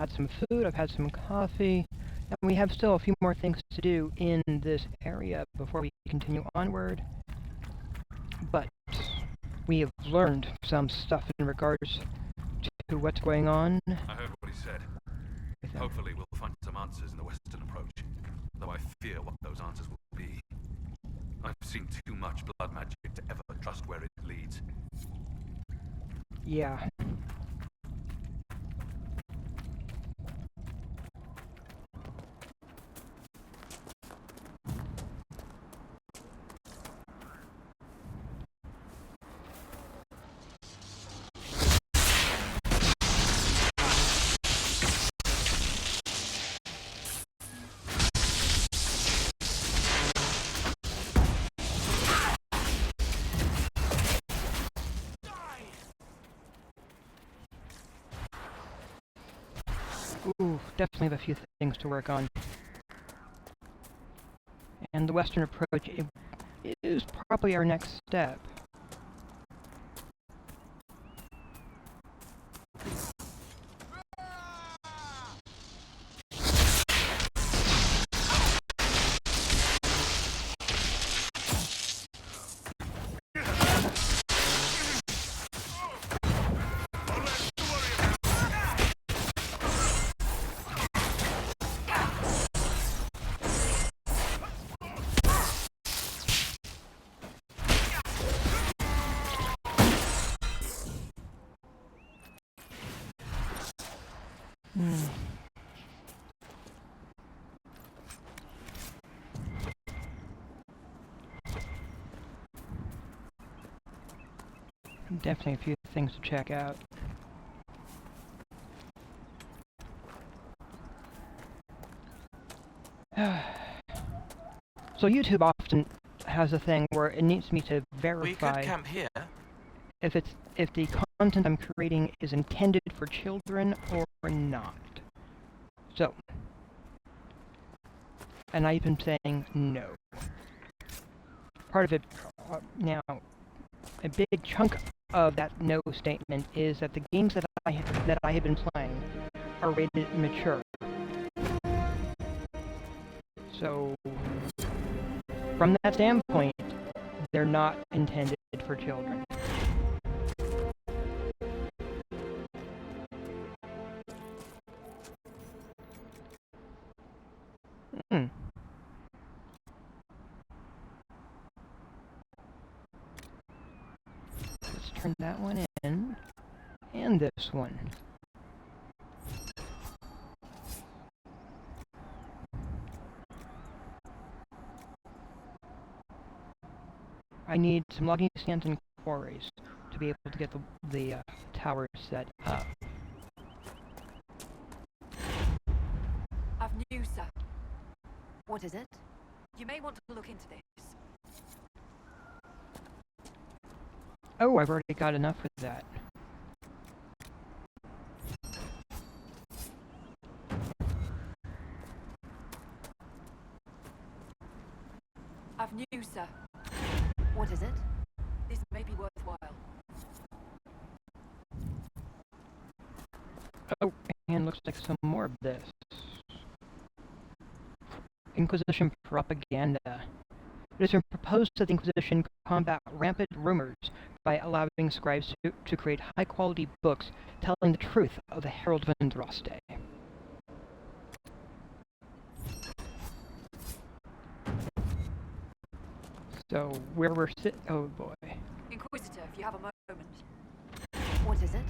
had some food, I've had some coffee, and we have still a few more things to do in this area before we continue onward. But we have learned some stuff in regards to what's going on. I heard what he said. Hopefully we'll find some answers in the Western approach, though I fear what those answers will be. I've seen too much blood magic to ever trust where it leads. Yeah. Ooh, definitely have a few things to work on. And the Western approach is probably our next step. Definitely a few things to check out. So YouTube often has a thing where it needs me to verify We could camp here. if the content I'm creating is intended for children or not. So, and I've been saying no. Part of it now, a big chunk of that no statement is that the games that I have been playing are rated mature. So, from that standpoint, they're not intended for children. Let's turn that one in, and this one. I need some logging stands and quarries to be able to get the tower set up. I've news, sir. What is it? You may want to look into this. Oh, I've already got enough for that. I've news, sir. What is it? This may be worthwhile. Oh, and looks like some more of this. Inquisition propaganda. It has been proposed that the Inquisition combat rampant rumors by allowing scribes to create high-quality books telling the truth of the Herald of Andraste. So, where we're oh boy. Inquisitor, if you have a moment. What is it?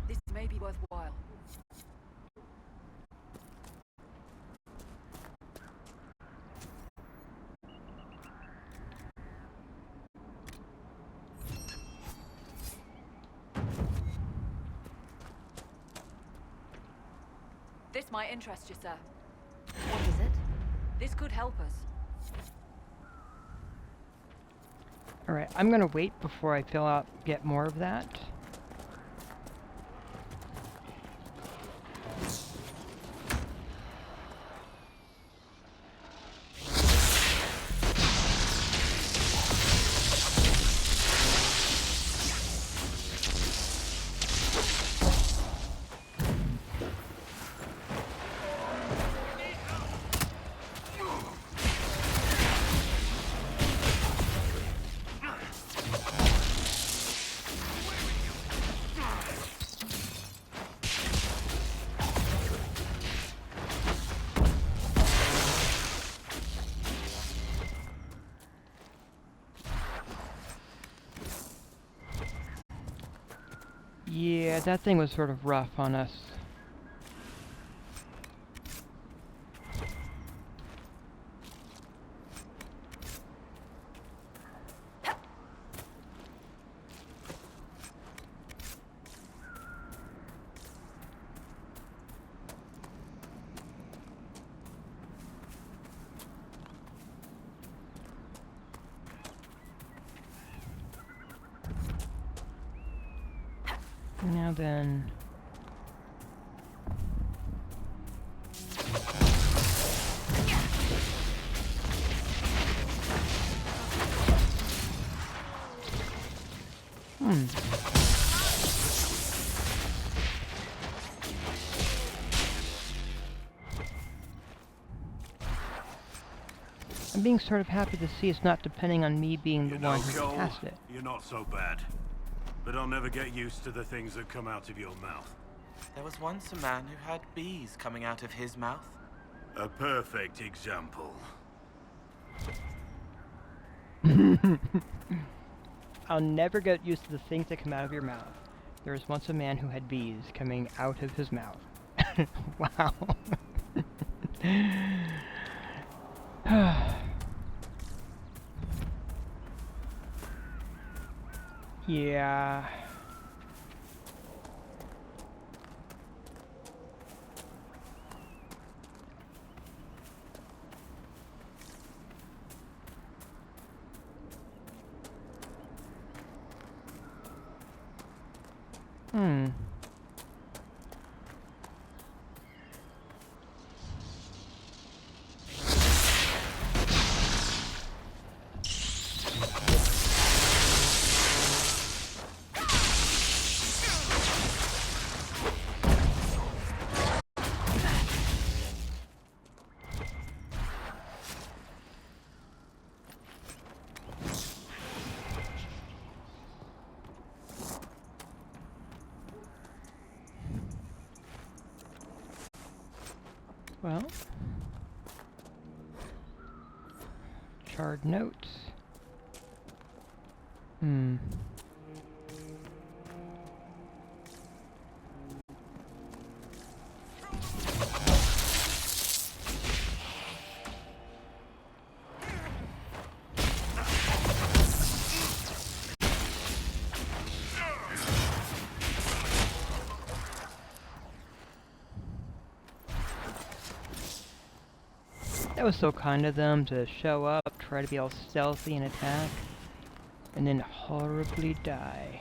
This may be worthwhile. This might interest you, sir. What is it? This could help us. Alright, I'm gonna wait before I get more of that. Yeah, that thing was sort of rough on us. Now then... I'm being sort of happy to see it's not depending on me being the one who Joel, passed it. you're not so bad. But I'll never get used to the things that come out of your mouth. There was once a man who had bees coming out of his mouth. A perfect example. I'll never get used to the things that come out of your mouth. There was once a man who had bees coming out of his mouth. Wow. Yeah. Well, charred notes. That was so kind of them to show up, try to be all stealthy and attack, and then horribly die.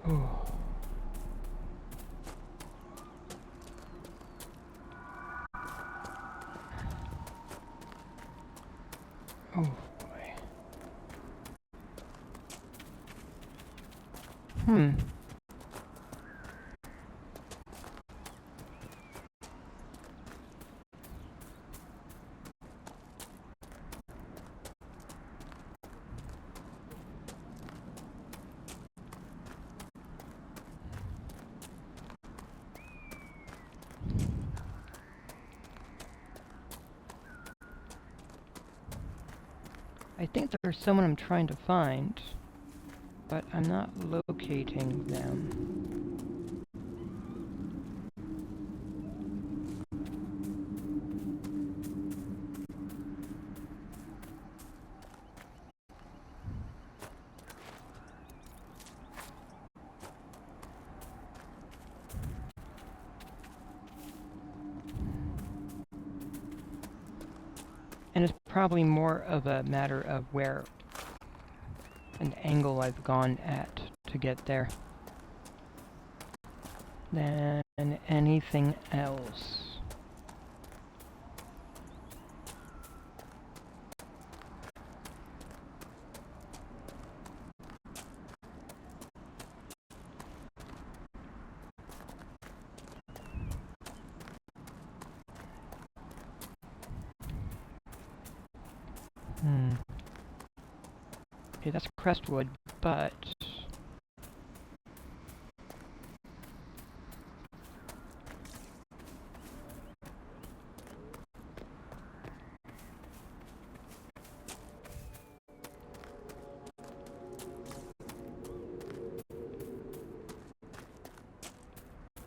Oh. Oh boy. I think there's someone I'm trying to find, but I'm not locating them. And it's probably more of a matter of where an angle I've gone at to get there than anything else. Okay, that's Crestwood, but...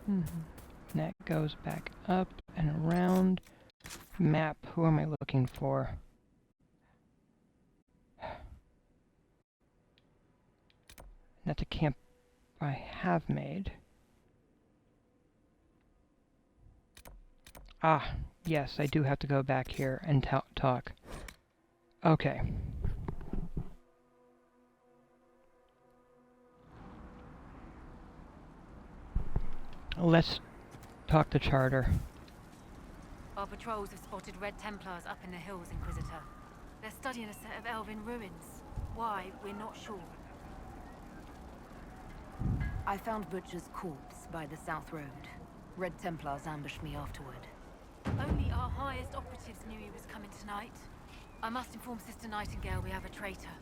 And that goes back up and around. Map, who am I looking for? That's a camp I have made. Ah, yes, I do have to go back here and talk. Okay. Let's talk to Charter. Our patrols have spotted Red Templars up in the hills, Inquisitor. They're studying a set of elven ruins. Why, we're not sure. I found Butcher's corpse by the South Road. Red Templars ambushed me afterward. Only our highest operatives knew he was coming tonight. I must inform Sister Nightingale we have a traitor.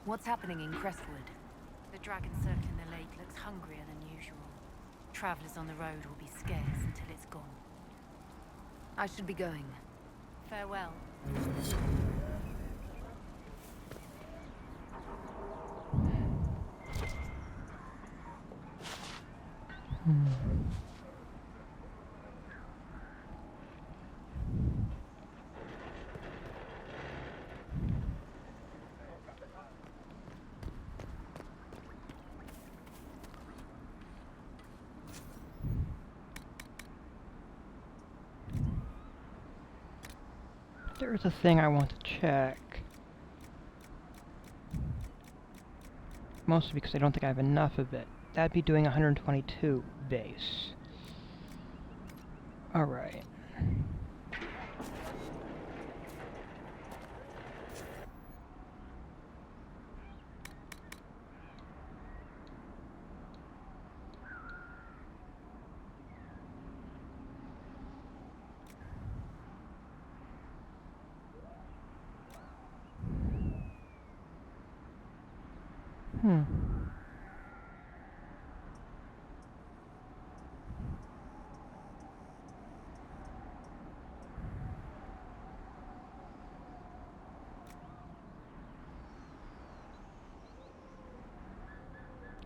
What's happening in Crestwood? The dragon circling the lake looks hungrier than usual. Travelers on the road will be scarce until it's gone. I should be going. Farewell. There's a thing I want to check. Mostly because I don't think I have enough of it. That'd be doing 122 base. Alright.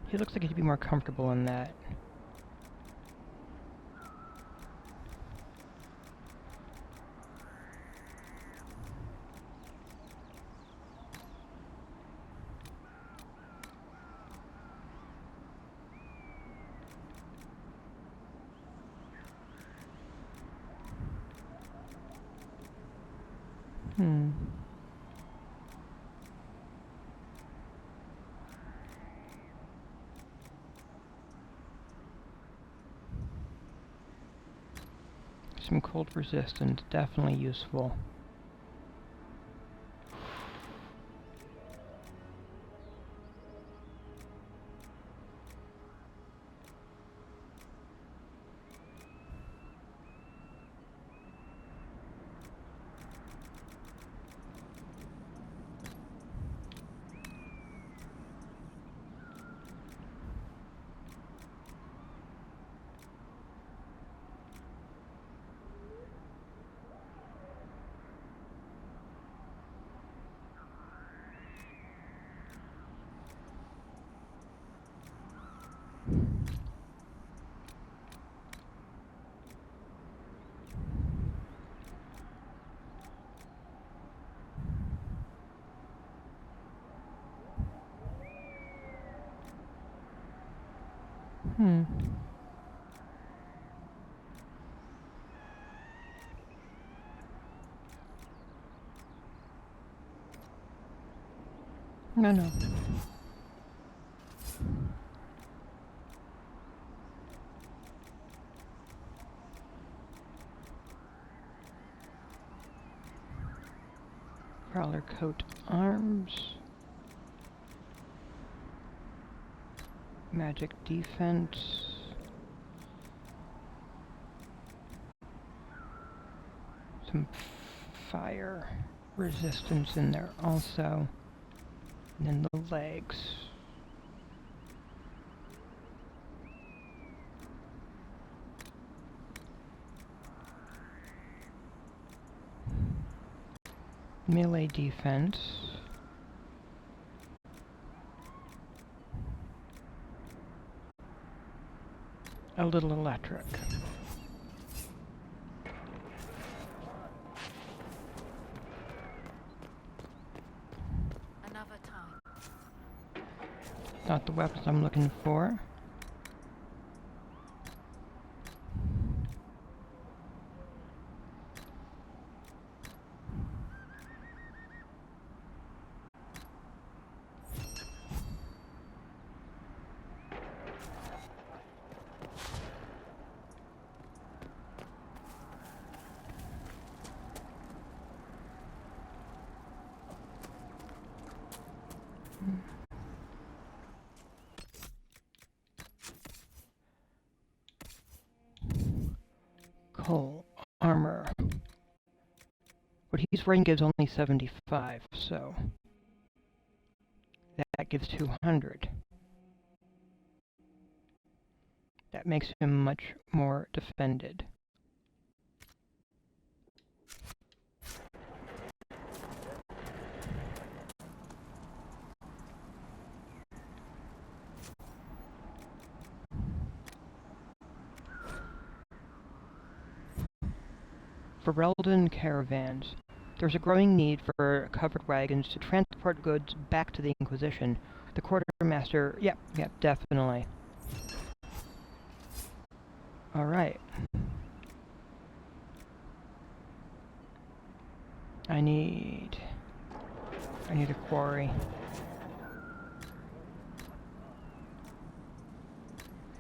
He looks like he'd be more comfortable in that. Some cold resistance, definitely useful. No. Prowler coat arms. Magic defense. Some fire resistance in there also. And then the legs. Melee defense. a little electric. Another time. Not the weapons I'm looking for. Coal, armor. What he's wearing gives only 75, so that gives 200. That makes him much more defended. Ferelden caravans. There's a growing need for covered wagons to transport goods back to the Inquisition. The quartermaster... Yep, definitely. Alright. I need a quarry.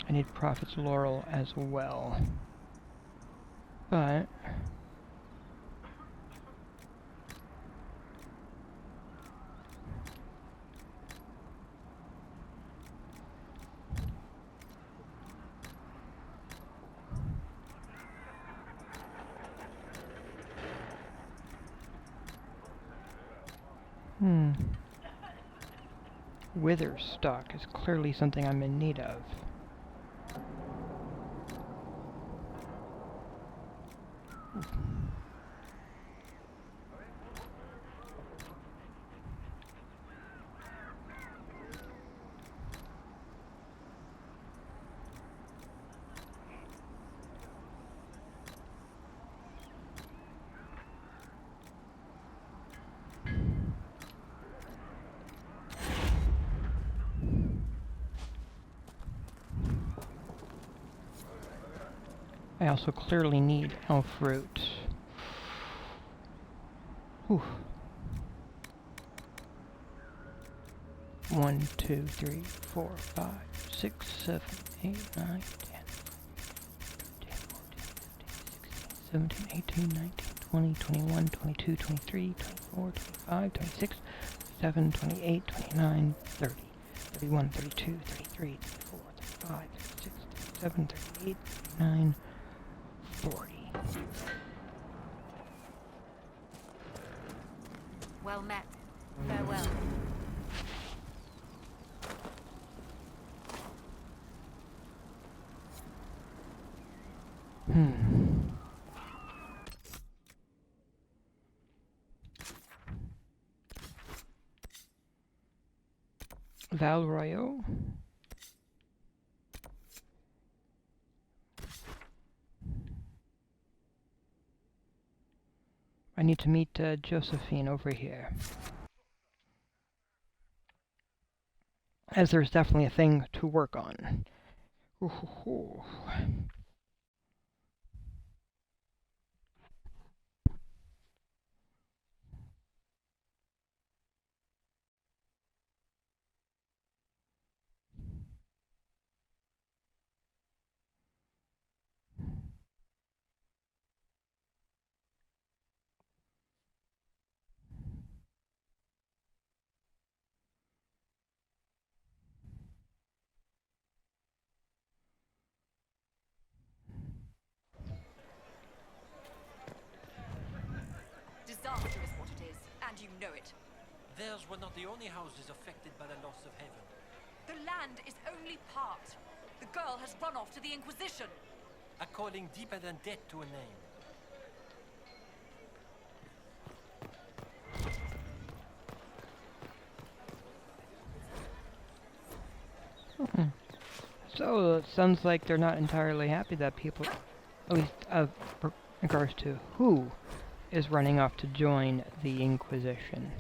I need Prophet's Laurel as well. But... Wither stock is clearly something I'm in need of. I also clearly need elf root. Whew. 1, 2, 3, 4, 5, 6, 7, 8, 9, 10, 13, 14, 15, 16, 17, 18, 19, 20, 21, 22, 23, 24, 25, 26, 27, 28, 29, 30, 31, 32, 33, 34, 35, 36, 37, 38, 39, 40. Well met. Farewell. Val Royal. I need to meet Josephine over here. As there's definitely a thing to work on. Ooh. Disaster is what it is, and you know it. Theirs were not the only houses affected by the loss of heaven. The land is only part. The girl has run off to the Inquisition. A calling deeper than death to a name. So it sounds like they're not entirely happy that people, at least in regards to who is running off to join the Inquisition.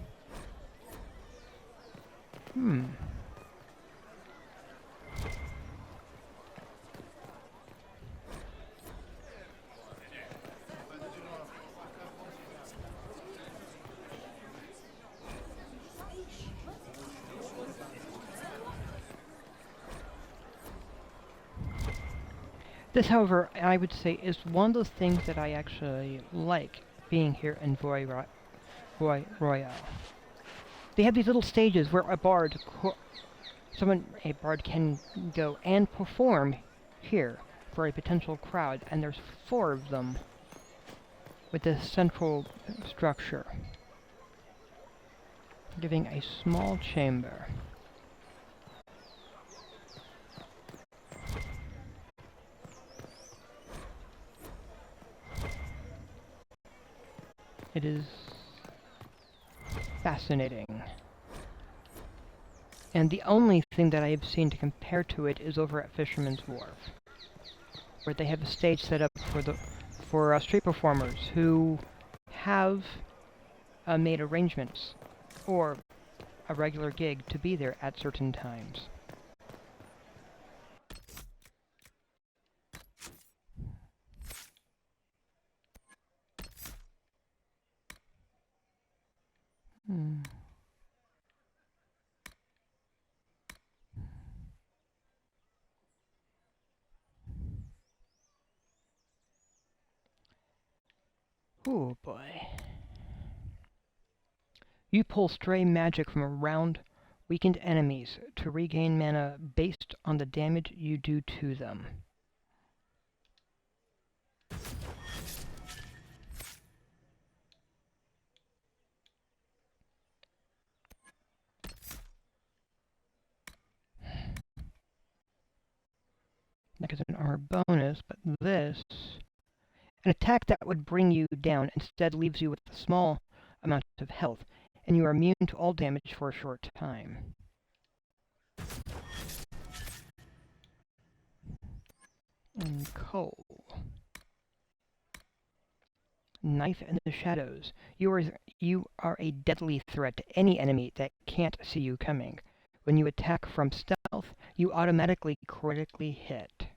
This, however, I would say is one of those things that I actually like being here in Royale. They have these little stages where a bard can go and perform here for a potential crowd, and there's 4 of them with this central structure, giving a small chamber. It is fascinating. And the only thing that I have seen to compare to it is over at Fisherman's Wharf, where they have a stage set up for street performers who have made arrangements or a regular gig to be there at certain times. Oh boy. You pull stray magic from around weakened enemies to regain mana based on the damage you do to them. That is an armor bonus, but this... An attack that would bring you down instead leaves you with a small amount of health, and you are immune to all damage for a short time. And coal. Knife in the shadows. You are a deadly threat to any enemy that can't see you coming. When you attack from stealth, you automatically critically hit.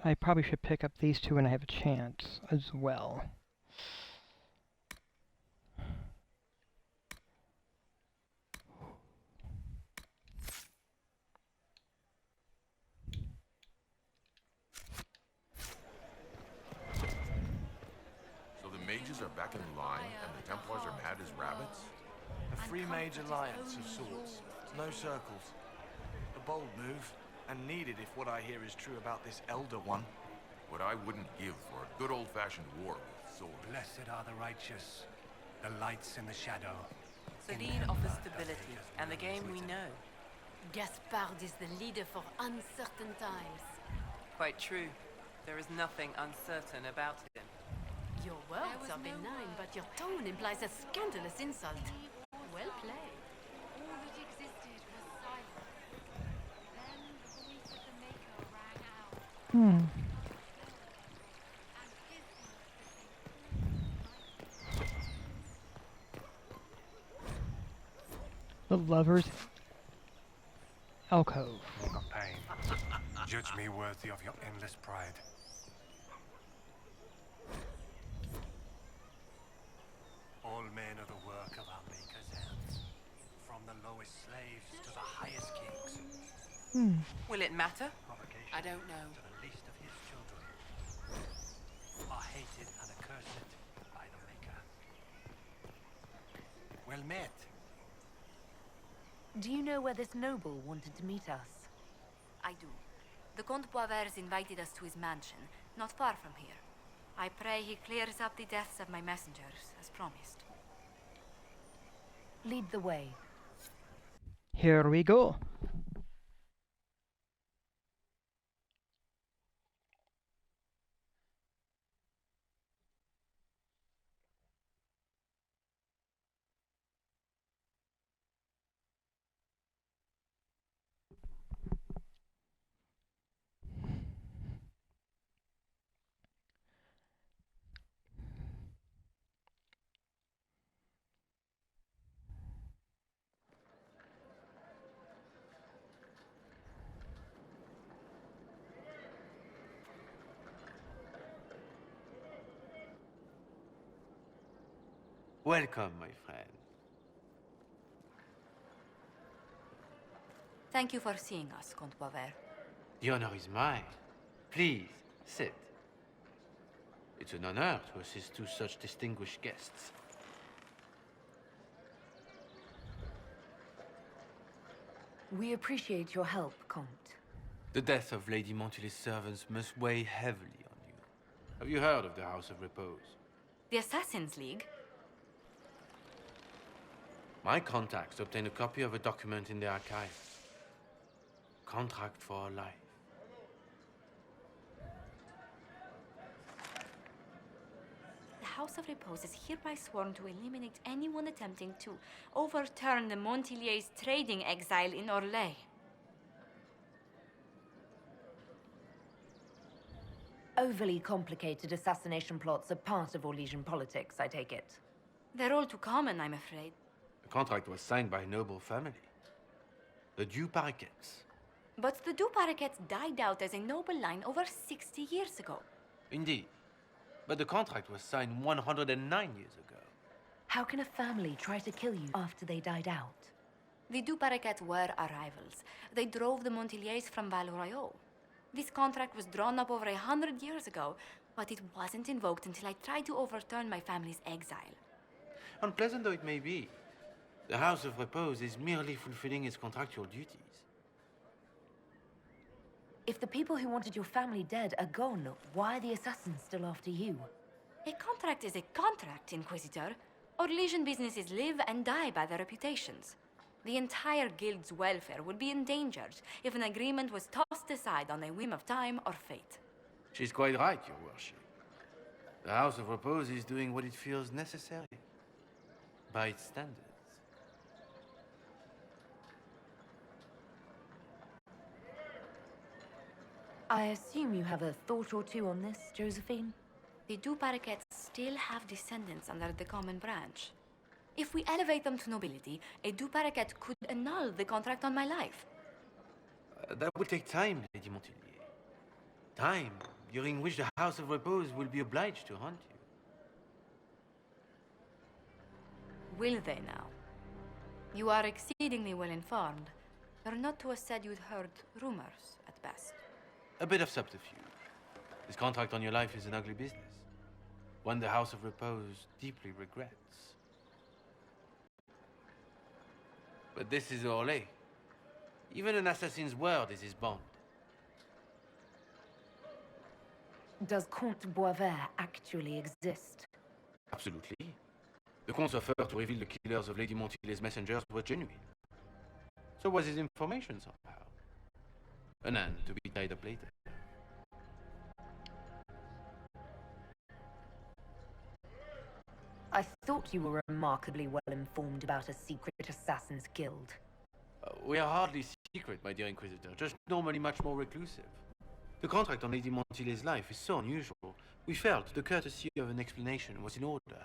I probably should pick up these 2 when I have a chance as well. So the mages are back in line, and the Templars are mad as rabbits? A free mage alliance of sorts. No circles. A bold move, and needed if what I hear is true about this elder one. What I wouldn't give for a good old-fashioned war with swords. Blessed are the righteous, the lights in the shadow. Celine offers stability, and the game we know. Gaspard is the leader for uncertain times. Quite true. There is nothing uncertain about him. Your words are benign, but your tone implies a scandalous insult. Well played. All that existed was silent. Then the voice of the Maker rang out. The Lover's Alcove. Look of pain. Judge me worthy of your endless pride. All men are the work of our Maker's hands. From the lowest slaves to the highest kings. Will it matter? I don't know. To the least of his children are hated and accursed by the Maker. Well met. Do you know where this noble wanted to meet us? I do. The Comte Poivers invited us to his mansion, not far from here. I pray he clears up the deaths of my messengers, as promised. Lead the way. Here we go. Welcome, my friend. Thank you for seeing us, Comte Boisvert. The honor is mine. Please, sit. It's an honor to assist two such distinguished guests. We appreciate your help, Comte. The death of Lady Montily's servants must weigh heavily on you. Have you heard of the House of Repose? The Assassin's League? My contacts obtained a copy of a document in the archive. Contract for life. The House of Repose is hereby sworn to eliminate anyone attempting to overturn the Montiliers' trading exile in Orlais. Overly complicated assassination plots are part of Orlesian politics, I take it. They're all too common, I'm afraid. The contract was signed by a noble family. The Du Paraquets. But the Du Paraquets died out as a noble line over 60 years ago. Indeed. But the contract was signed 109 years ago. How can a family try to kill you after they died out? The Du Paraquets were our rivals. They drove the Montiliers from Val Royaux. This contract was drawn up over 100 years ago, but it wasn't invoked until I tried to overturn my family's exile. Unpleasant though it may be, the House of Repose is merely fulfilling its contractual duties. If the people who wanted your family dead are gone, why are the assassins still after you? A contract is a contract, Inquisitor. Orlesian businesses live and die by their reputations. The entire guild's welfare would be endangered if an agreement was tossed aside on a whim of time or fate. She's quite right, Your Worship. The House of Repose is doing what it feels necessary, by its standards. I assume you have a thought or two on this, Josephine? The Du Paraquets still have descendants under the common branch. If we elevate them to nobility, a Du Paraquet could annul the contract on my life. That will take time, Lady Montilier. Time during which the House of Repose will be obliged to hunt you. Will they now? You are exceedingly well informed. You're not to have said you'd heard rumors, at best. A bit of subterfuge. This contract on your life is an ugly business. One the House of Repose deeply regrets. But this is Orlais. Even an assassin's word is his bond. Does Comte Boisvert actually exist? Absolutely. The Comte's offer to reveal the killers of Lady Montilier's messengers was genuine. So was his information somehow. An end to be tied up later. I thought you were remarkably well informed about a secret assassin's guild. We are hardly secret, my dear Inquisitor, just normally much more reclusive. The contract on Lady Montilier's life is so unusual, we felt the courtesy of an explanation was in order.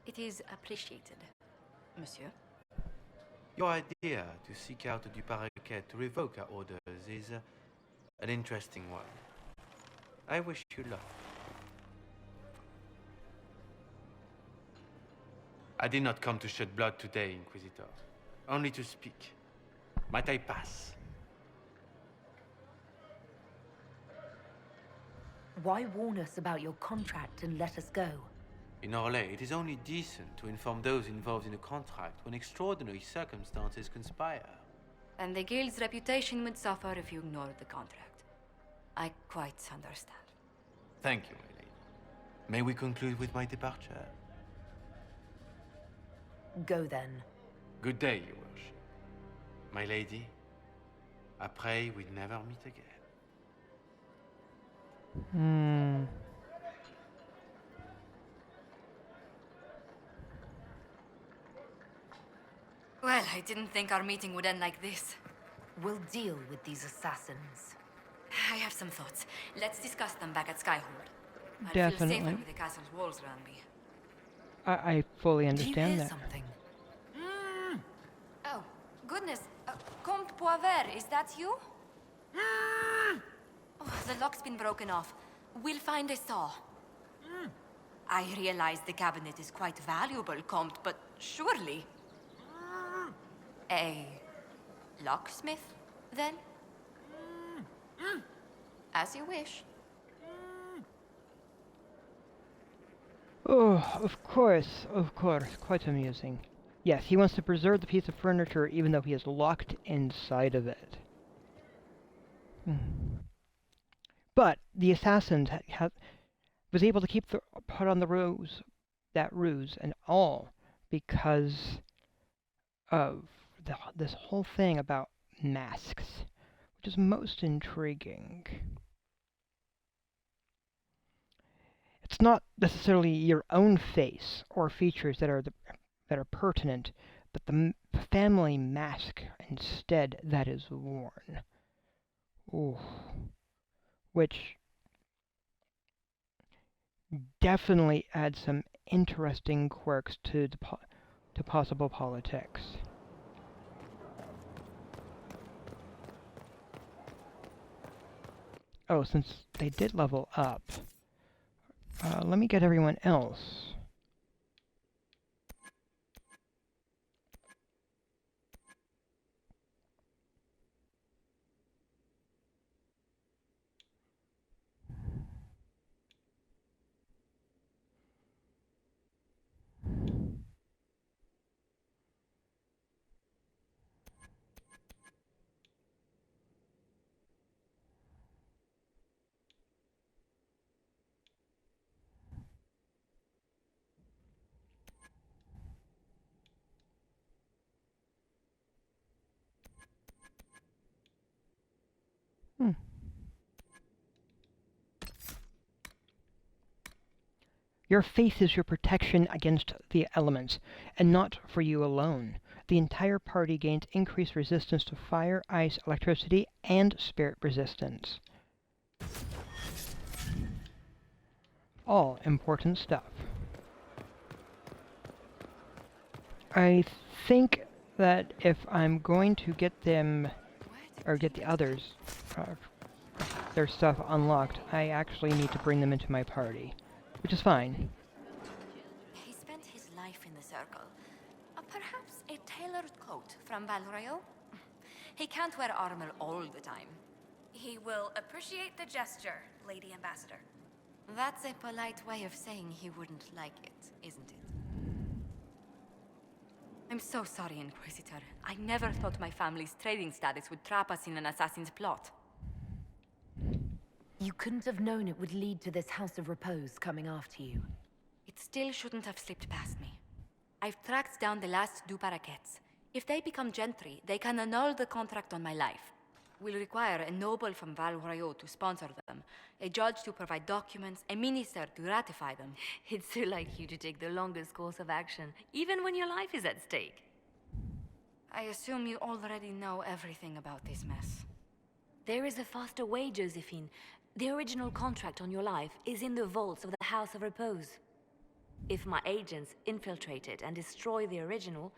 It is appreciated, monsieur. Your idea to seek out the Du Paraquet to revoke our orders is an interesting one. I wish you luck. I did not come to shed blood today, Inquisitor. Only to speak. Might I pass? Why warn us about your contract and let us go? In Orlais, it is only decent to inform those involved in a contract when extraordinary circumstances conspire. And the guild's reputation would suffer if you ignored the contract. I quite understand. Thank you, my lady. May we conclude with my departure? Go then. Good day, Your Worship. My lady, I pray we never meet again. Well, I didn't think our meeting would end like this. We'll deal with these assassins. I have some thoughts. Let's discuss them back at Skyhold. I'll Definitely. feel safer with the castle's walls around me. I fully Do you understand hear that. something? Oh, goodness. Comte Boisvert, is that you? Oh, the lock's been broken off. We'll find a saw. I realize the cabinet is quite valuable, Comte, but surely... A locksmith, then? As you wish. Oh, of course, quite amusing. Yes, he wants to preserve the piece of furniture even though he is locked inside of it. But the assassin was able to keep put on that ruse and all because of this whole thing about masks, which is most intriguing. It's not necessarily your own face or features that are pertinent, but the family mask instead that is worn. Ooh. Which definitely adds some interesting quirks to possible politics. Oh, since they did level up, let me get everyone else. Your faith is your protection against the elements, and not for you alone. The entire party gains increased resistance to fire, ice, electricity, and spirit resistance. All important stuff. I think that if I'm going to get them, or get the others, their stuff unlocked, I actually need to bring them into my party. Which is fine. He spent his life in the circle. Perhaps a tailored coat from Valrayo? He can't wear armor all the time. He will appreciate the gesture, Lady Ambassador. That's a polite way of saying he wouldn't like it, isn't it? I'm so sorry, Inquisitor. I never thought my family's trading status would trap us in an assassin's plot. You couldn't have known it would lead to this House of Repose coming after you. It still shouldn't have slipped past me. I've tracked down the last du Paraquets. If they become gentry, they can annul the contract on my life. We'll require a noble from Valrayo to sponsor them, a judge to provide documents, a minister to ratify them. It's so like you to take the longest course of action, even when your life is at stake. I assume you already know everything about this mess. There is a faster way, Josephine. The original contract on your life is in the vaults of the House of Repose. If my agents infiltrate it and destroy the original,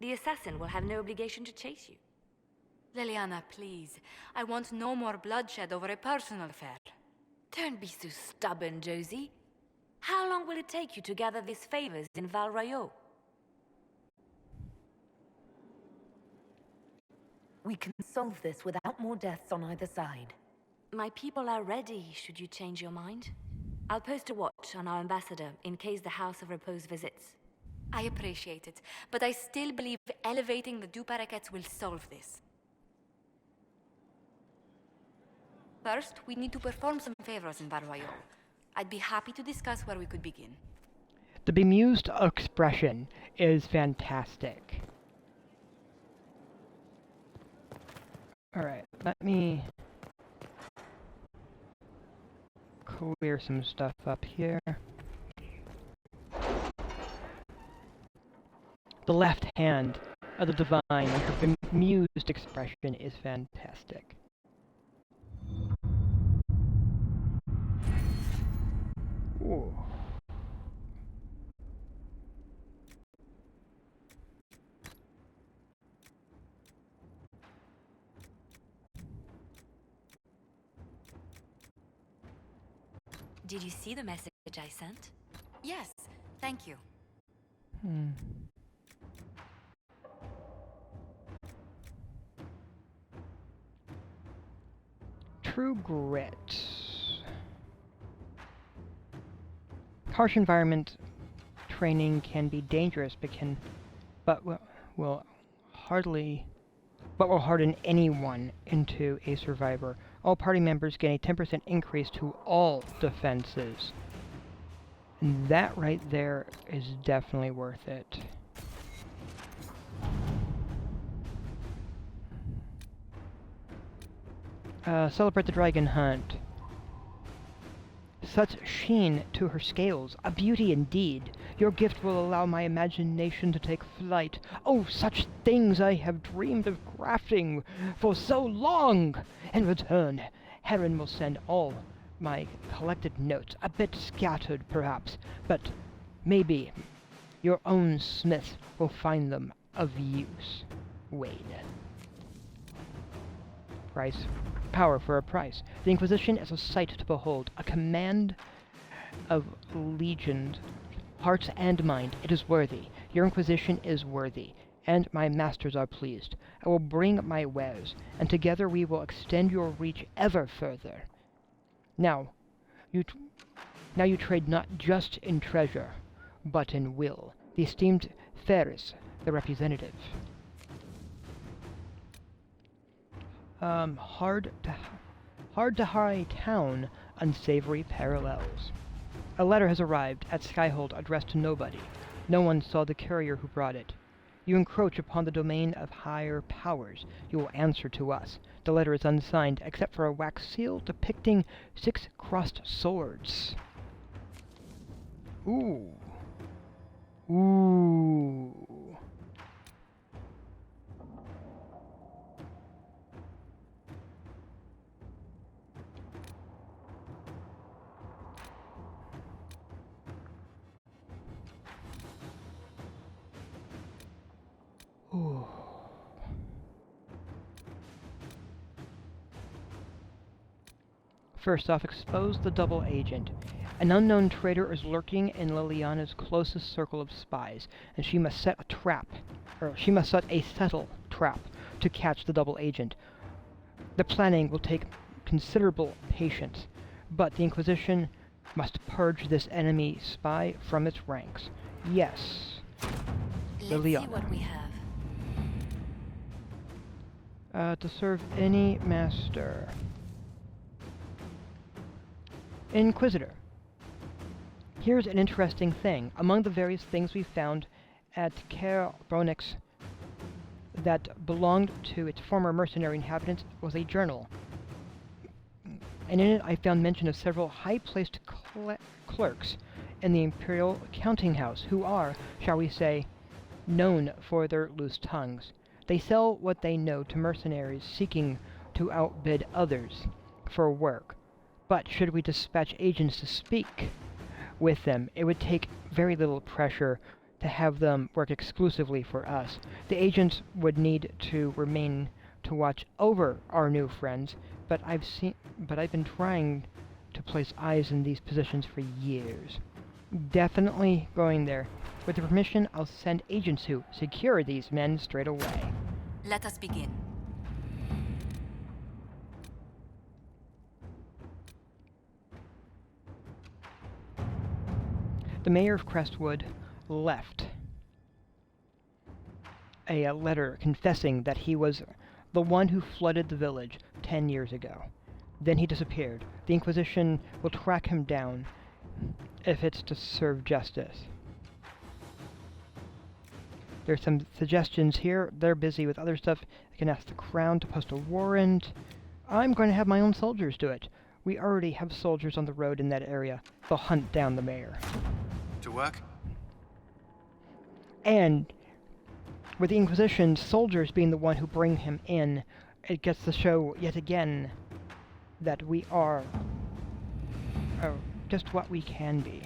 the assassin will have no obligation to chase you. Liliana, please. I want no more bloodshed over a personal affair. Don't be so stubborn, Josie. How long will it take you to gather these favors in Valrayo? We can solve this without more deaths on either side. My people are ready, should you change your mind. I'll post a watch on our ambassador in case the House of Repose visits. I appreciate it, but I still believe elevating the du Paraquets will solve this. First, we need to perform some favors in Valrayo. I'd be happy to discuss where we could begin. The bemused expression is fantastic. Alright, let me clear some stuff up here. The left hand of the divine and her bemused expression is fantastic. Ooh. Did you see the message I sent? Yes, thank you. True grit. Harsh environment training can be dangerous, but will harden anyone into a survivor. All party members gain a 10% increase to all defenses. And that right there is definitely worth it. Celebrate the dragon hunt. Such sheen to her scales, a beauty indeed. Your gift will allow my imagination to take flight. Oh, such things I have dreamed of crafting for so long! In return, Heron will send all my collected notes, a bit scattered perhaps, but maybe your own smith will find them of use. Wade. Price. Power for a price. The Inquisition is a sight to behold, a command of legions, hearts and mind. It is worthy. Your Inquisition is worthy, and my masters are pleased. I will bring my wares, and together we will extend your reach ever further. Now you trade not just in treasure, but in will. The esteemed Ferris, the representative. Hard to high town, unsavory parallels. A letter has arrived at Skyhold addressed to nobody. No one saw the courier who brought it. You encroach upon the domain of higher powers. You will answer to us. The letter is unsigned, except for a wax seal depicting 6 crossed swords. Ooh. Ooh. Ooh. First off, expose the double agent. An unknown traitor is lurking in Liliana's closest circle of spies, and she must set a subtle trap to catch the double agent. The planning will take considerable patience, but the Inquisition must purge this enemy spy from its ranks. Yes, Liliana. See what we have. To serve any master. Inquisitor. Here's an interesting thing. Among the various things we found at Caer Bronix that belonged to its former mercenary inhabitants was a journal. And in it I found mention of several high-placed clerks in the Imperial Counting House who are, shall we say, known for their loose tongues. They sell what they know to mercenaries seeking to outbid others for work. But should we dispatch agents to speak with them, it would take very little pressure to have them work exclusively for us. The agents would need to remain to watch over our new friends, but I've been trying to place eyes in these positions for years. Definitely going there. With your permission, I'll send agents who secure these men straight away. Let us begin. The mayor of Crestwood left a letter confessing that he was the one who flooded the village 10 years ago. Then he disappeared. The Inquisition will track him down if it's to serve justice. There's some suggestions here. They're busy with other stuff. I can ask the Crown to post a warrant. I'm going to have my own soldiers do it. We already have soldiers on the road in that area. They'll hunt down the mayor. To work? And with the Inquisition's soldiers being the one who bring him in, it gets to show yet again that we are just what we can be.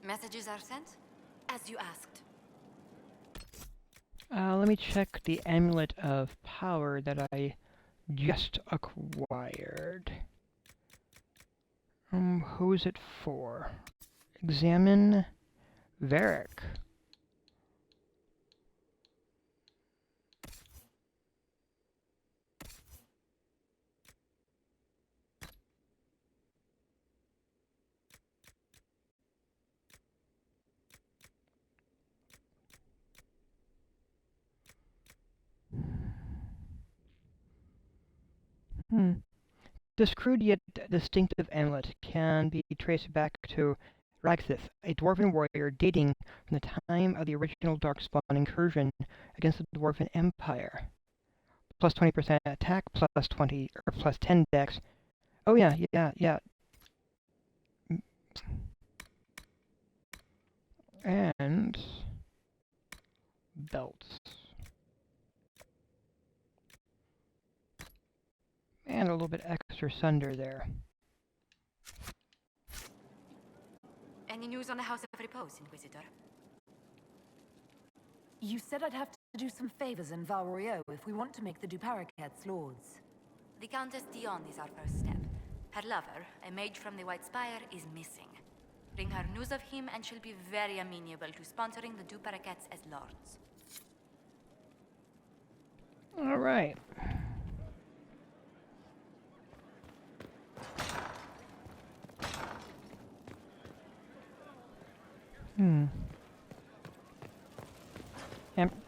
Messages are sent? As you asked. Let me check the Amulet of Power that I just acquired. Who is it for? Examine Varric. This crude yet distinctive amulet can be traced back to Ragthith, a dwarven warrior dating from the time of the original Darkspawn incursion against the Dwarven Empire. Plus 20% attack, plus 20 or plus 10 dex. Oh yeah. And belts. And a little bit extra sunder there. Any news on the House of Repose, Inquisitor? You said I'd have to do some favors in Val Royeaux if we want to make the Duparakets lords. The Countess Dion is our first step. Her lover, a mage from the White Spire, is missing. Bring her news of him and she'll be very amenable to sponsoring the Duparakets as lords. Alright.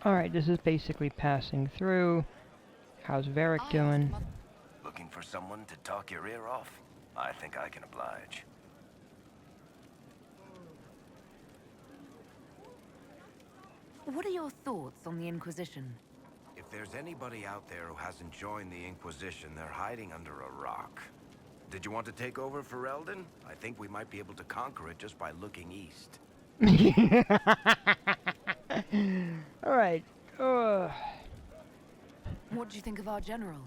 Alright, this is basically passing through. How's Varric doing? Looking for someone to talk your ear off? I think I can oblige. What are your thoughts on the Inquisition? If there's anybody out there who hasn't joined the Inquisition, they're hiding under a rock. Did you want to take over for Eldon? I think we might be able to conquer it just by looking east. Alright. What do you think of our general?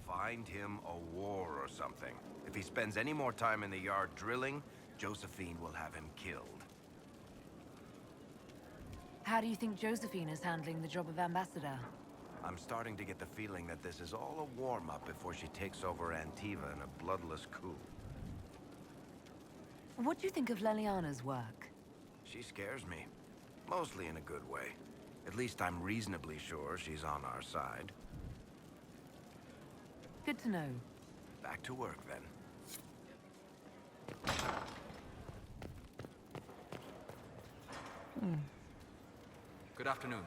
Find him a war or something. If he spends any more time in the yard drilling, Josephine will have him killed. How do you think Josephine is handling the job of ambassador? I'm starting to get the feeling that this is all a warm-up before she takes over Antiva in a bloodless coup. What do you think of Leliana's work? She scares me. Mostly in a good way. At least I'm reasonably sure she's on our side. Good to know. Back to work, then. Good afternoon.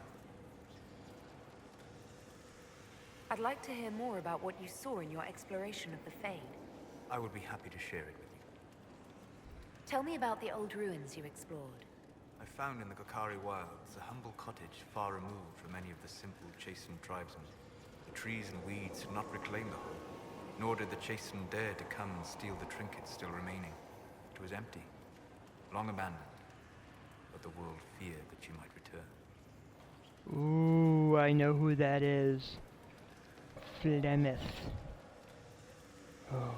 I'd like to hear more about what you saw in your exploration of the Fade. I would be happy to share it with you. Tell me about the old ruins you explored. I found in the Kokari wilds a humble cottage far removed from any of the simple, chastened tribesmen. The trees and weeds had not reclaimed the home, nor did the chastened dare to come and steal the trinkets still remaining. It was empty, long abandoned, but the world feared that she might return. Ooh, I know who that is. Flemeth. Oh.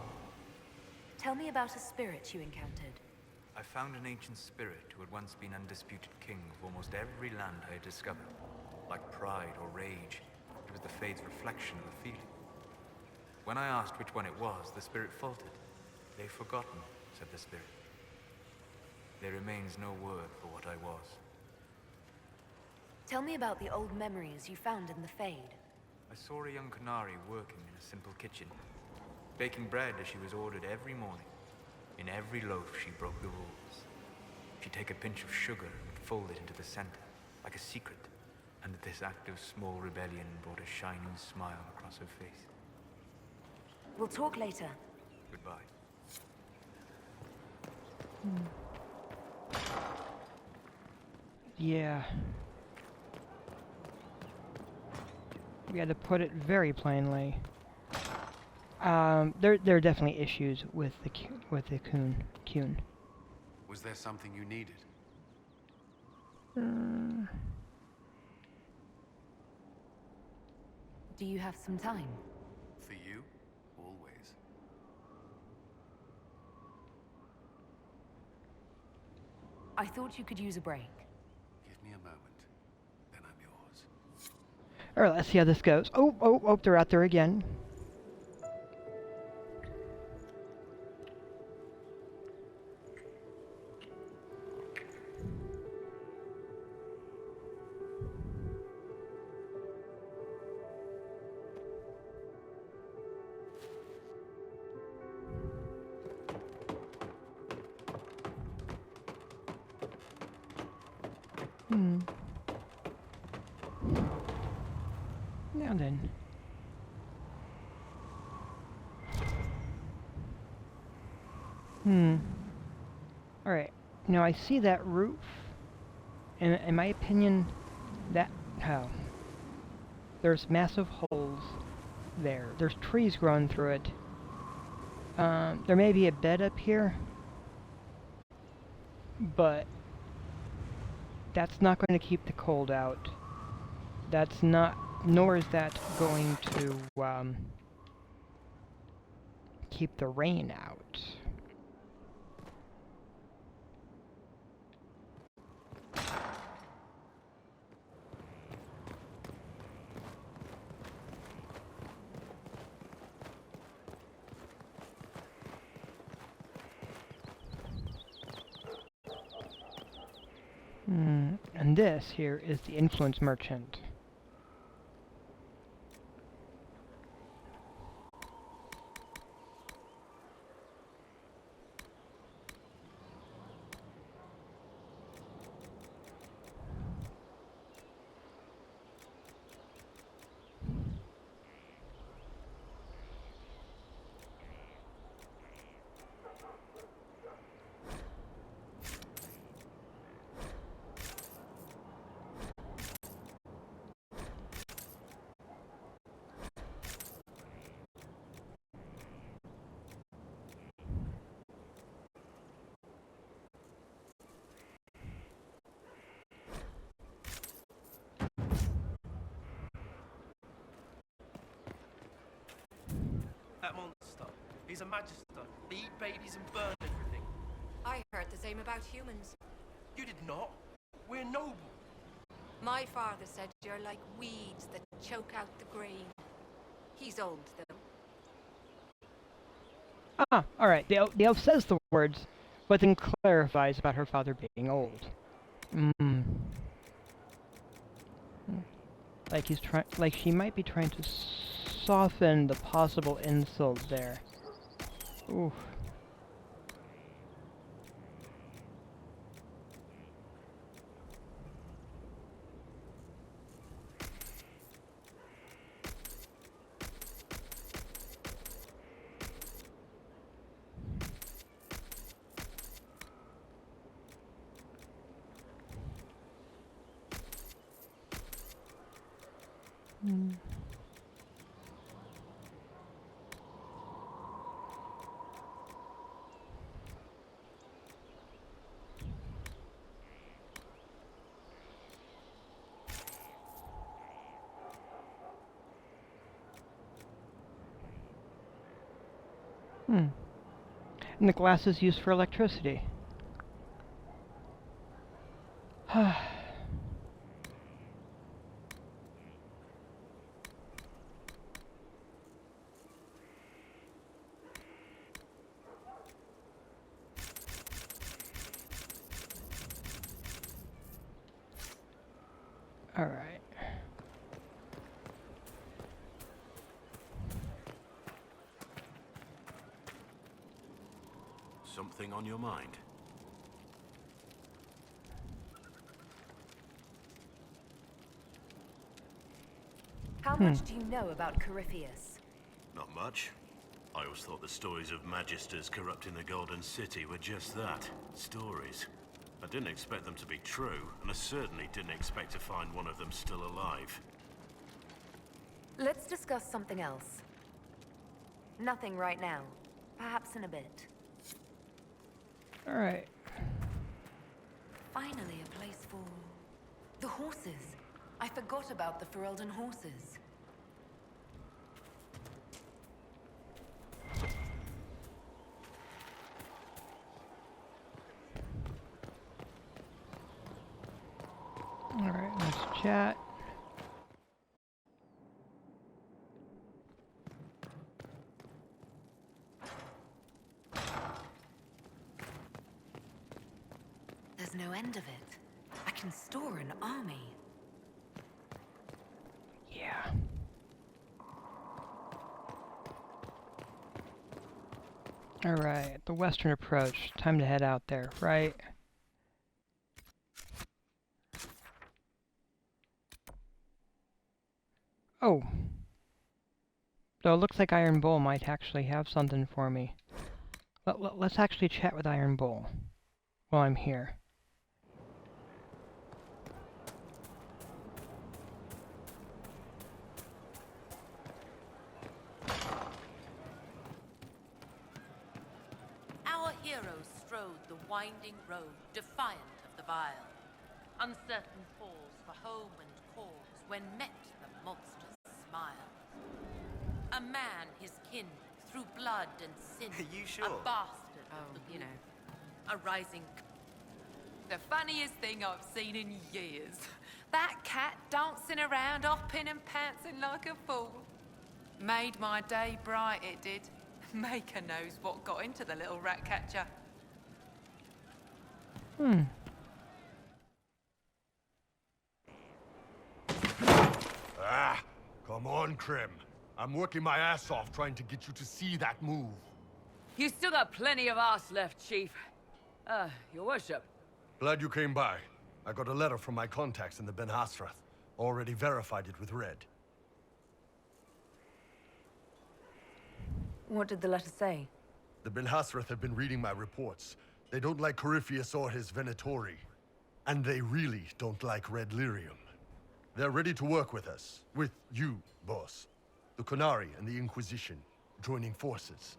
Tell me about a spirit you encountered. I found an ancient spirit who had once been undisputed king of almost every land I had discovered. Like pride or rage, it was the Fade's reflection of a feeling. When I asked which one it was, the spirit faltered. "They've forgotten," said the spirit. "There remains no word for what I was." Tell me about the old memories you found in the Fade. I saw a young Canary working in a simple kitchen, baking bread as she was ordered every morning. In every loaf, she broke the rules. She'd take a pinch of sugar and fold it into the center, like a secret, and this act of small rebellion brought a shining smile across her face. We'll talk later. Goodbye. Yeah. We had to put it very plainly. There are definitely issues with the Qun. Was there something you needed? Do you have some time? For you? Always. I thought you could use a break. Give me a moment, then I'm yours. Alright, let's see how this goes. Oh, they're out there again. Now then. Alright. Now I see that roof. And in my opinion, there's massive holes there. There's trees growing through it. There may be a bed up here. But that's not going to keep the cold out. Nor is that going to keep the rain out. And this here is the influence merchant. That monster. He's a magister. They eat babies and burn everything. I heard the same about humans. You did not. We're noble. My father said you're like weeds that choke out the grain. He's old, though. Ah, alright. The elf says the words, but then clarifies about her father being old. Like she might be trying to soften the possible insult there. Oof. And the glass is used for electricity. Alright. Something on your mind? How much do you know about Corypheus? Not much. I always thought the stories of magisters corrupting the Golden City were just that, stories. I didn't expect them to be true, and I certainly didn't expect to find one of them still alive. Let's discuss something else. Nothing right now. Perhaps in a bit. Alright. Finally, a place for the horses. I forgot about the Ferelden horses. chat. There's no end of it. I can store an army. Yeah. Alright, the western approach. Time to head out there, right? Oh. Though it looks like Iron Bull might actually have something for me. Let's actually chat with Iron Bull while I'm here. Our heroes strode the winding road, defiant of the vile. Uncertain falls for home and cause, when met the monster's smile. A man his kin, through blood and sin. Are you sure? A bastard of the you blue. know. A rising... The funniest thing I've seen in years. That cat dancing around, hopping and pouncing like a fool. Made my day bright, it did. Maker knows what got into the little rat catcher. Ah, come on, Krim. I'm working my ass off trying to get you to see that move. You still got plenty of arse left, Chief. Your worship. Glad you came by. I got a letter from my contacts in the Ben Hasrath. Already verified it with Red. What did the letter say? The Ben Hasrath have been reading my reports. They don't like Corypheus or his Venatori. And they really don't like Red Lyrium. They're ready to work with us. With you, boss. The Qunari and the Inquisition, joining forces.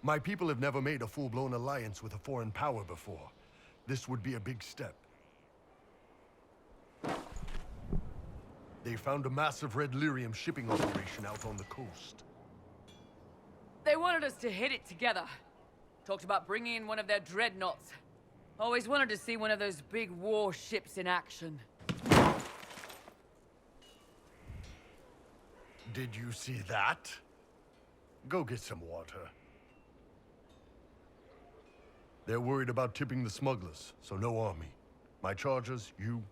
My people have never made a full-blown alliance with a foreign power before. This would be a big step. They found a massive Red Lyrium shipping operation out on the coast. They wanted us to hit it together. Talked about bringing in one of their dreadnoughts. Always wanted to see one of those big warships in action. Did you see that? Go get some water. They're worried about tipping the smugglers, so no army. My chargers, you,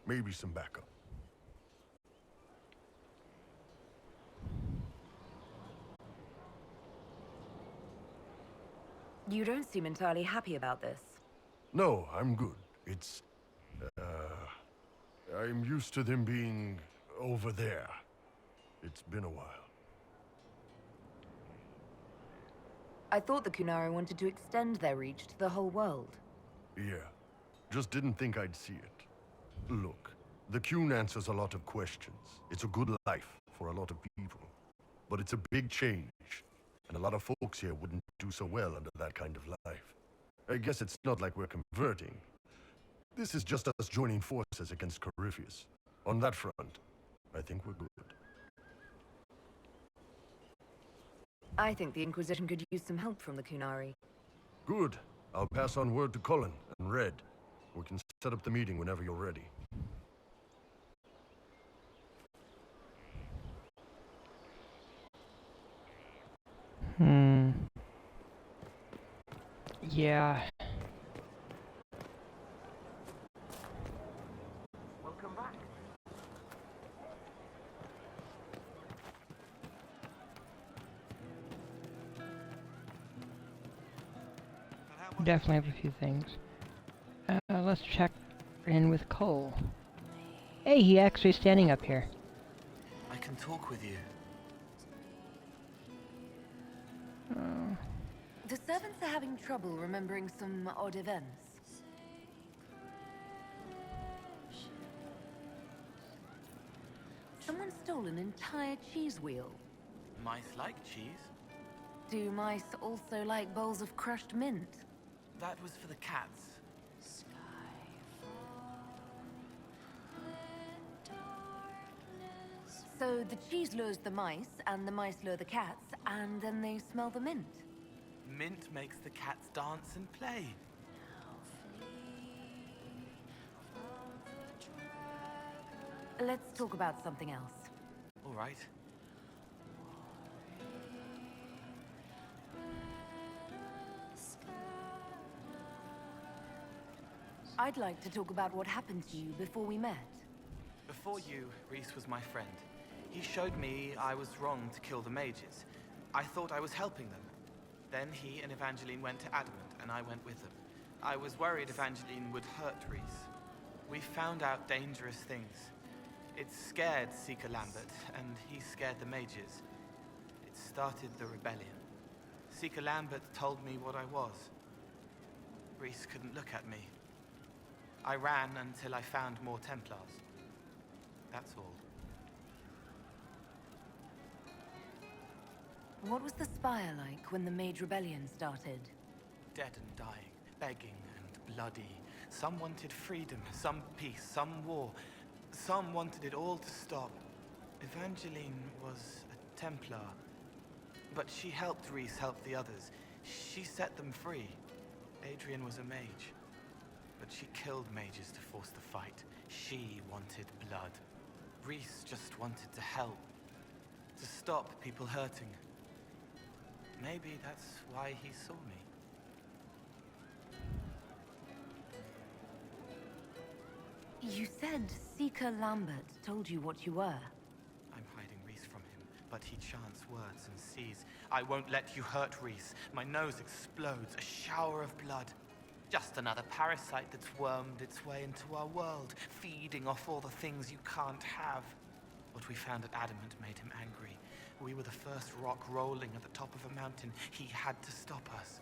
maybe some backup. You don't seem entirely happy about this. No, I'm good. It's... I'm used to them being over there. It's been a while. I thought the Qunari wanted to extend their reach to the whole world. Yeah. Just didn't think I'd see it. Look, the Qun answers a lot of questions. It's a good life for a lot of people. But it's a big change. And a lot of folks here wouldn't do so well under that kind of life. I guess it's not like we're converting. This is just us joining forces against Corypheus. On that front, I think we're good. I think the Inquisition could use some help from the Qunari. Good. I'll pass on word to Cullen and Red. We can set up the meeting whenever you're ready. Yeah. Welcome back. Definitely have a few things. Let's check in with Cole. Hey, he actually standing up here. I can talk with you. The servants are having trouble remembering some odd events. Someone stole an entire cheese wheel. Mice like cheese. Do mice also like bowls of crushed mint? That was for the cats. So the cheese lures the mice, and the mice lure the cats, and then they smell the mint. mint makes the cats dance and play. Let's talk about something else. All right. I'd like to talk about what happened to you before we met. Before you, Reese was my friend. He showed me I was wrong to kill the mages. I thought I was helping them. Then he and Evangeline went to Adamant, and I went with them. I was worried Evangeline would hurt Reese. We found out dangerous things. It scared Seeker Lambert, and he scared the mages. It started the rebellion. Seeker Lambert told me what I was. Reese couldn't look at me. I ran until I found more Templars. That's all. What was the Spire like when the Mage Rebellion started? Dead and dying, begging and bloody. Some wanted freedom, some peace, some war. Some wanted it all to stop. Evangeline was a Templar, but she helped Reese help the others. She set them free. Adrian was a mage, but she killed mages to force the fight. She wanted blood. Reese just wanted to help, to stop people hurting. Maybe that's why he saw me. You said Seeker Lambert told you what you were. I'm hiding Reese from him, but he chants words and sees. I won't let you hurt Reese. My nose explodes, a shower of blood. Just another parasite that's wormed its way into our world, feeding off all the things you can't have. What we found at Adamant made him angry. We were the first rock rolling at the top of a mountain. He had to stop us.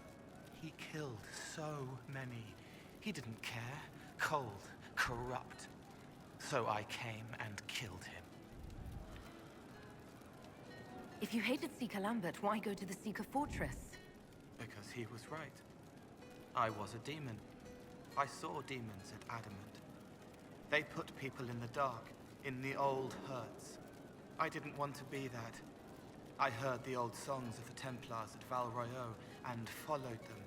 He killed so many. He didn't care. Cold, corrupt. So I came and killed him. If you hated Seeker Lambert, why go to the Seeker Fortress? Because he was right. I was a demon. I saw demons at Adamant. They put people in the dark, in the old hurts. I didn't want to be that. I heard the old songs of the Templars at Val Royeaux and followed them.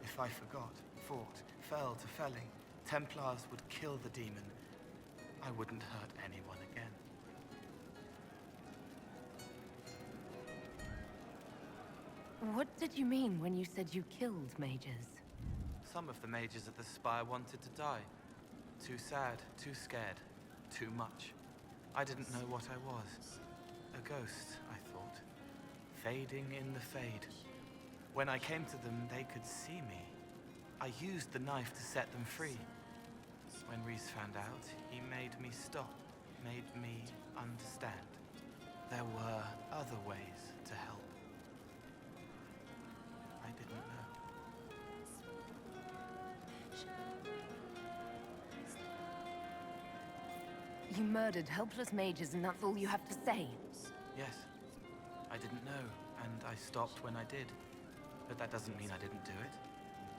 If I forgot, fought, fell to felling, Templars would kill the demon. I wouldn't hurt anyone again. What did you mean when you said you killed mages? Some of the mages at the Spire wanted to die. Too sad, too scared, too much. I didn't know what I was. A ghost, I thought. Fading in the fade. When I came to them, they could see me. I used the knife to set them free. When Reese found out, he made me stop, made me understand. There were other ways to help. I didn't know. You murdered helpless mages and that's all you have to say? Yes. I didn't know, and I stopped when I did. But that doesn't mean I didn't do it.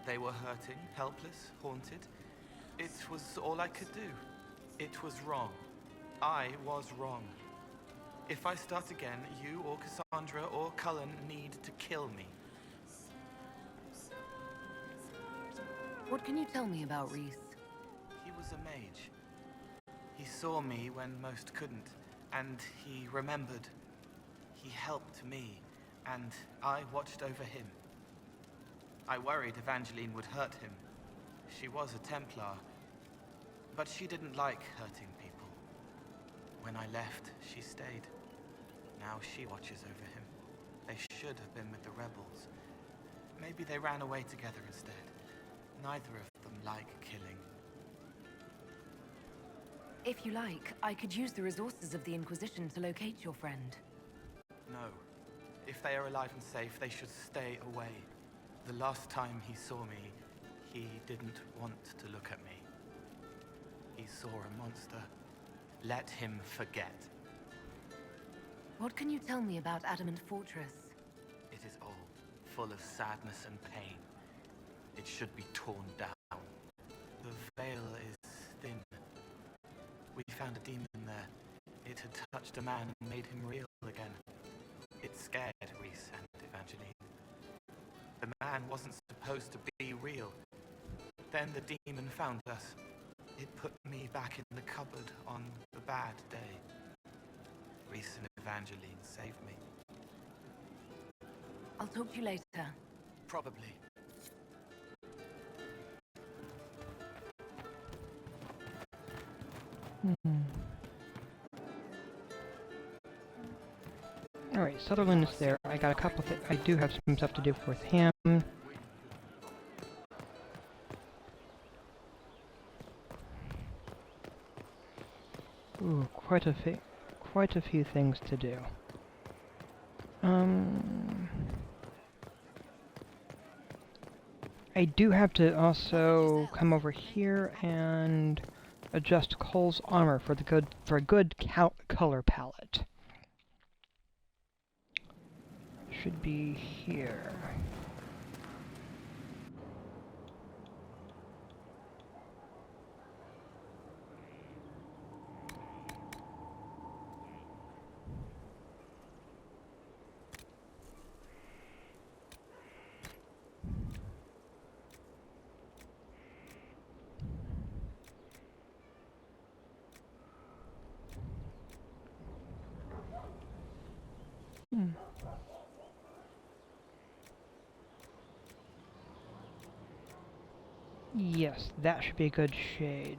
They were hurting, helpless, haunted. It was all I could do. It was wrong. I was wrong. If I start again, you or Cassandra or Cullen need to kill me. What can you tell me about Reese? He was a mage. He saw me when most couldn't, and he remembered. He helped me, and I watched over him. I worried Evangeline would hurt him. She was a Templar, but she didn't like hurting people. When I left, she stayed. Now she watches over him. They should have been with the rebels. Maybe they ran away together instead. Neither of them like killing. If you like, I could use the resources of the Inquisition to locate your friend. No. If they are alive and safe, they should stay away. The last time he saw me, he didn't want to look at me. He saw a monster. Let him forget. What can you tell me about Adamant Fortress? It is old, full of sadness and pain. It should be torn down. The veil is thin. We found a demon there. It had touched a man and made him real again. It scared Reese and Evangeline. The man wasn't supposed to be real. Then the demon found us. It put me back in the cupboard on the bad day. Reese and Evangeline saved me. I'll talk to you later. Probably. Alright, Sutherland is there. I got a couple of I do have some stuff to do with him. Ooh, quite a few things to do. I do have to also come over here and adjust Cole's armor for a good color palette. Should be here. Yes, that should be a good shade.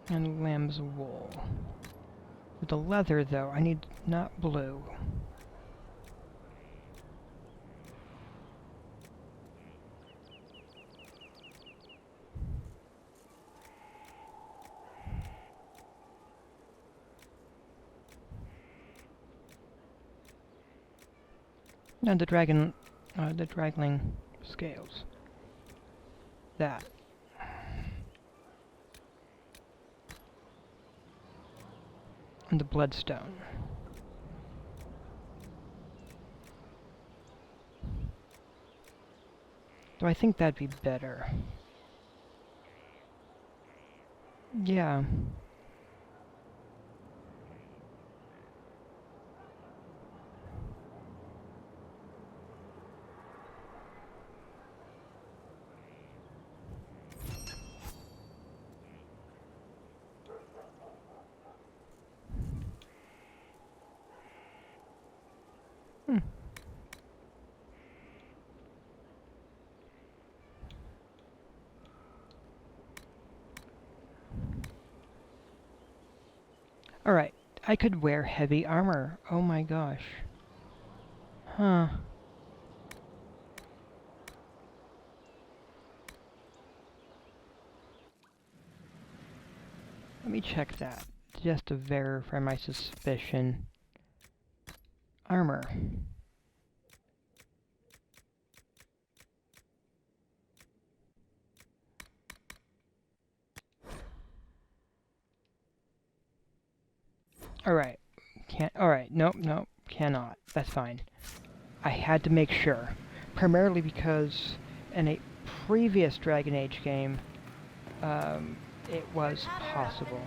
And lamb's wool. With the leather, though, I need not blue. And the dragling scales. That. And the bloodstone. So I think that'd be better. Yeah. Alright, I could wear heavy armor. Oh my gosh. Huh. Let me check that, just to verify my suspicion. Armor. Alright. Alright, nope, cannot. That's fine. I had to make sure. Primarily because in a previous Dragon Age game, it was possible.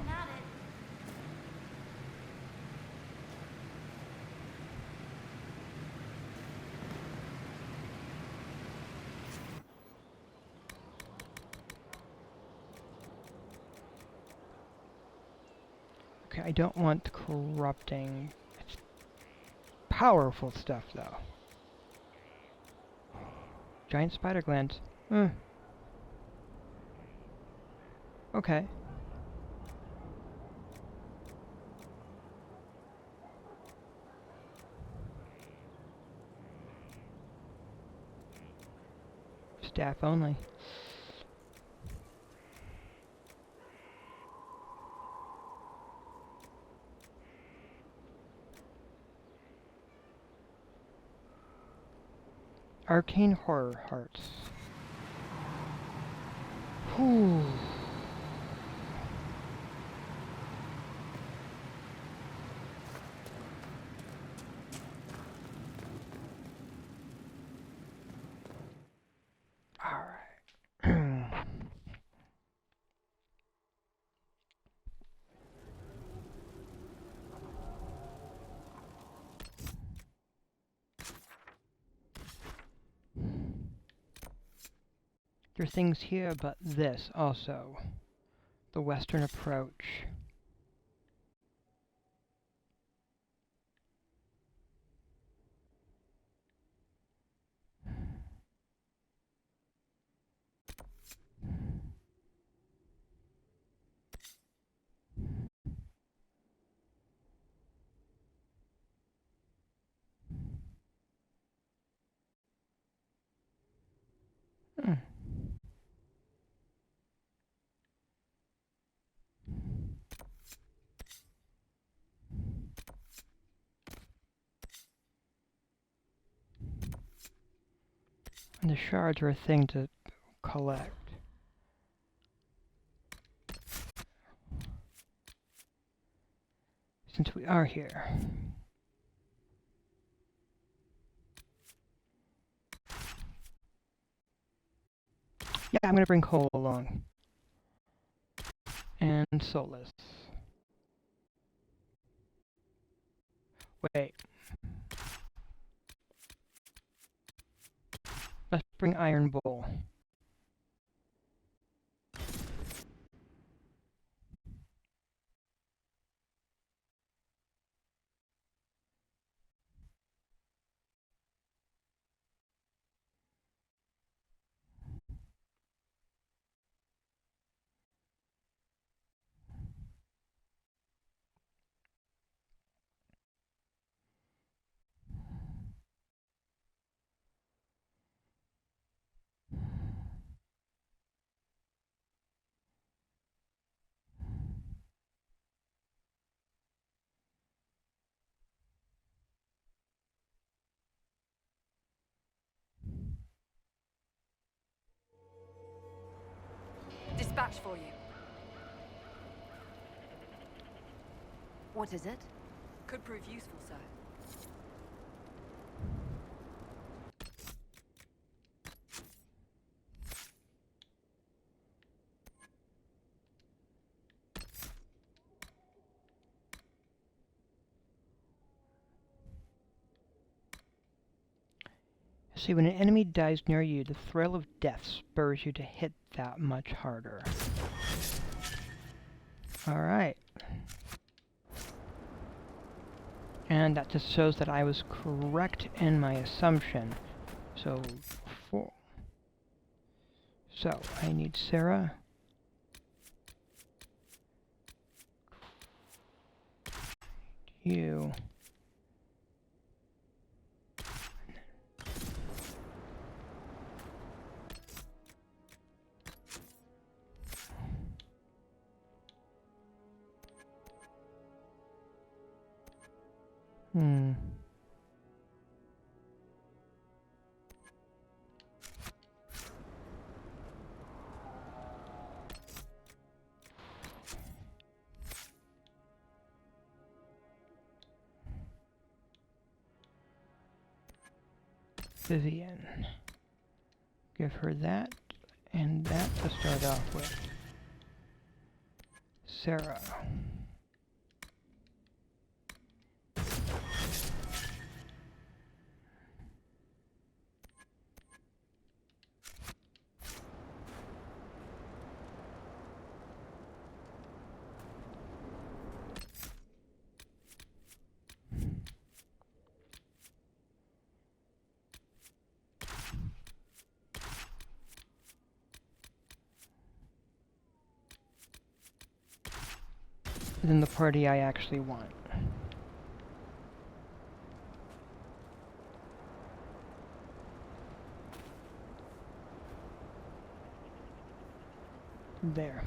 Okay, I don't want corrupting. It's powerful stuff, though. Giant spider glands. Okay. Staff only. Arcane Horror Hearts. Whew. Alright. There are things here, but this also. The western approach. Hmm. And the shards are a thing to collect. Since we are here. Yeah, I'm gonna bring Cole along. And Solus. Wait. Let's bring Iron Bull. Dispatch for you. What is it? Could prove useful, sir. See, when an enemy dies near you, the thrill of death spurs you to hit that much harder. Alright. And that just shows that I was correct in my assumption. So, I need Sarah. You. Vivian. Give her that and that to start off with. Sarah. Than the party I actually want. There.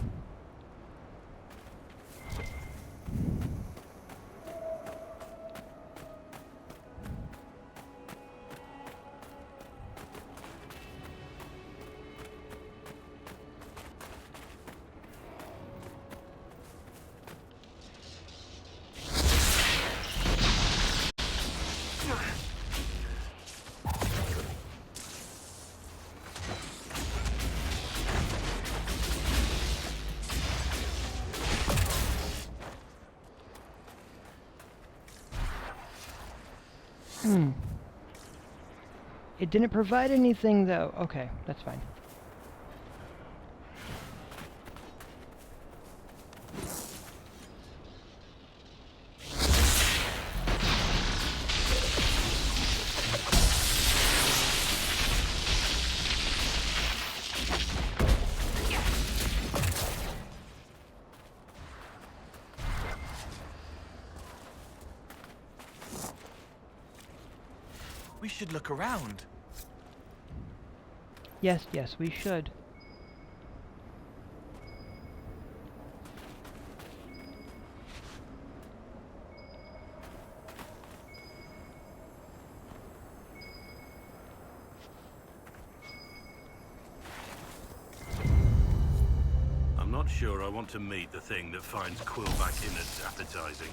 It didn't provide anything, though. Okay, that's fine. We should look around. Yes, we should. I'm not sure I want to meet the thing that finds Quillback innards appetizing.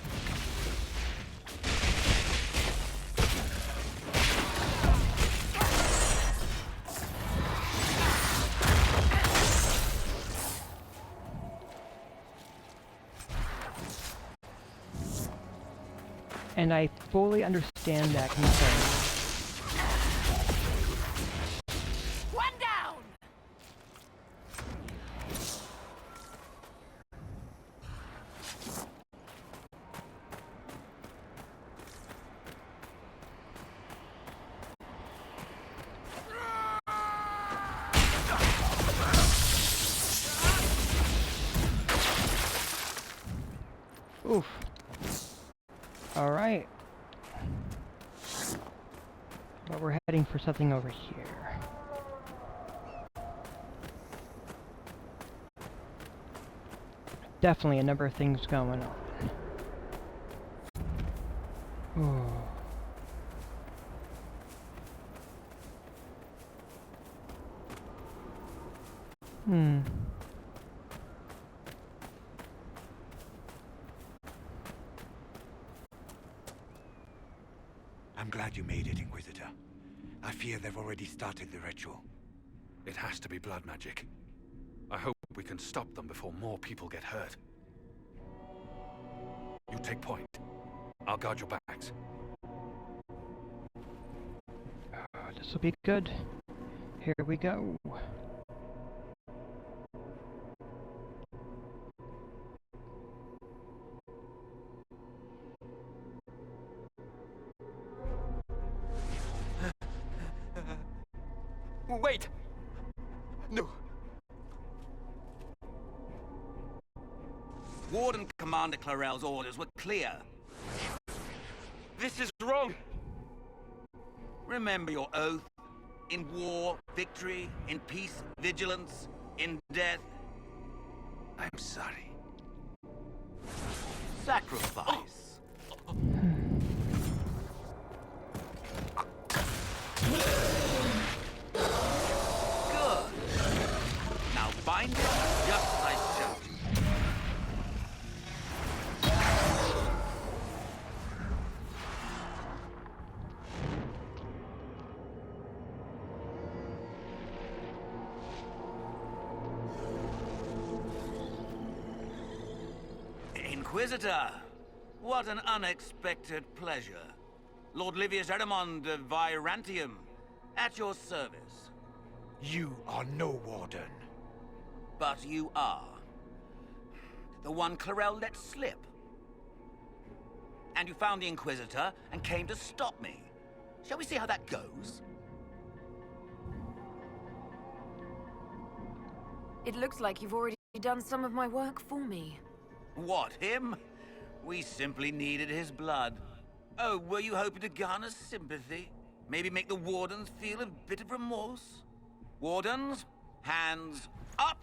And I fully understand that concern. One down! Oof. Alright. But we're heading for something over here. Definitely a number of things going on. Ooh. I'm glad you made it, Inquisitor. I fear they've already started the ritual. It has to be blood magic. I hope we can stop them before more people get hurt. You take point. I'll guard your backs. This will be good. Here we go. Wait! No. Warden Commander Clarel's orders were clear. This is wrong! Remember your oath. In war, victory. In peace, vigilance. In death, I'm sorry. Sacrifice. Good. Now bind it just as I showed you. Inquisitor, what an unexpected pleasure. Lord Livius Erimond of Virantium, at your service. You are no warden. But you are. The one Clarel let slip. And you found the Inquisitor and came to stop me. Shall we see how that goes? It looks like you've already done some of my work for me. What, him? We simply needed his blood. Oh, were you hoping to garner sympathy? Maybe make the Wardens feel a bit of remorse? Wardens, hands up!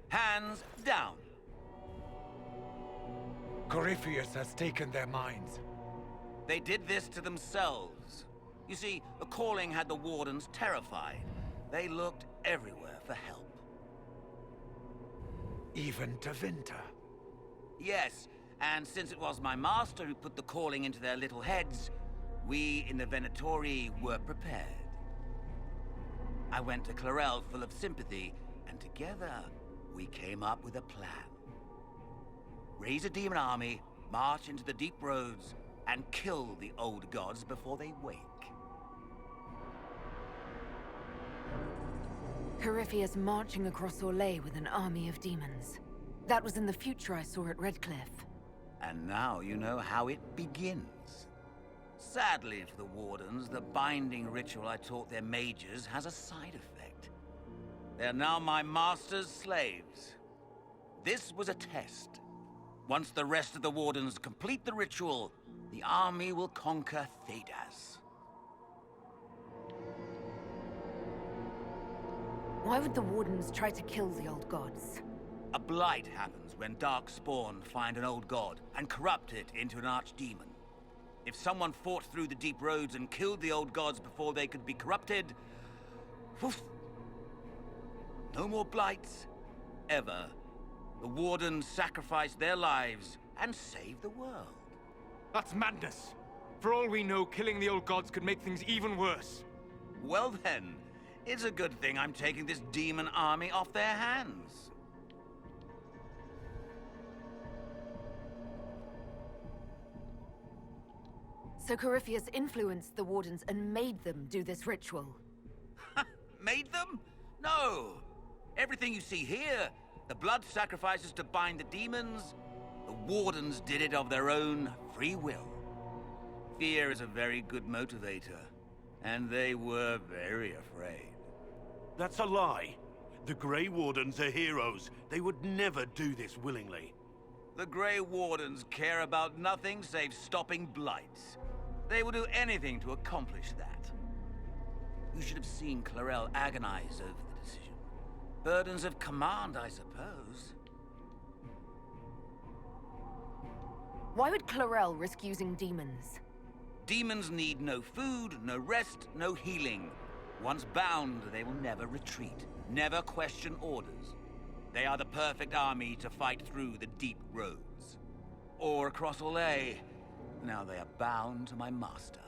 Hands down! Corypheus has taken their minds. They did this to themselves. You see, the calling had the Wardens terrified. They looked everywhere for help. Even to Vinter. Yes, and since it was my master who put the calling into their little heads, we in the Venatori were prepared. I went to Clarel full of sympathy, and together we came up with a plan. Raise a demon army, march into the deep roads, and kill the old gods before they wake. Corypheus marching across Orlais with an army of demons. That was in the future I saw at Redcliffe. And now you know how it begins. Sadly for the Wardens, the binding ritual I taught their mages has a side effect. They're now my master's slaves. This was a test. Once the rest of the Wardens complete the ritual, the army will conquer Thedas. Why would the Wardens try to kill the old gods? A blight happens when dark spawn find an old god and corrupt it into an archdemon. If someone fought through the deep roads and killed the old gods before they could be corrupted, woof, no more blights, ever. The Wardens sacrificed their lives and saved the world. That's madness. For all we know, killing the old gods could make things even worse. Well then, it's a good thing I'm taking this demon army off their hands. So Corypheus influenced the Wardens and made them do this ritual. Made them? No. Everything you see here, the blood sacrifices to bind the demons, the Wardens did it of their own free will. Fear is a very good motivator, and they were very afraid. That's a lie. The Grey Wardens are heroes. They would never do this willingly. The Grey Wardens care about nothing save stopping blights. They will do anything to accomplish that. You should have seen Clarel agonize over the decision. Burdens of command, I suppose. Why would Clarel risk using demons? Demons need no food, no rest, no healing. Once bound, they will never retreat, never question orders. They are the perfect army to fight through the deep roads. Or across Olay. Now they are bound to my master.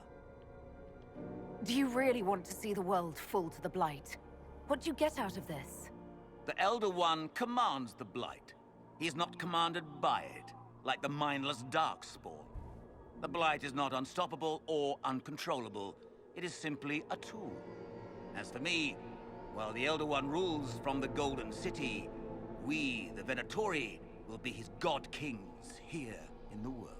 Do you really want to see the world fall to the Blight? What do you get out of this? The Elder One commands the Blight. He is not commanded by it, like the mindless Darkspawn. The Blight is not unstoppable or uncontrollable. It is simply a tool. As for me, while the Elder One rules from the Golden City, we, the Venatori, will be his god-kings here in the world.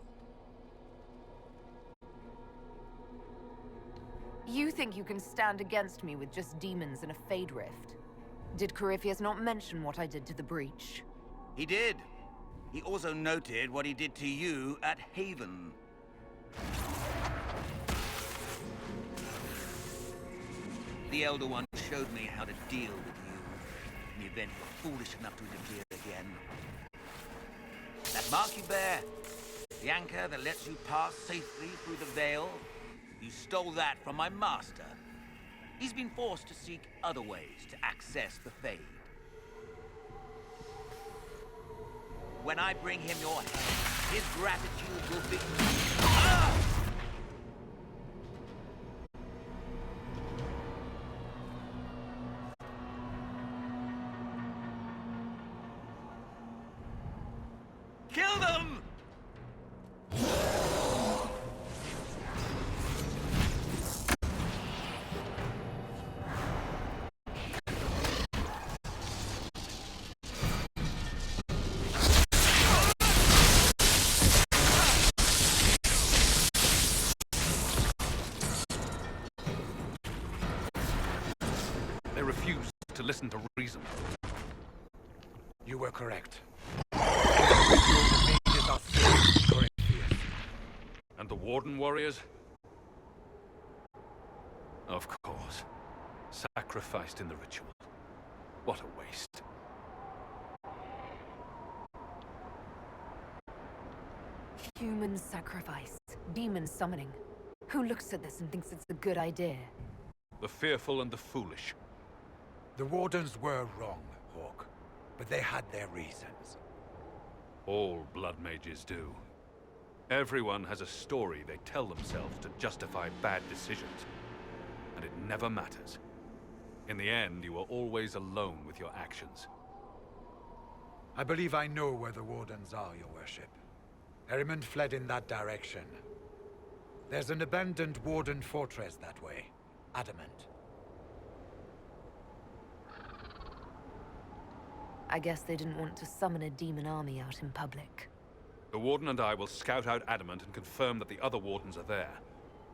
You think you can stand against me with just demons and a Fade Rift? Did Corypheus not mention what I did to the Breach? He did. He also noted what he did to you at Haven. The Elder One showed me how to deal with you in the event you're foolish enough to interfere again. That mark you bear, the anchor that lets you pass safely through the veil, you stole that from my master. He's been forced to seek other ways to access the Fade. When I bring him your head, his gratitude will be... Ah! Kill them! They refuse to listen to reason. You were correct. And the Warden warriors? Of course. Sacrificed in the ritual. What a waste. Human sacrifice. Demon summoning. Who looks at this and thinks it's a good idea? The fearful and the foolish. The Wardens were wrong, Hawk. But they had their reasons. All blood mages do. Everyone has a story they tell themselves to justify bad decisions. And it never matters. In the end, you are always alone with your actions. I believe I know where the Wardens are, Your Worship. Erimond fled in that direction. There's an abandoned Warden fortress that way. Adamant. I guess they didn't want to summon a demon army out in public. The Warden and I will scout out Adamant and confirm that the other Wardens are there.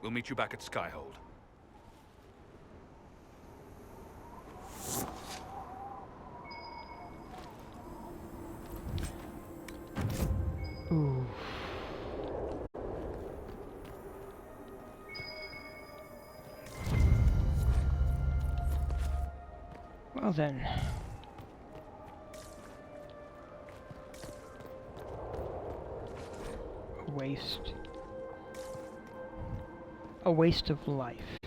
We'll meet you back at Skyhold. Ooh. Well then. A waste. A waste of life.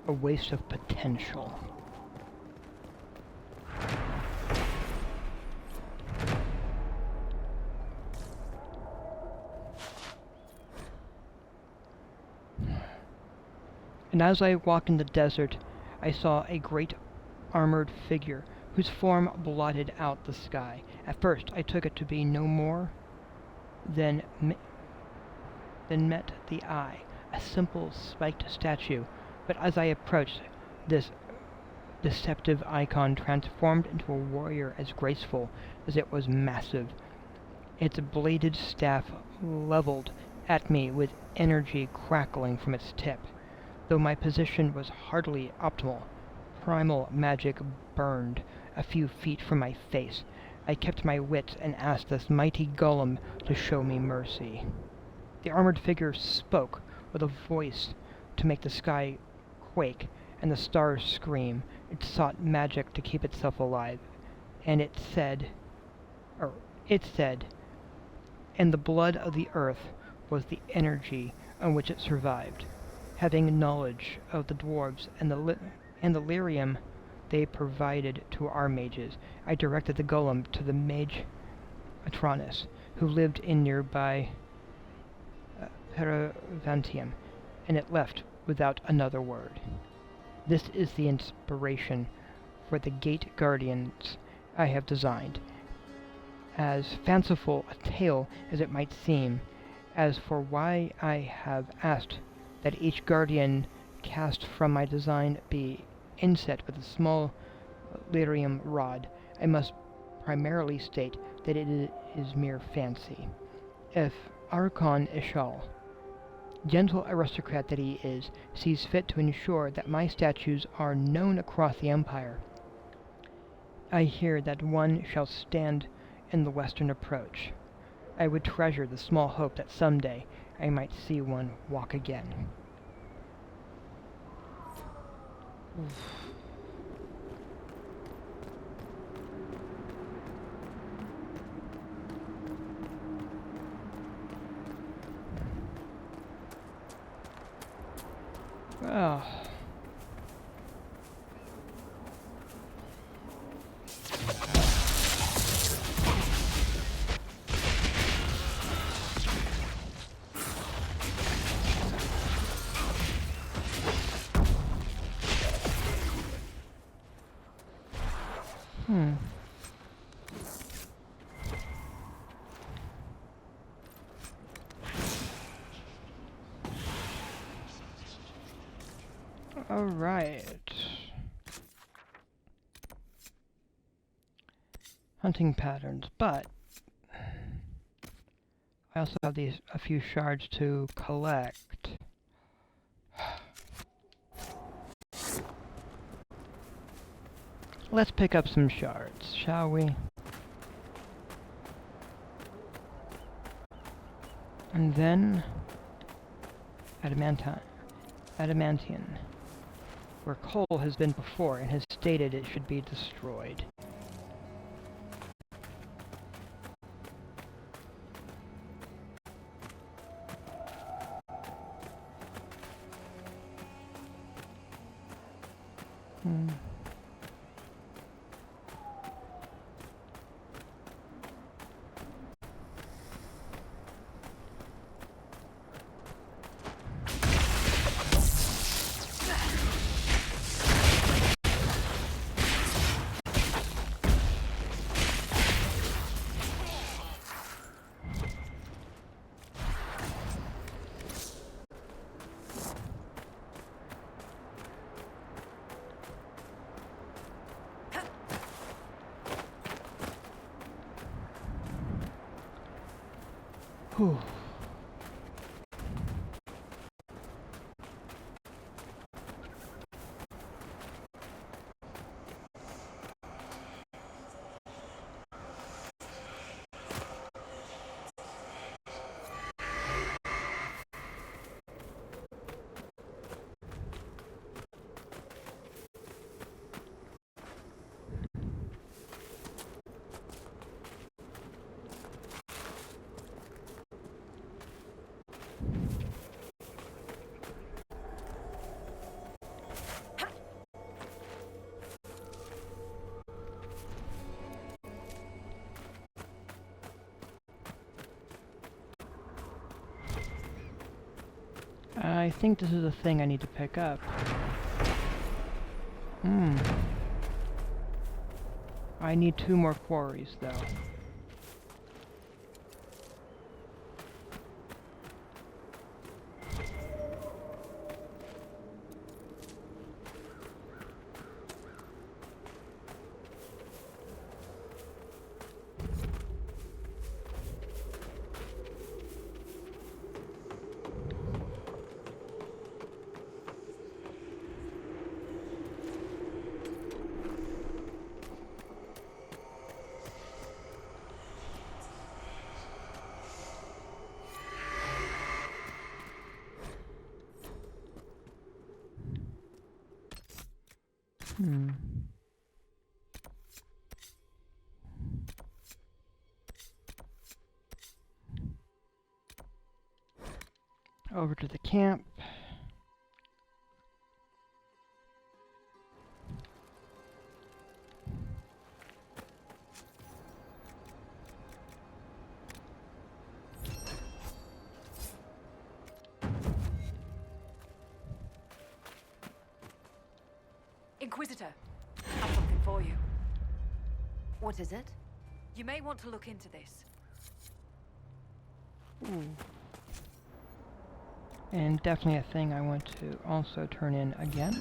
A waste of potential. And as I walked in the desert, I saw a great armored figure whose form blotted out the sky. At first, I took it to be no more than met the eye, a simple spiked statue. But as I approached, this deceptive icon transformed into a warrior as graceful as it was massive. Its bladed staff leveled at me with energy crackling from its tip. Though my position was hardly optimal, primal magic burned a few feet from my face. I kept my wits and asked this mighty golem to show me mercy. The armored figure spoke with a voice to make the sky quake and the stars scream. It sought magic to keep itself alive, and it said, and the blood of the earth was the energy on which it survived. Having knowledge of the dwarves and the lyrium they provided to our mages, I directed the golem to the mage Atronus, who lived in nearby Paravantium, and it left without another word. This is the inspiration for the gate guardians I have designed. As fanciful a tale as it might seem, as for why I have asked that each guardian cast from my design be inset with a small lyrium rod, I must primarily state that it is mere fancy. If Archon Ishal, gentle aristocrat that he is, sees fit to ensure that my statues are known across the Empire, I hear that one shall stand in the western approach. I would treasure the small hope that someday I might see one walk again. Well, all right. Hunting patterns, but I also have a few shards to collect. Let's pick up some shards, shall we? And then adamantium, where coal has been before and has stated it should be destroyed. Whew. I think this is a thing I need to pick up. I need 2 more quarries, though. Over to the camp. Inquisitor, I have something for you. What is it? You may want to look into this. Ooh. And definitely a thing I want to also turn in again.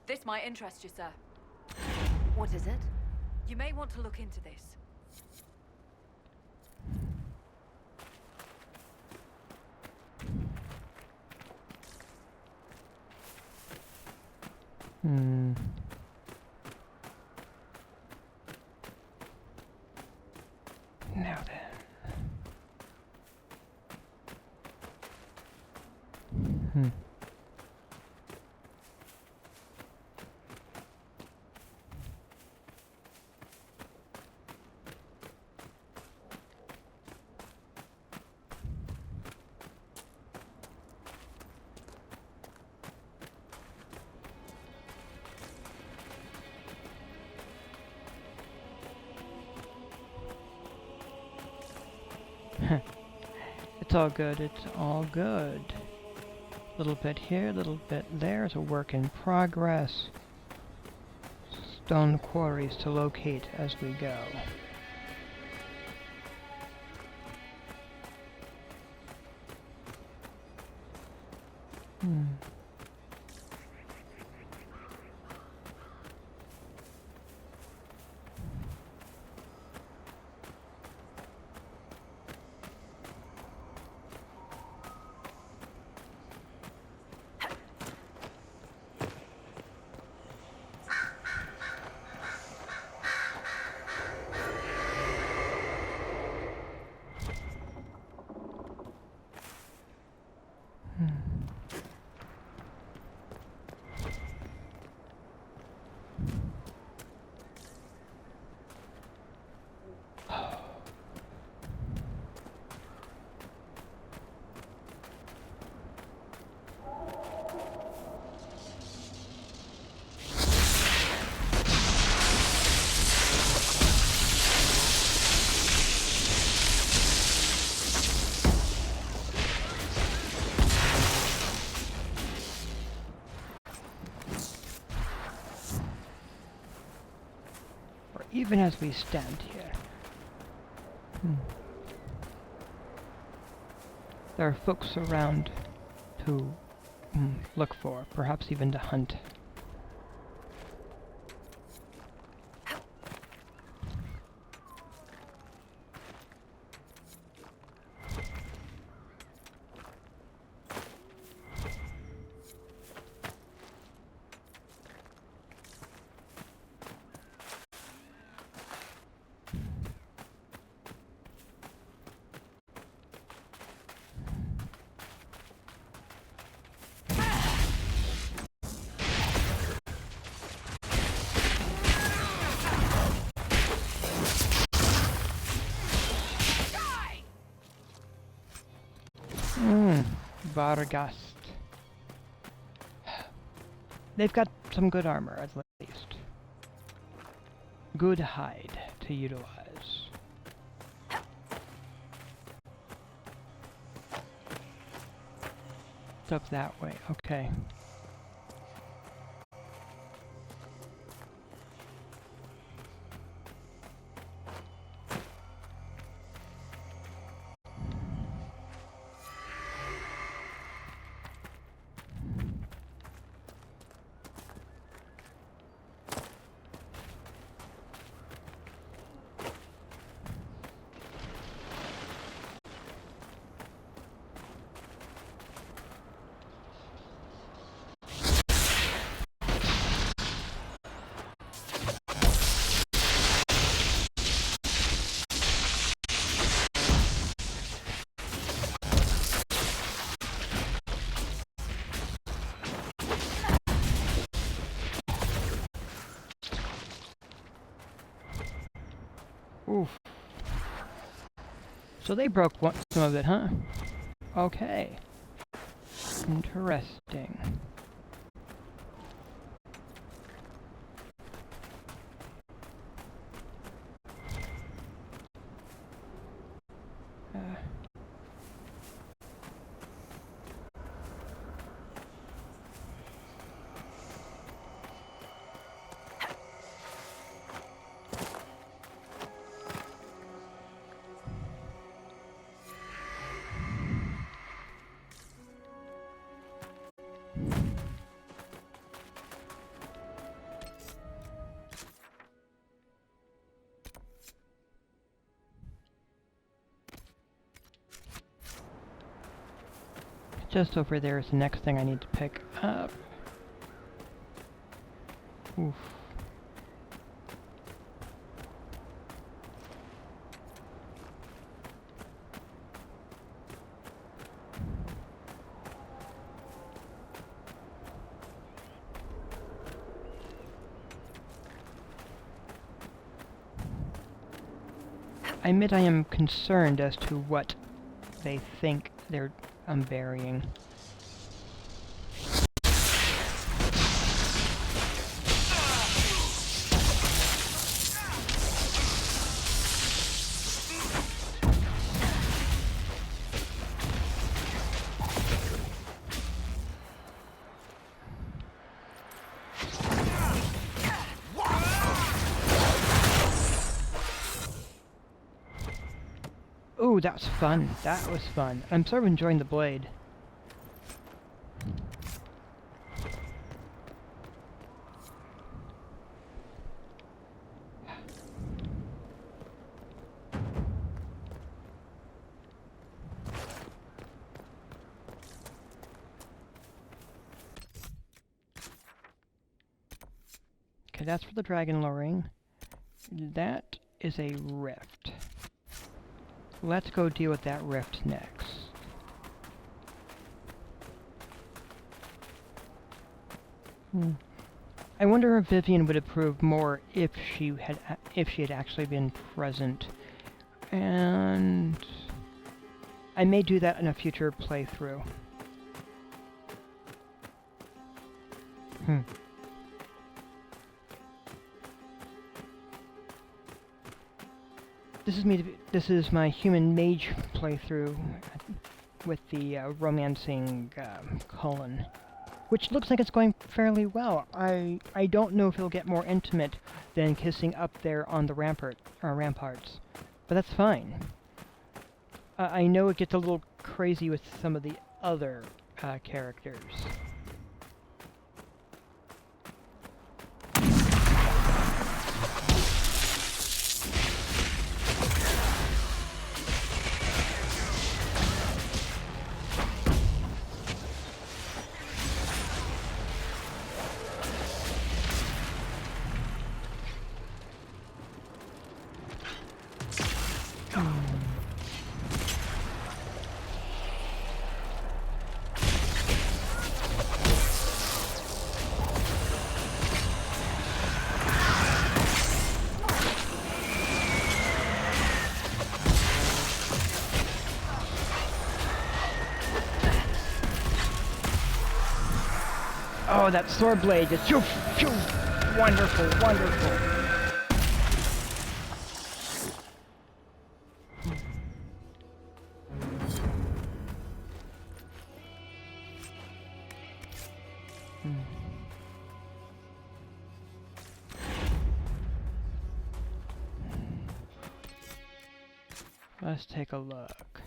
This might interest you, sir. What is it? You may want to look into this. Now then. It's all good, it's all good. Little bit here, little bit there. It's a work in progress. Stone quarries to locate as we go. Even as we stand here. There are folks around to look for, perhaps even to hunt. Vargast. They've got some good armor, at least. Good hide to utilize. Up that way, okay. Oof. So they broke some of it, huh? Okay. Interesting. Just over there is the next thing I need to pick up. Oof. I admit I am concerned as to what they think they're burying. Ooh, that was fun. That was fun. I'm sort of enjoying the blade. Okay, that's for the dragon luring. That is a rift. Let's go deal with that rift next. I wonder if Vivian would approve more if she had actually been present. And I may do that in a future playthrough. This is my human mage playthrough with the romancing Cullen, which looks like it's going fairly well. I don't know if it'll get more intimate than kissing up there on the ramparts, but that's fine. I know it gets a little crazy with some of the other characters. Oh, that sword blade just wonderful, wonderful. Let's take a look.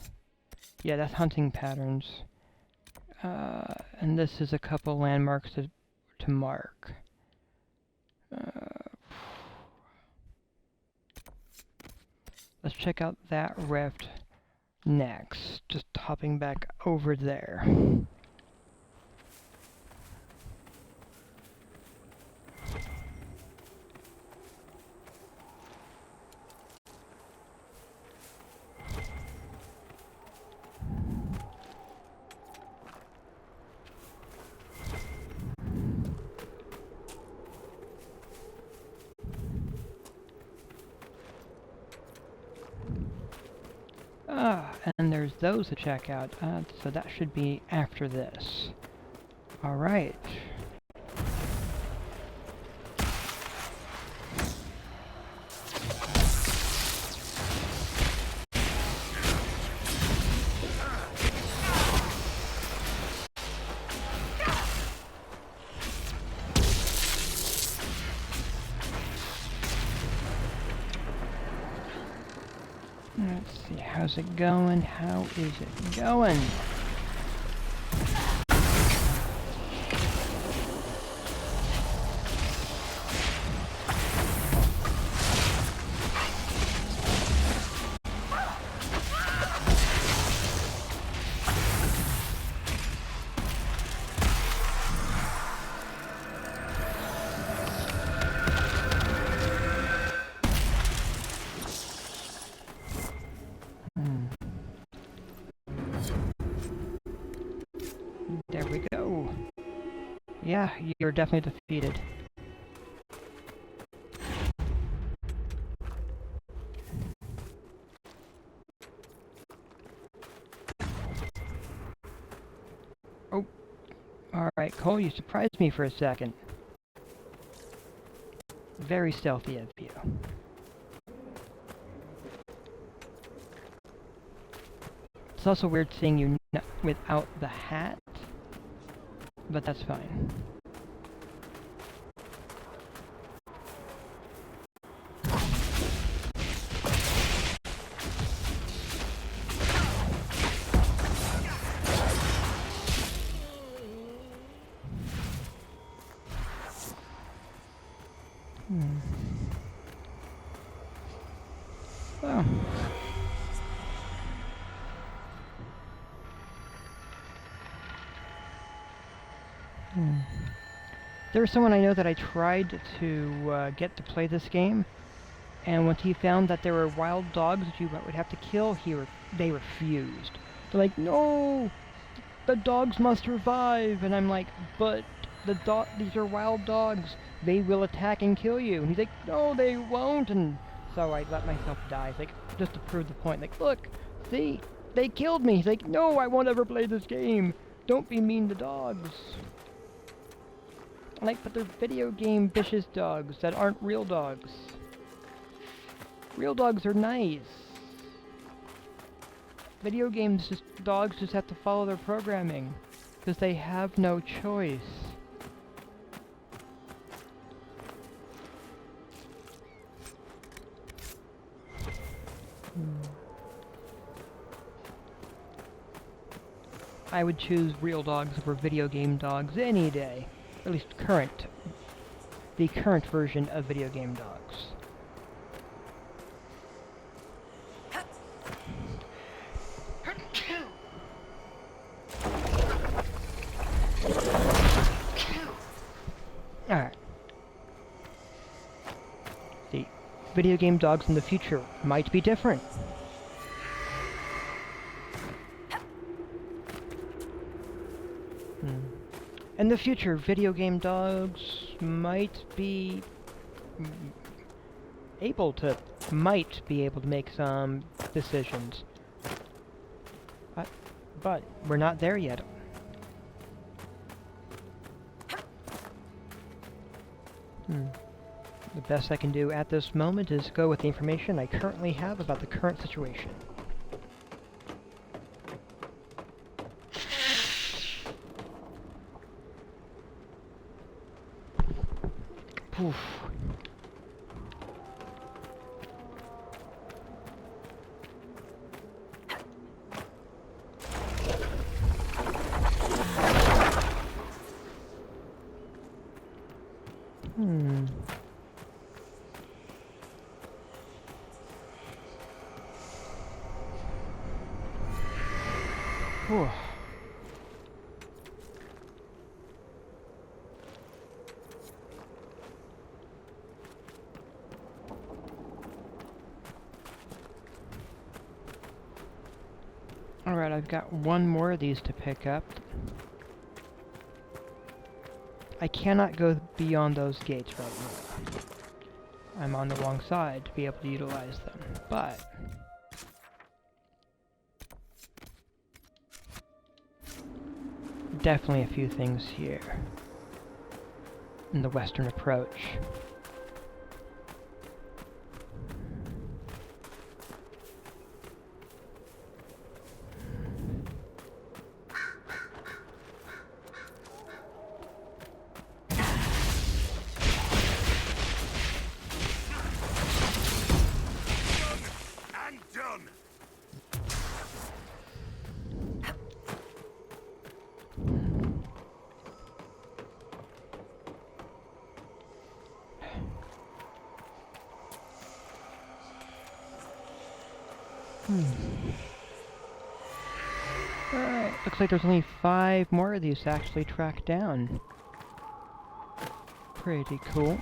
Yeah, that's hunting patterns. And this is a couple landmarks to mark. Let's check out that rift next. Just hopping back over there. And there's those to check out, so that should be after this. Alright. Let's see, how's it going? How is it going? There we go. Yeah, you're definitely defeated. Oh. Alright, Cole, you surprised me for a second. Very stealthy of you. It's also weird seeing you without the hat, but that's fine. Oh. There was someone I know that I tried to get to play this game, and once he found that there were wild dogs that you would have to kill, they refused. They're like, no, the dogs must survive, and I'm like, but these are wild dogs. They will attack and kill you. And he's like, no, they won't. And so I let myself die. It's like, just to prove the point. Like, look, see, they killed me. He's like, no, I won't ever play this game. Don't be mean to dogs. Like, but they're video game vicious dogs that aren't real dogs. Real dogs are nice. Video games, dogs just have to follow their programming. Because they have no choice. I would choose real dogs over video game dogs any day. At least the current version of video game dogs. Alright. The video game dogs in the future might be different. In the future, video game dogs might be able to make some decisions. But we're not there yet. The best I can do at this moment is go with the information I currently have about the current situation. Oof. Whew. Alright, I've got one more of these to pick up. I cannot go beyond those gates right now. I'm on the wrong side to be able to utilize them, but definitely a few things here in the western approach. Alright, looks like there's only 5 more of these to actually track down. Pretty cool.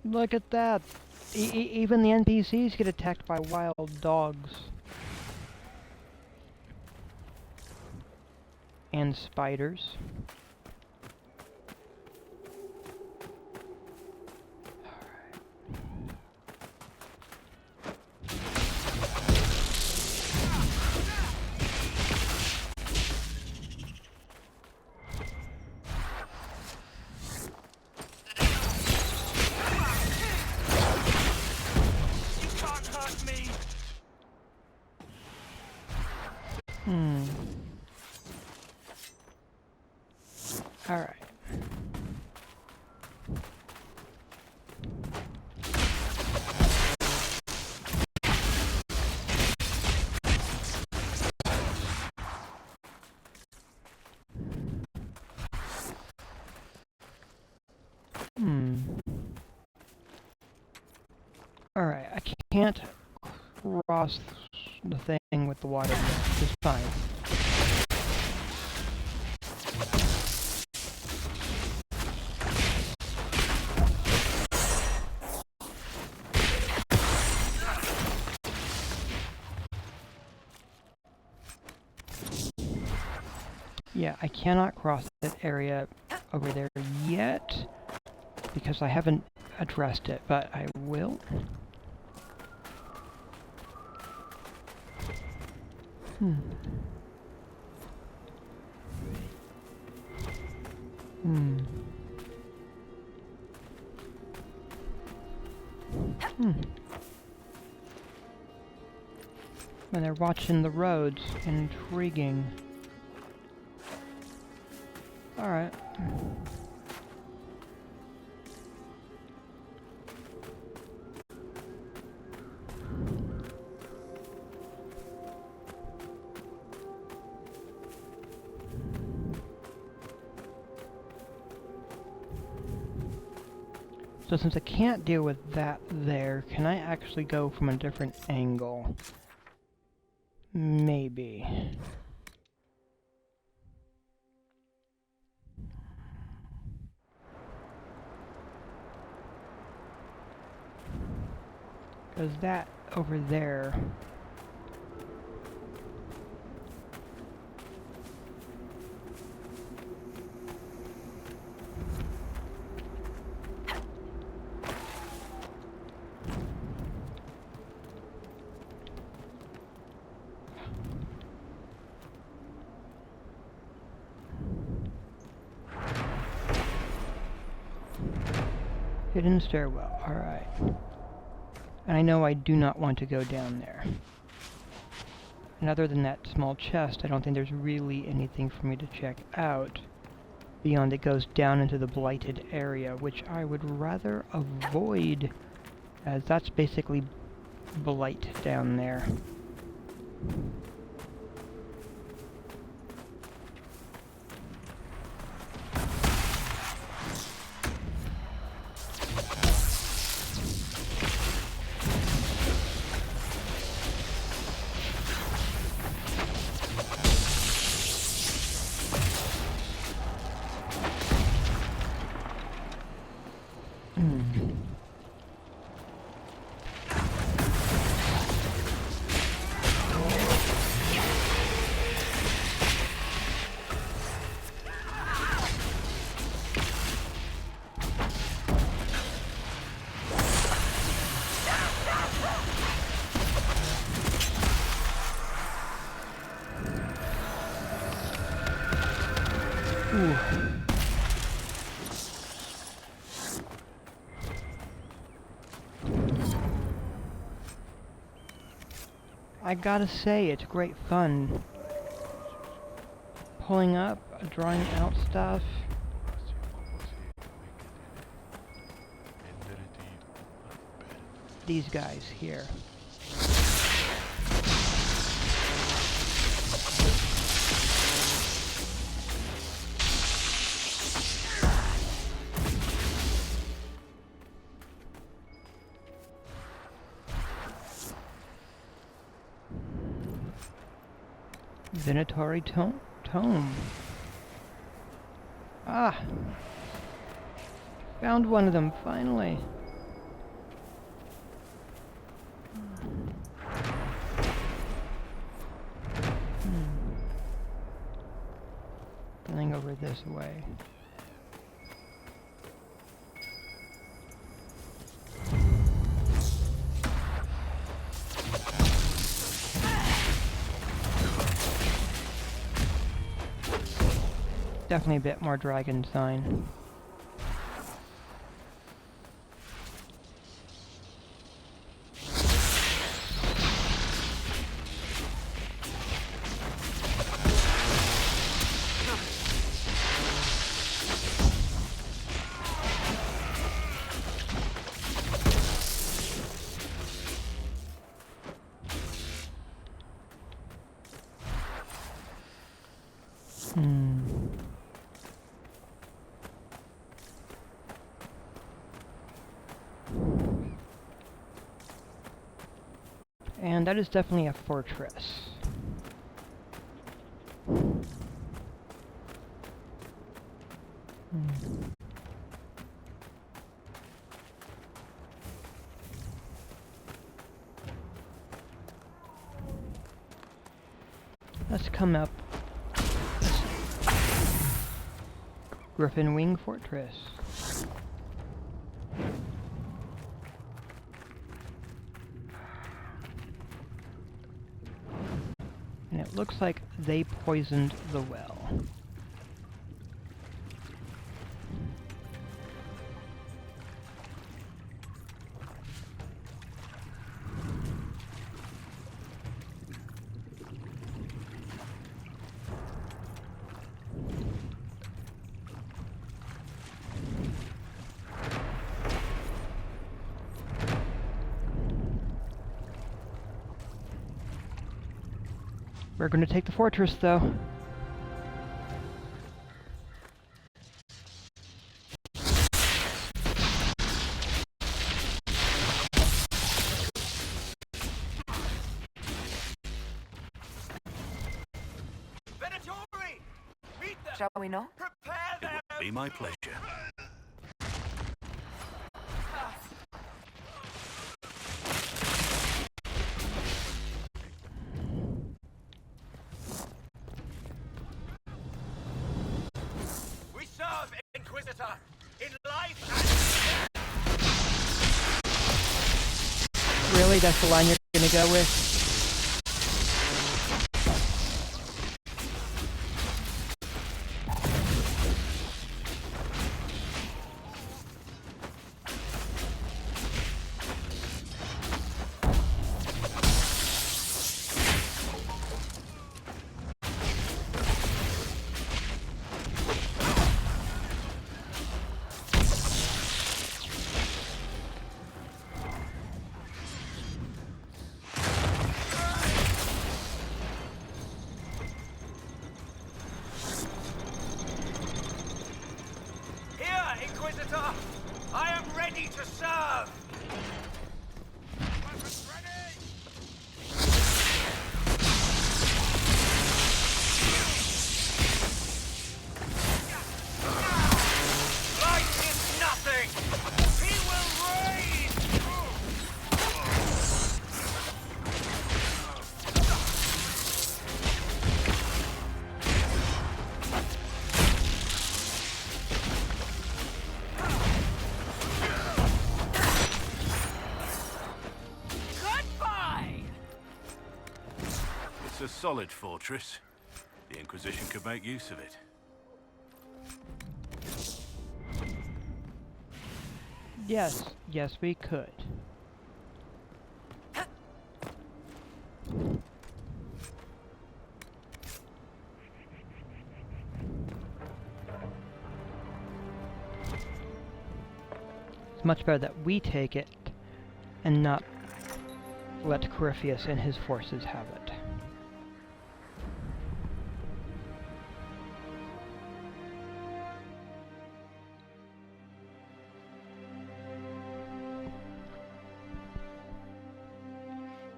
Look at that! Even the NPCs get attacked by wild dogs. And spiders. Alright. Alright, I can't cross the thing with the water yet, which is fine. Yeah, I cannot cross that area over there yet, because I haven't addressed it, but I will. When they're watching the roads, intriguing. Alright. So since I can't deal with that there, can I actually go from a different angle? Maybe. Because that over there... Hidden stairwell, alright. And I know I do not want to go down there. And other than that small chest, I don't think there's really anything for me to check out beyond it goes down into the blighted area, which I would rather avoid, as that's basically blight down there. Ooh. I gotta say, it's great fun. Pulling up, drawing out stuff. These guys here. Venatori tome. Ah! Found one of them, finally. Going over this way. Definitely a bit more dragon sign. And that is definitely a fortress. Let's come up. Griffin Wing Fortress. And it looks like they poisoned the well. We're going to take the fortress, though. Shall we not? It would be my pleasure. Really? That's the line you're gonna go with? Here, Inquisitor! I am ready to serve! Light is nothing! He will reign! Goodbye! It's a solid fortress. The Inquisition could make use of it. Yes, yes we could. It's much better that we take it and not let Corypheus and his forces have it.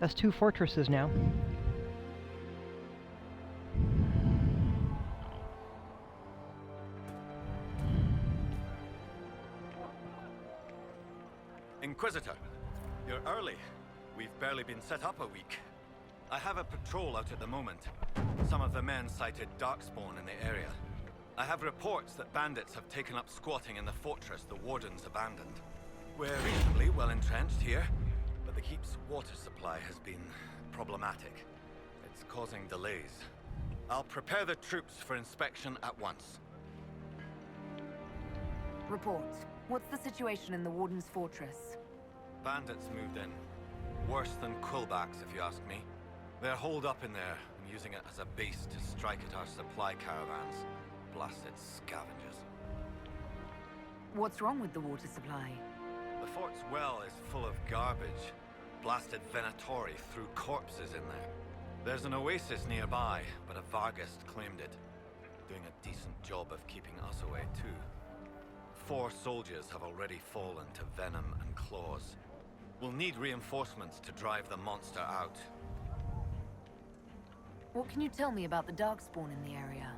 That's 2 fortresses now. Inquisitor, you're early. We've barely been set up a week. I have a patrol out at the moment. Some of the men cited darkspawn in the area. I have reports that bandits have taken up squatting in the fortress the wardens abandoned. We're reasonably well entrenched here, but the keep's water supply has been problematic. It's causing delays. I'll prepare the troops for inspection at once. Report. What's the situation in the Warden's fortress? Bandits moved in. Worse than quillbacks, if you ask me. They're holed up in there and using it as a base to strike at our supply caravans. Blasted scavengers. What's wrong with the water supply? The fort's well is full of garbage. Blasted Venatori threw corpses in there. There's an oasis nearby, but a Vargas claimed it. Doing a decent job of keeping us away, too. 4 soldiers have already fallen to venom and claws. We'll need reinforcements to drive the monster out. What can you tell me about the Darkspawn in the area?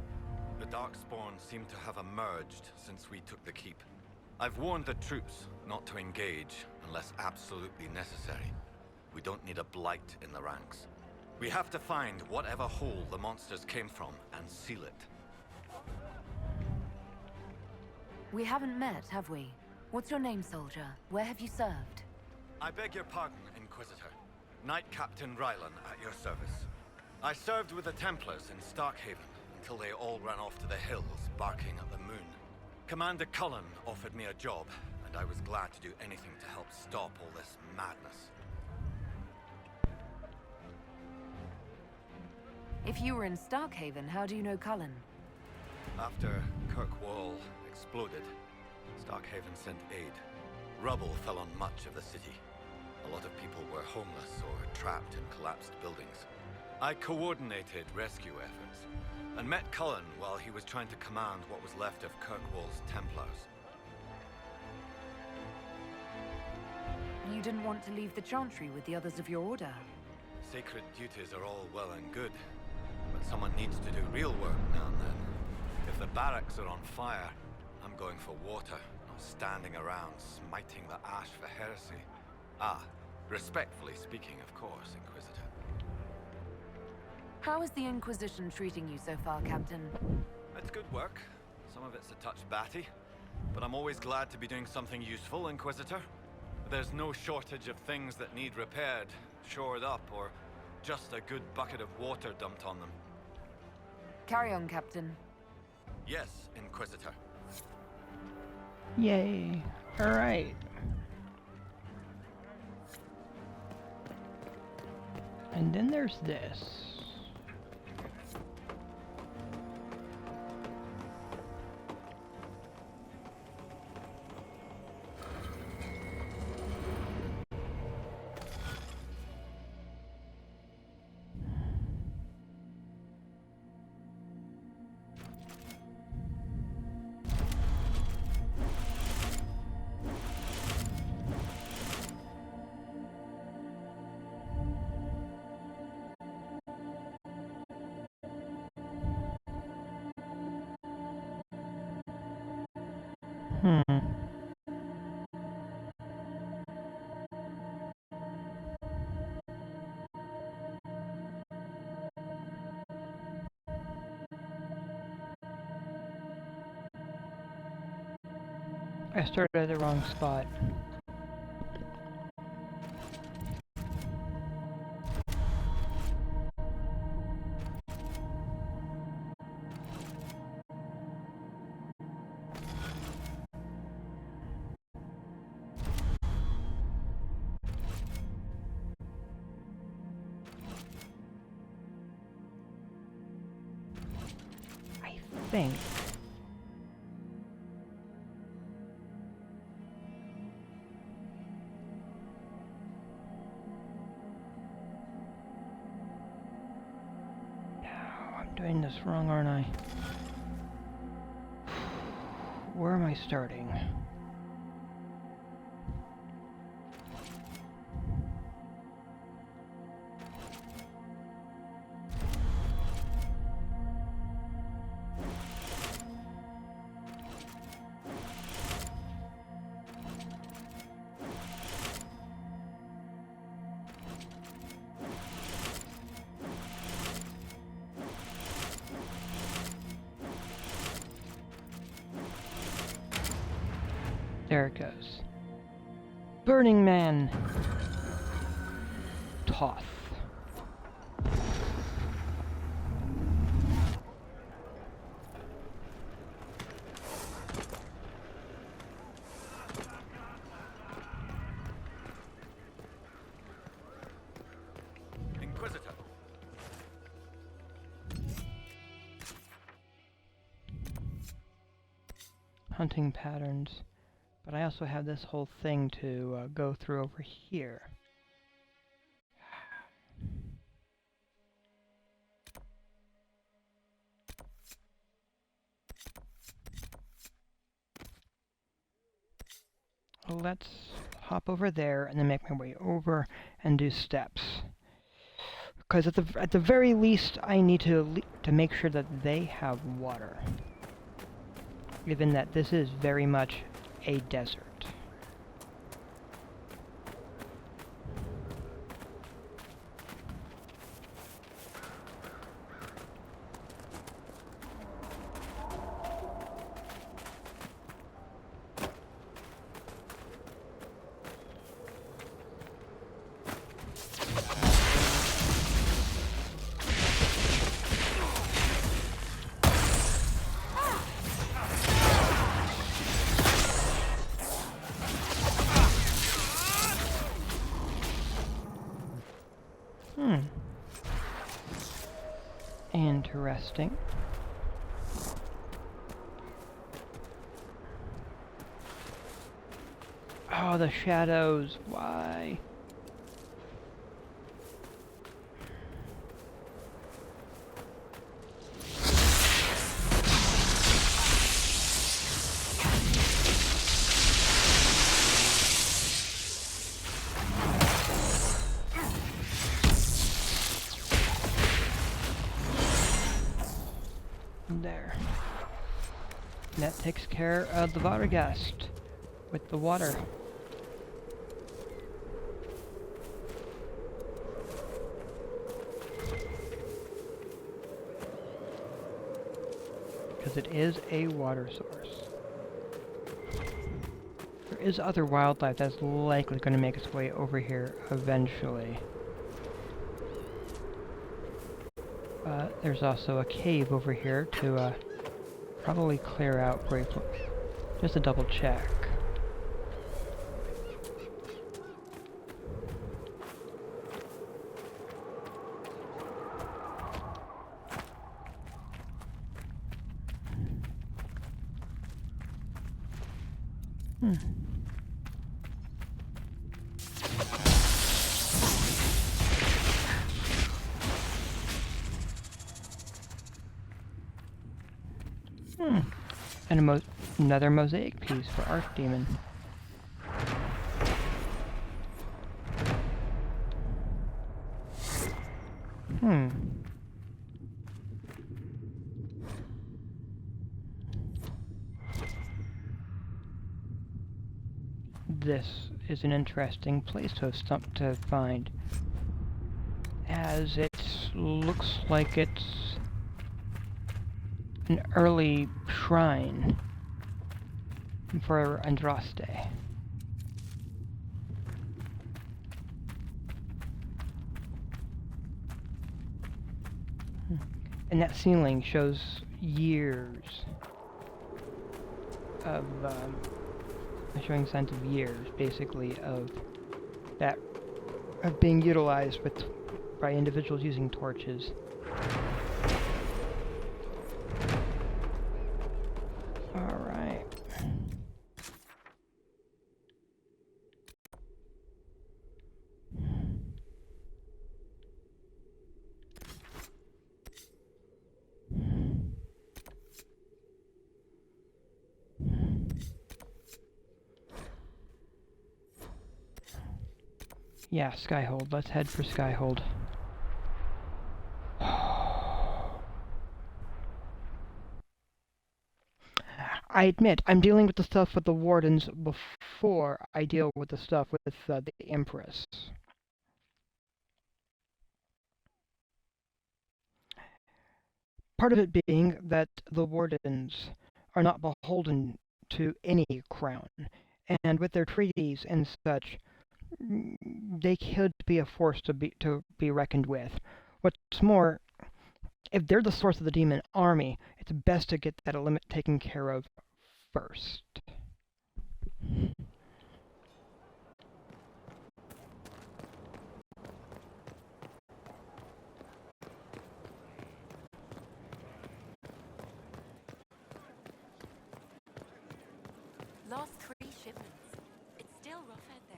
The Darkspawn seem to have emerged since we took the keep. I've warned the troops not to engage unless absolutely necessary. We don't need a blight in the ranks. We have to find whatever hole the monsters came from and seal it. We haven't met, have we? What's your name, soldier? Where have you served? I beg your pardon, Inquisitor. Knight Captain Rylan at your service. I served with the Templars in Starkhaven until they all ran off to the hills, barking at the moon. Commander Cullen offered me a job, and I was glad to do anything to help stop all this madness. If you were in Starkhaven, how do you know Cullen? After Kirkwall exploded, Starkhaven sent aid. Rubble fell on much of the city. A lot of people were homeless or trapped in collapsed buildings. I coordinated rescue efforts, and met Cullen while he was trying to command what was left of Kirkwall's Templars. You didn't want to leave the Chantry with the others of your order? Sacred duties are all well and good, but someone needs to do real work now and then. If the barracks are on fire, I'm going for water, not standing around smiting the ash for heresy. Ah, respectfully speaking, of course, Inquisitor. How is the Inquisition treating you so far, Captain? It's good work. Some of it's a touch batty, but I'm always glad to be doing something useful, Inquisitor. There's no shortage of things that need repaired, shored up, or just a good bucket of water dumped on them. Carry on, Captain. Yes, Inquisitor. Yay. Alright. And then there's this. I started at the wrong spot. I think. Doing this wrong, aren't I? Where am I starting? There it goes. Burning Man. Toth. Inquisitor. Hunting patterns. But I also have this whole thing to go through over here. Let's hop over there and then make my way over and do steps. Because at the very least, I need to make sure that they have water. Given that this is very much a desert. Interesting. Oh, the shadows. Why? There. That takes care of the Vargast with the water. Because it is a water source. there is other wildlife that's likely going to make its way over here eventually. There's also a cave over here to probably clear out briefly. Just to double check. And another mosaic piece for Archdemon. This is an interesting place to find, as it looks like it's an early shrine for Andraste. And that ceiling shows years of showing signs of years, basically, of being utilized by individuals using torches. All right. Yeah, Skyhold. Let's head for Skyhold. I admit, I'm dealing with the stuff with the Wardens before I deal with the stuff with the Empress. Part of it being that the Wardens are not beholden to any crown, and with their treaties and such, they could be a force to be reckoned with. What's more, if they're the source of the demon army, it's best to get that element taken care of first. Lost 3 shipments. It's still rough out there.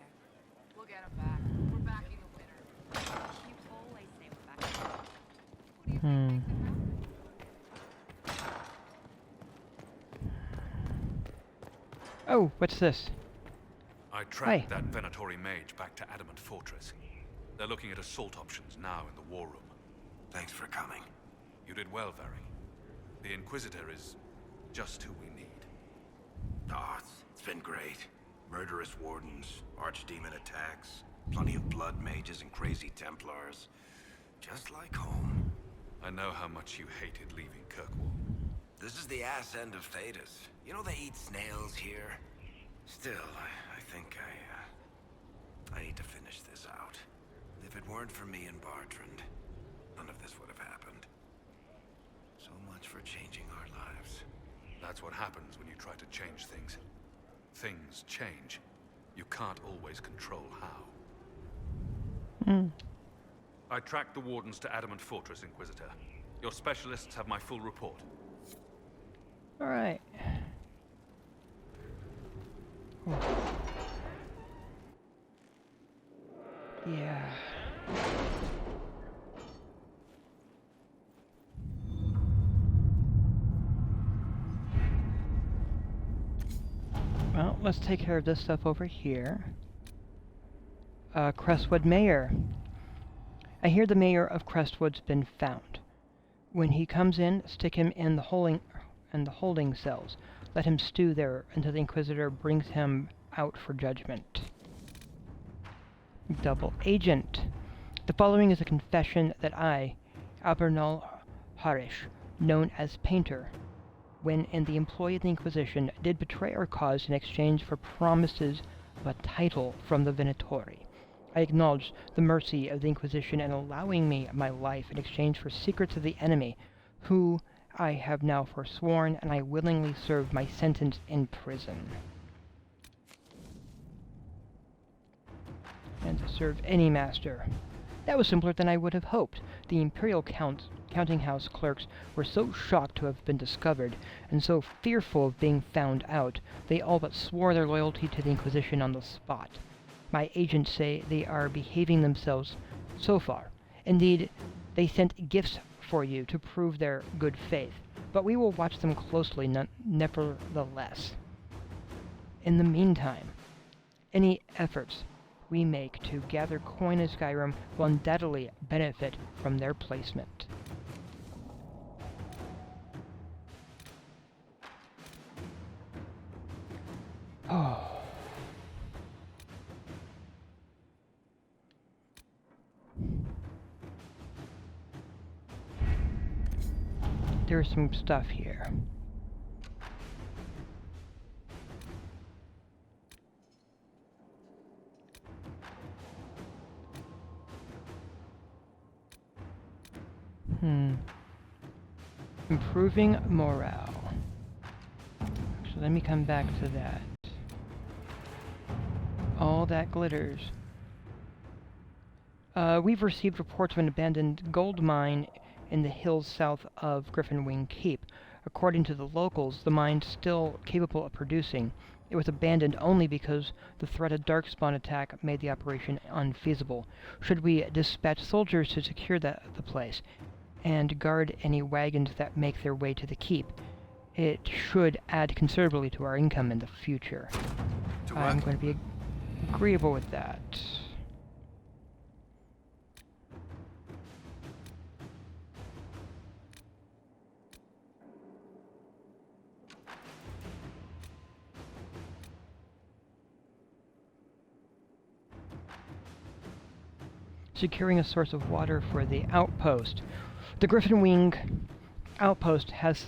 We'll get them back. We're backing a winner. You always say we're backing. What do you think makes it happen? Oh, what's this? I tracked that Venatori mage back to Adamant Fortress. They're looking at assault options now in the war room. Thanks for coming. You did well, Very. The Inquisitor is just who we need. Oh, it's been great. Murderous wardens, archdemon attacks, plenty of blood mages and crazy Templars. Just like home. I know how much you hated leaving Kirkwall. This is the ass end of Thedas. You know they eat snails here? Still, I think I need to finish this out. If it weren't for me and Bartrand, none of this would have happened. So much for changing our lives. That's what happens when you try to change things. Things change. You can't always control how. I tracked the Wardens to Adamant Fortress, Inquisitor. Your specialists have my full report. Alright. Yeah. Well, let's take care of this stuff over here. Crestwood Mayor. I hear the mayor of Crestwood's been found. When he comes in, stick him in the holding cells. Let him stew there until the Inquisitor brings him out for judgment. Double Agent. The following is a confession that I, Albernal Harish, known as Painter, when and the employee of the Inquisition did betray our cause in exchange for promises of a title from the Venatori. I acknowledge the mercy of the Inquisition in allowing me my life in exchange for secrets of the enemy, who I have now forsworn, and I willingly serve my sentence in prison. And to serve any master. That was simpler than I would have hoped. The Imperial counting house clerks were so shocked to have been discovered, and so fearful of being found out, they all but swore their loyalty to the Inquisition on the spot. My agents say they are behaving themselves so far. Indeed, they sent gifts for you to prove their good faith, but we will watch them closely nevertheless. In the meantime, any efforts we make to gather coin in Skyrim will undoubtedly benefit from their placement. Oh. There's some stuff here. Improving morale. So let me come back to that. All that glitters. We've received reports of an abandoned gold mine in the hills south of Griffin Wing Keep. According to the locals, the mine's still capable of producing. It was abandoned only because the threat of darkspawn attack made the operation unfeasible. Should we dispatch soldiers to secure the place and guard any wagons that make their way to the keep? It should add considerably to our income in the future. I'm going to be agreeable with that. Securing a source of water for the outpost. The Griffin Wing outpost has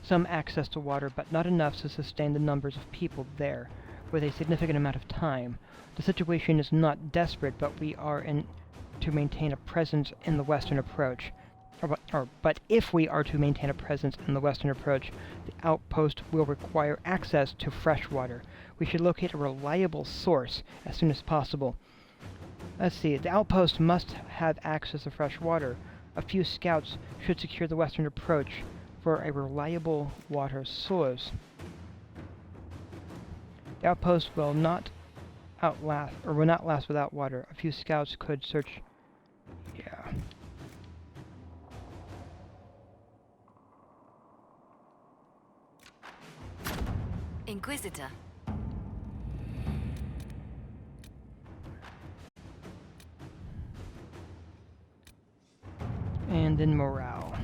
some access to water, but not enough to sustain the numbers of people there with a significant amount of time. The situation is not desperate, but we are to maintain a presence in the western approach. But if we are to maintain a presence in the western approach, the outpost will require access to fresh water. We should locate a reliable source as soon as possible. Let's see, the outpost must have access to fresh water. A few scouts should secure the western approach for a reliable water source. The outpost will not last without water. A few scouts could search. Yeah. Inquisitor. And then morale.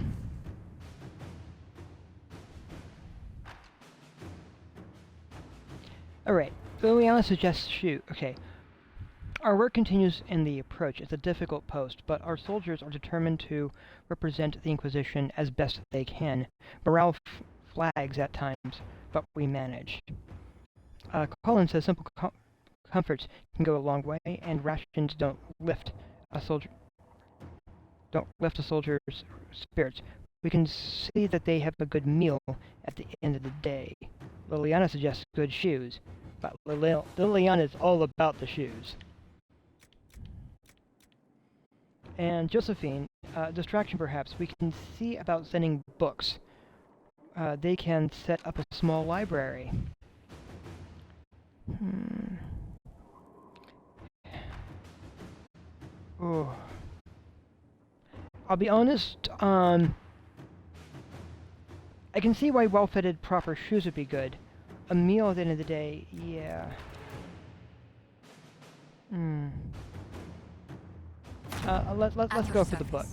Alright, Liliana suggests shoot. Okay. Our work continues in the approach. It's a difficult post, but our soldiers are determined to represent the Inquisition as best they can. Morale flags at times, but we manage. Colin says simple comforts can go a long way, and rations don't lift a soldier's spirits. We can see that they have a good meal at the end of the day. Liliana suggests good shoes, but Liliana is all about the shoes. And Josephine, distraction perhaps, we can see about sending books. They can set up a small library. Oh. I'll be honest, I can see why well-fitted proper shoes would be good. A meal at the end of the day, yeah. Let's go for the book.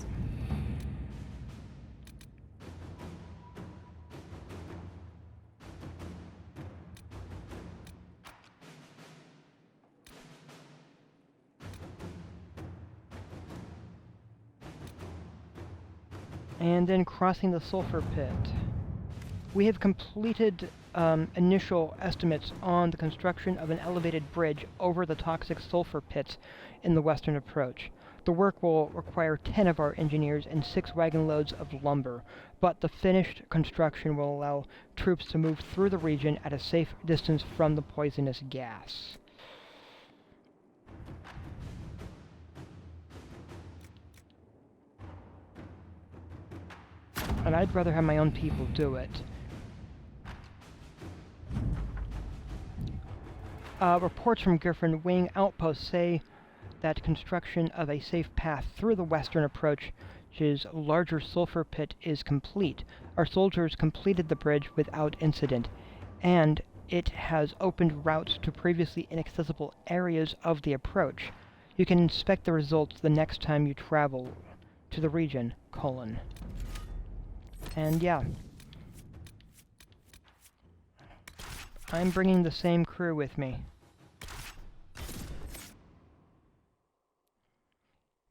And then crossing the sulfur pit. We have completed initial estimates on the construction of an elevated bridge over the toxic sulfur pits in the western approach. The work will require 10 of our engineers and 6 wagon loads of lumber, but the finished construction will allow troops to move through the region at a safe distance from the poisonous gas. And I'd rather have my own people do it. Reports from Griffin Wing outposts say that construction of a safe path through the western approach's larger sulfur pit is complete. Our soldiers completed the bridge without incident, and it has opened routes to previously inaccessible areas of the approach. You can inspect the results the next time you travel to the region, colon. And yeah. I'm bringing the same crew with me.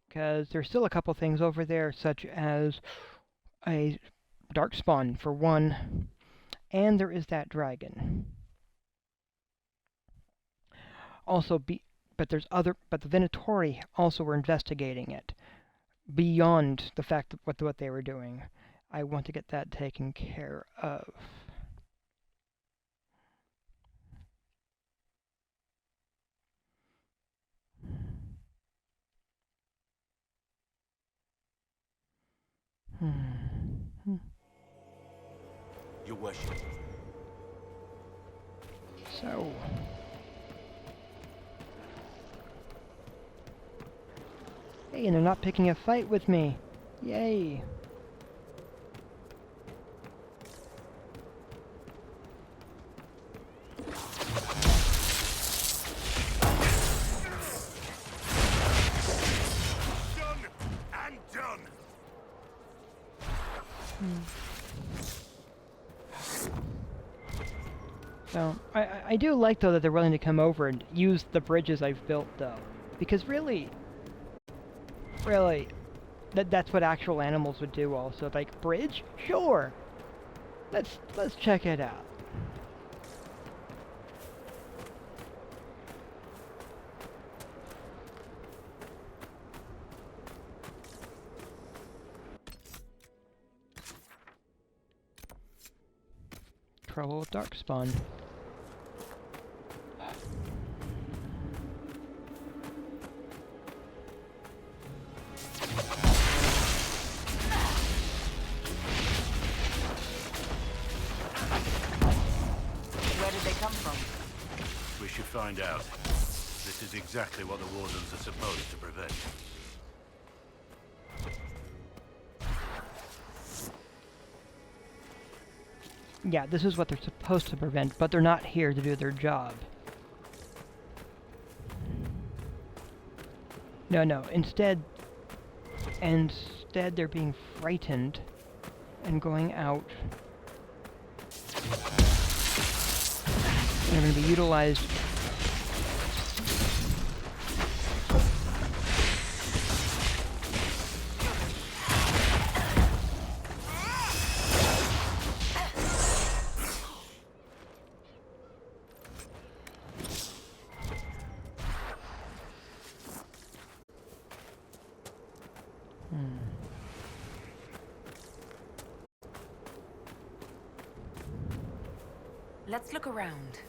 Because there's still a couple things over there, such as a darkspawn, for one, and there is that dragon. Also, but the Venatori also were investigating it, beyond the fact of what they were doing. I want to get that taken care of. Your worship. So. Hey, and they're not picking a fight with me. Yay. So, I do like, though, that they're willing to come over and use the bridges I've built, though. Because really, that's what actual animals would do also. Like, bridge? Sure! Let's check it out. Trouble with darkspawn. Where did they come from? We should find out. This is exactly what the Wardens are supposed to prevent. Yeah, this is what they're supposed to prevent, but they're not here to do their job. No, instead they're being frightened and going out. They're going to be utilized. Let's look around.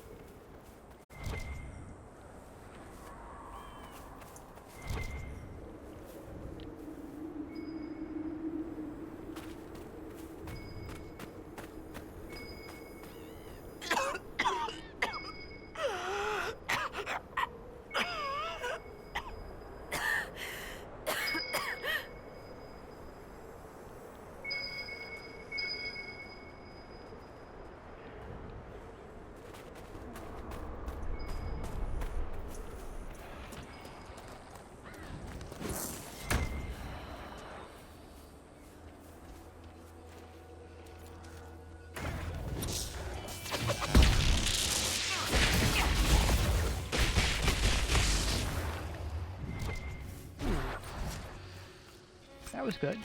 That was good.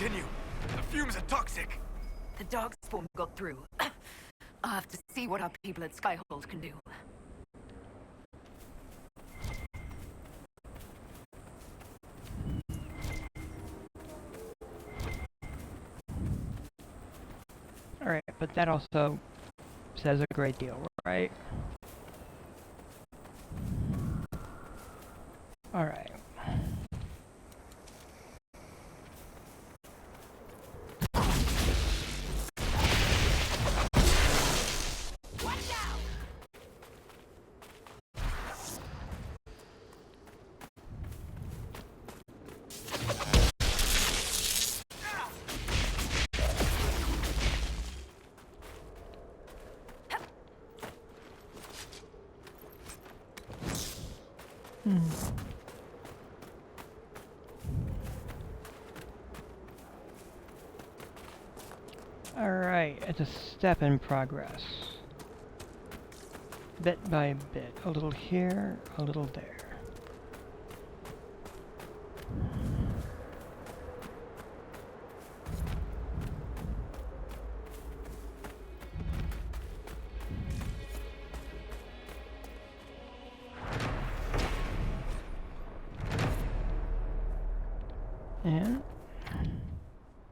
continue. The fumes are toxic. The darkspawn got through. I'll have to see what our people at Skyhold can do. Alright, but that also says a great deal, right? Alright. Alright, it's a step in progress. Bit by bit. A little here, a little there. And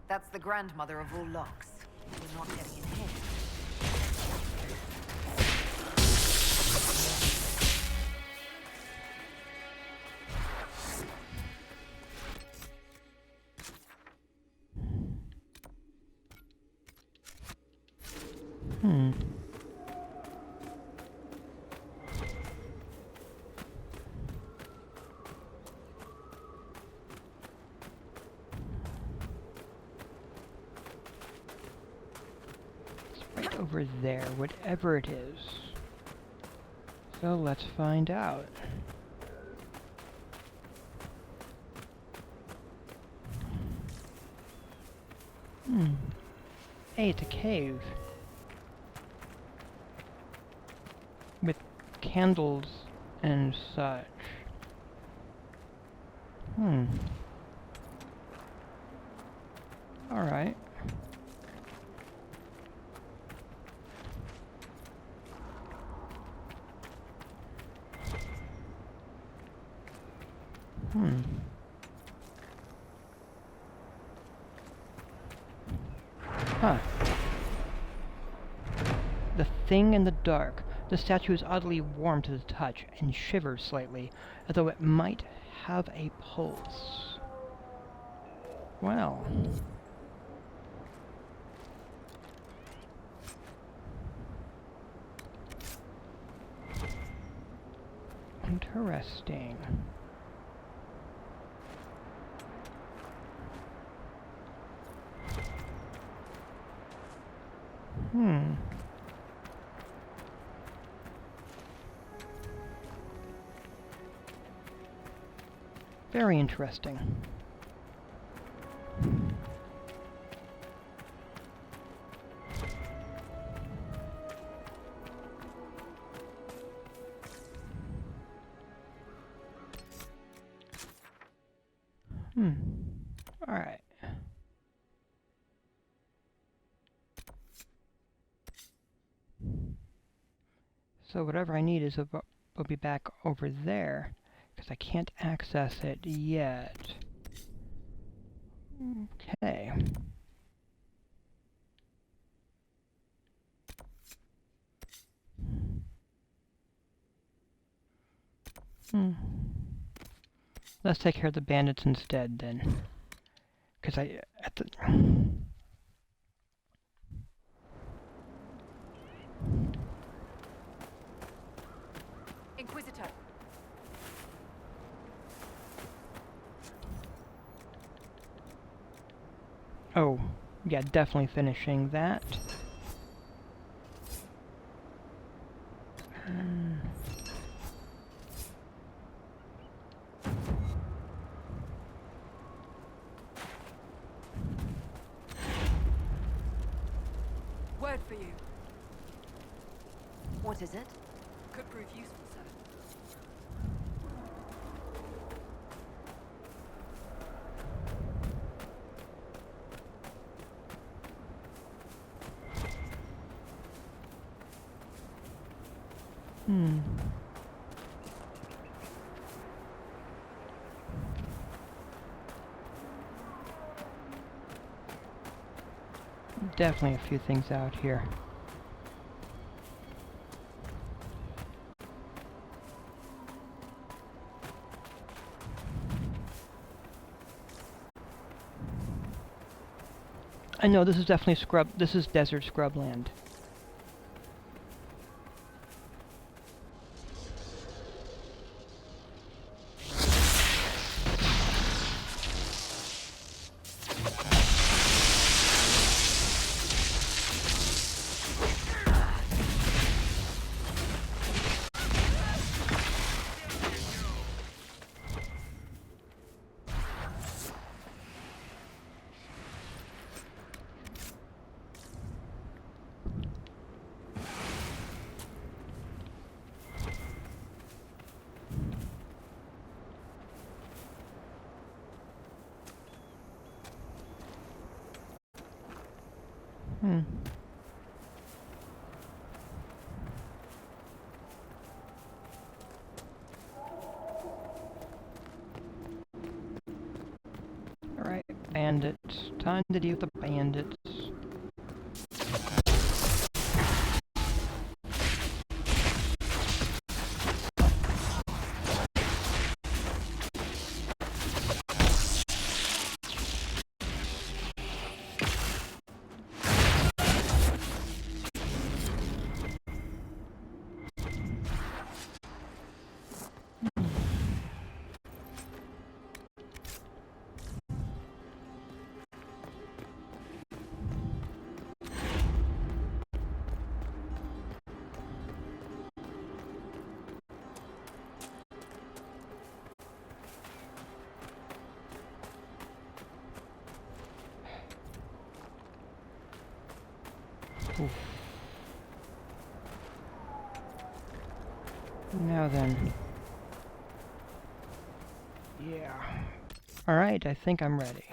That's the grandmother of all locks. We're not getting in here. right over there, whatever it is. So let's find out. Hey, it's a cave. With candles and such. Alright. Huh. The thing in the dark. The statue is oddly warm to the touch and shivers slightly, as though it might have a pulse. Well. Interesting. Very interesting. Alright. So whatever I need will be back over there, because I can't access it yet. Okay. Let's take care of the bandits instead, then. Because Inquisitor. Oh, yeah, definitely finishing that. Word for you. What is it? Could prove useful, sir. Hmm. Definitely a few things out here. I know this is definitely scrub. This is desert scrubland. Hmm. Alright, bandits. Time to deal with the bandits. Oof. Now then. Yeah. Alright, I think I'm ready.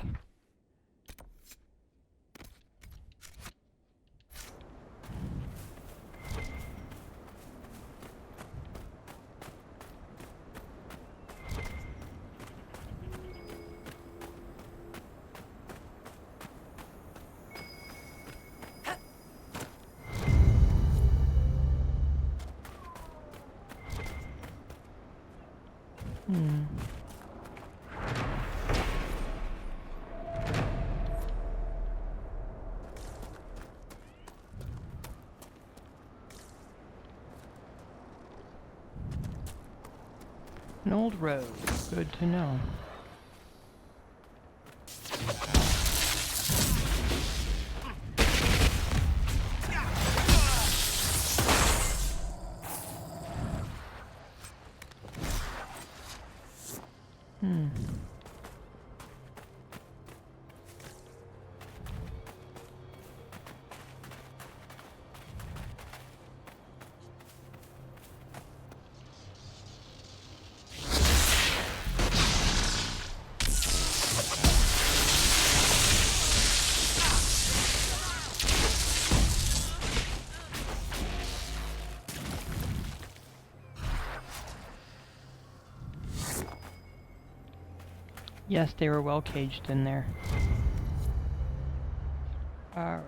Hmm. An old road. Good to know. Hmm. Yes, they were well caged in there. Alright.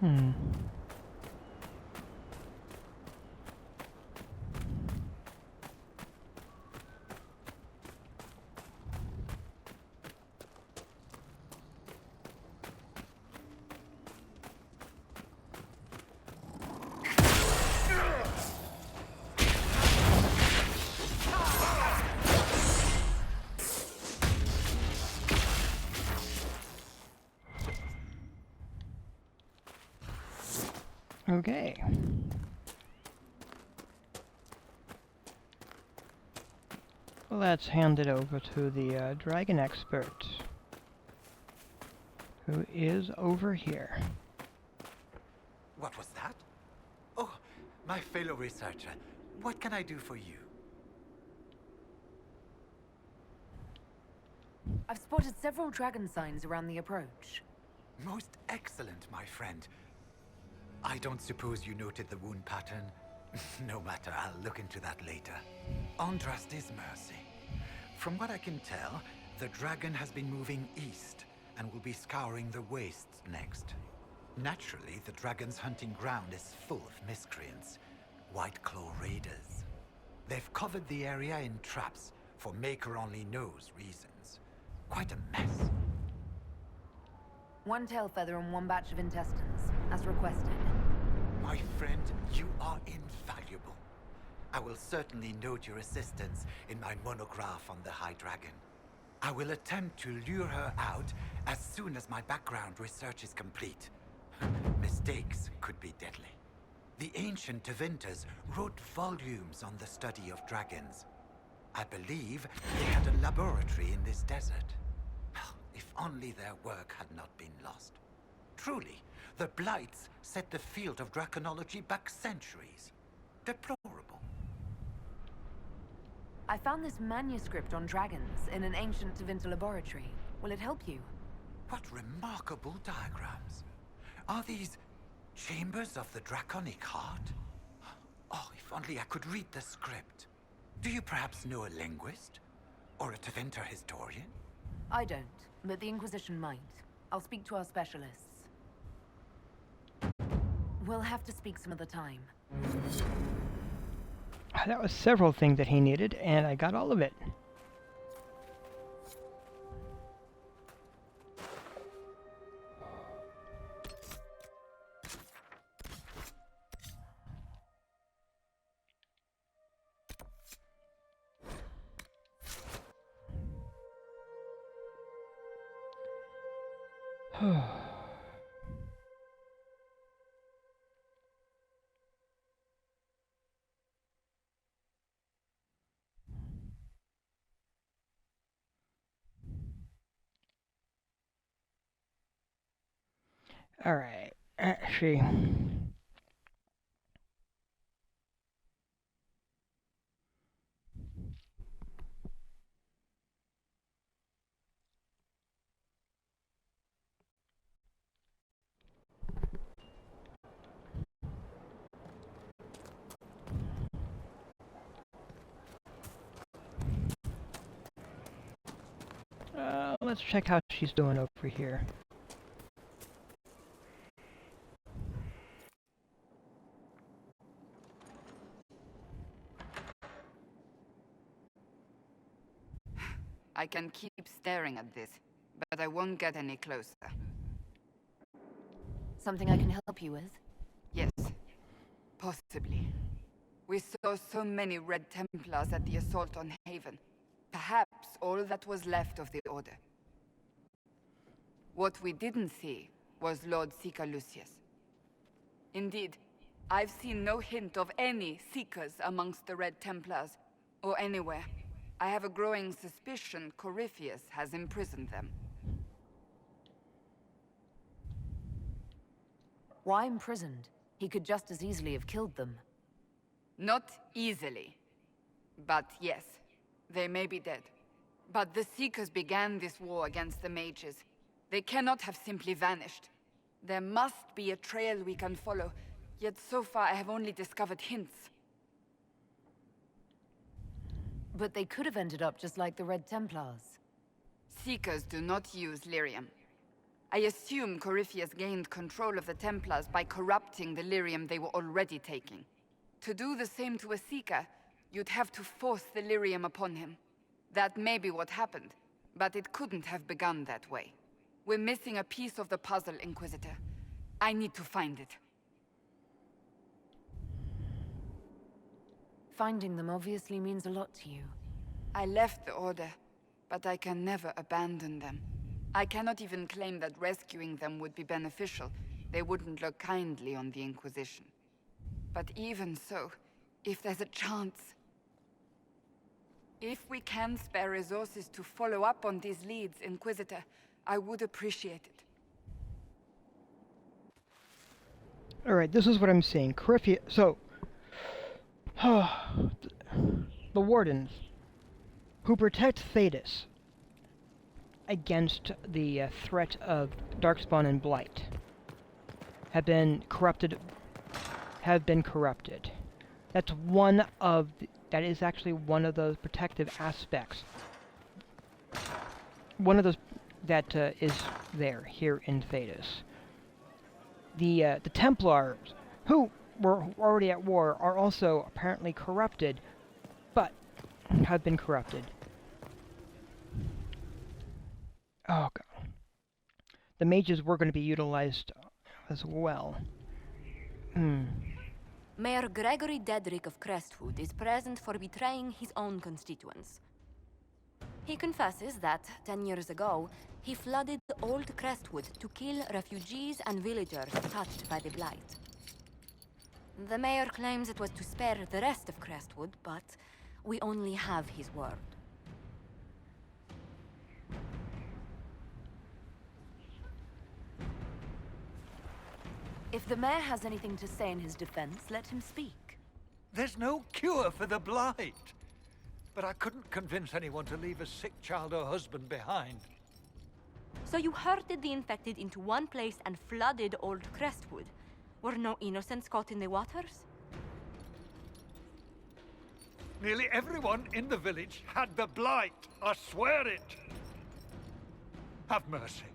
Hmm. Okay. Let's hand it over to the dragon expert, who is over here. What was that? Oh, my fellow researcher. What can I do for you? I've spotted several dragon signs around the approach. Most excellent, my friend. I don't suppose you noted the wound pattern? No matter, I'll look into that later. Andraste's mercy. From what I can tell, the dragon has been moving east and will be scouring the wastes next. Naturally, the dragon's hunting ground is full of miscreants, White Claw raiders. They've covered the area in traps for Maker-only-knows reasons. Quite a mess. One tail feather and one batch of intestines, as requested. My friend, you are invaluable. I will certainly note your assistance in my monograph on the High Dragon. I will attempt to lure her out as soon as my background research is complete. Mistakes could be deadly. The ancient Tevinters wrote volumes on the study of dragons. I believe they had a laboratory in this desert. If only their work had not been lost. Truly, the Blights set the field of draconology back centuries. Deplorable. I found this manuscript on dragons in an ancient Tevinter laboratory. Will it help you? What remarkable diagrams. Are these chambers of the draconic heart? Oh, if only I could read the script. Do you perhaps know a linguist? Or a Tevinter historian? I don't, but the Inquisition might. I'll speak to our specialists. We'll have to speak some other time. That was several things that he needed, and I got all of it. Alright, actually... let's check how she's doing over here. I can keep staring at this, but I won't get any closer. Something I can help you with? Yes, possibly. We saw so many Red Templars at the assault on Haven. Perhaps all that was left of the Order. What we didn't see was Lord Seeker Lucius. Indeed, I've seen no hint of any Seekers amongst the Red Templars, or anywhere. I have a growing suspicion Corypheus has imprisoned them. Why imprisoned? He could just as easily have killed them. Not easily. But yes, they may be dead. But the Seekers began this war against the mages. They cannot have simply vanished. There must be a trail we can follow, yet so far I have only discovered hints. But they could have ended up just like the Red Templars. Seekers do not use lyrium. I assume Corypheus gained control of the Templars by corrupting the lyrium they were already taking. To do the same to a Seeker, you'd have to force the lyrium upon him. That may be what happened, but it couldn't have begun that way. We're missing a piece of the puzzle, Inquisitor. I need to find it. Finding them obviously means a lot to you. I left the Order, but I can never abandon them. I cannot even claim that rescuing them would be beneficial. They wouldn't look kindly on the Inquisition. But even so, if there's a chance... If we can spare resources to follow up on these leads, Inquisitor, I would appreciate it. Alright, this is what I'm saying. Coryphia... So... the Wardens, who protect Thetis against the threat of Darkspawn and Blight, have been corrupted. That's one of that is actually one of those protective aspects. One of those that is here in Thetis. The Templars, who were already at war, are also apparently corrupted, but have been corrupted. Oh god. The mages were going to be utilized as well. Mayor Gregory Dedrick of Crestwood is present for betraying his own constituents. He confesses that, 10 years ago, he flooded Old Crestwood to kill refugees and villagers touched by the Blight. The mayor claims it was to spare the rest of Crestwood, but we only have his word. If the mayor has anything to say in his defense, let him speak. There's no cure for the Blight. But I couldn't convince anyone to leave a sick child or husband behind. So you herded the infected into one place and flooded Old Crestwood? Were no innocents caught in the waters? Nearly everyone in the village had the Blight. I swear it. Have mercy.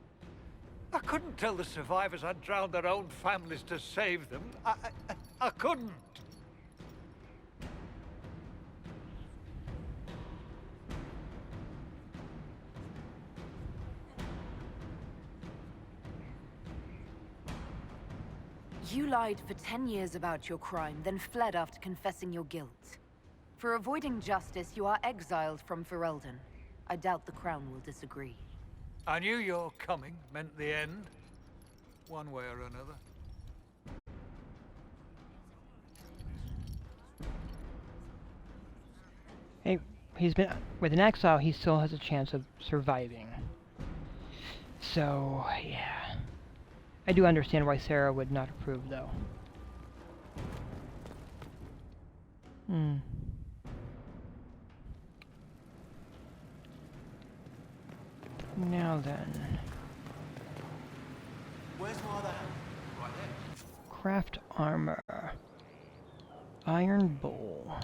I couldn't tell the survivors I'd drowned their own families to save them. I couldn't. You lied for 10 years about your crime, then fled after confessing your guilt. For avoiding justice, you are exiled from Ferelden. I doubt the Crown will disagree. I knew your coming meant the end, one way or another. Hey, he's been with an exile. He still has a chance of surviving. So yeah, I do understand why Sarah would not approve, though. Now then. Where's my other hand? Right there. Craft armor. Iron bowl.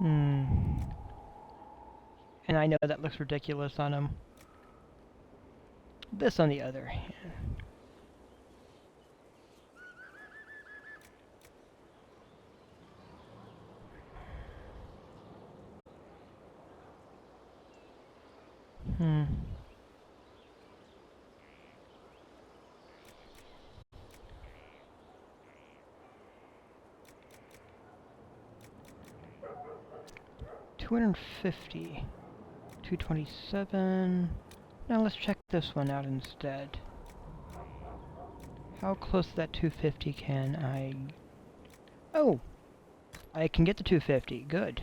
And I know that looks ridiculous on him. This, on the other hand. $250, $227. Now let's check this one out instead. How close to that 250 can I... Oh! I can get the 250. Good.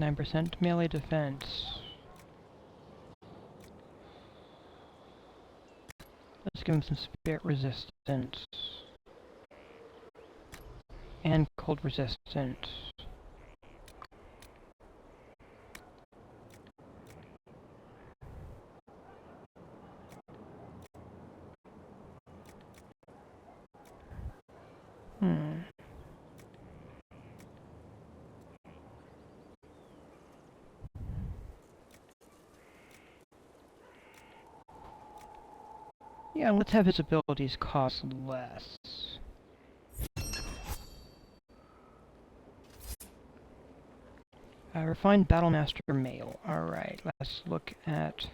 %, melee defense. Let's give him some spirit resistance. And cold resistance. Yeah, let's have his abilities cost less. Refined Battlemaster Mail. Alright, let's look at...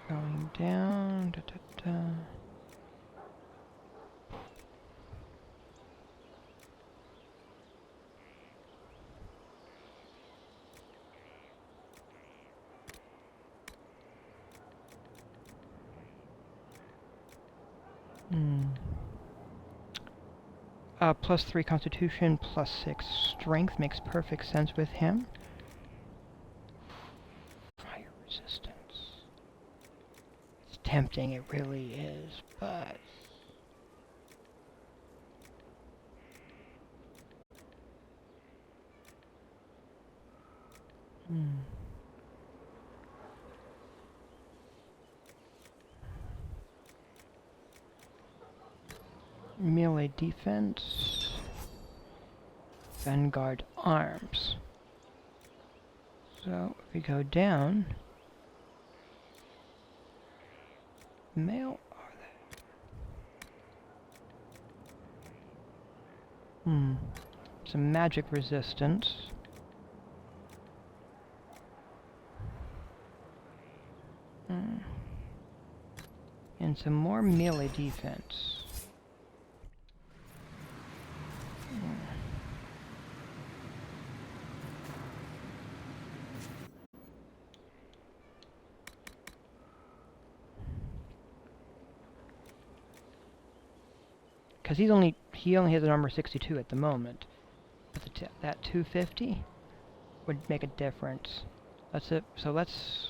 Going down... Hmm. +3 Constitution, +6 Strength makes perfect sense with him. Fire resistance. It's tempting, it really is, but... Melee defense. Vanguard arms. So, if we go down... Male are there? Some magic resistance. And some more melee defense. Because he only has a number 62 at the moment. But that 250 would make a difference. That's it. So let's...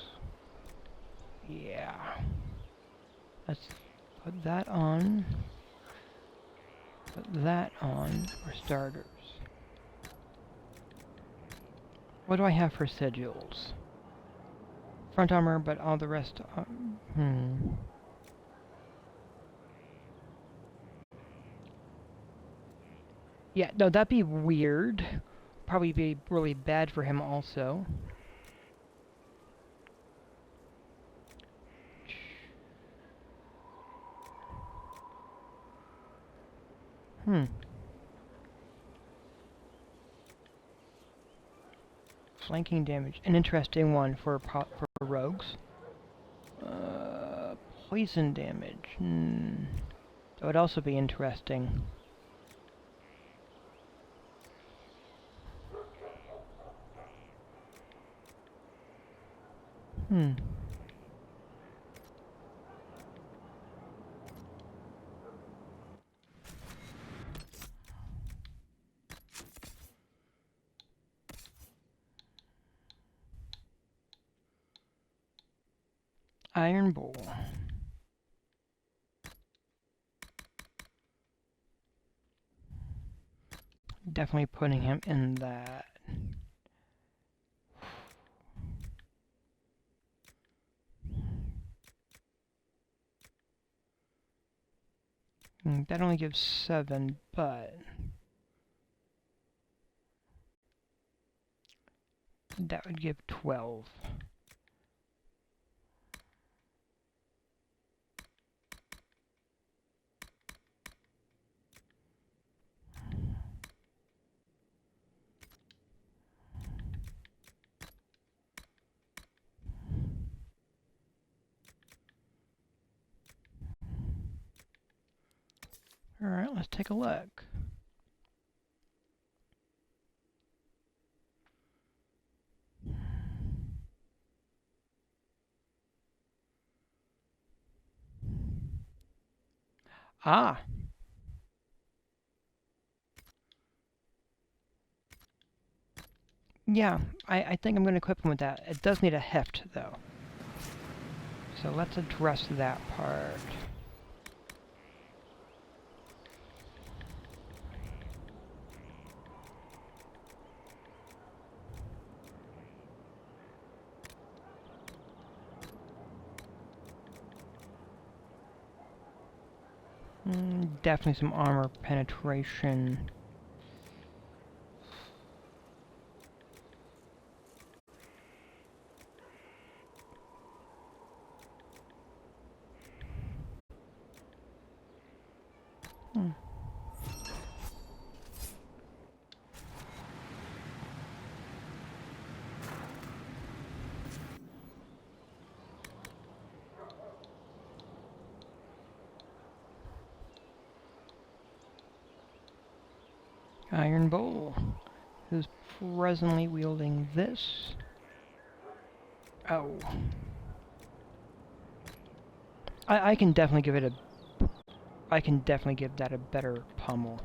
Yeah. Let's put that on. Put that on for starters. What do I have for sigils? Front armor, but all the rest... Yeah, no, that'd be weird. Probably be really bad for him also. Flanking damage. An interesting one for rogues. Poison damage. That would also be interesting. Iron Bowl. Definitely putting him in that. That only gives 7, but... that would give 12. Alright, let's take a look. Ah! Yeah, I think I'm going to equip him with that. It does need a heft, though. So let's address that part. Definitely some armor penetration. Iron Bowl, who's presently wielding this. Oh. I can definitely give it I can definitely give that a better pummel.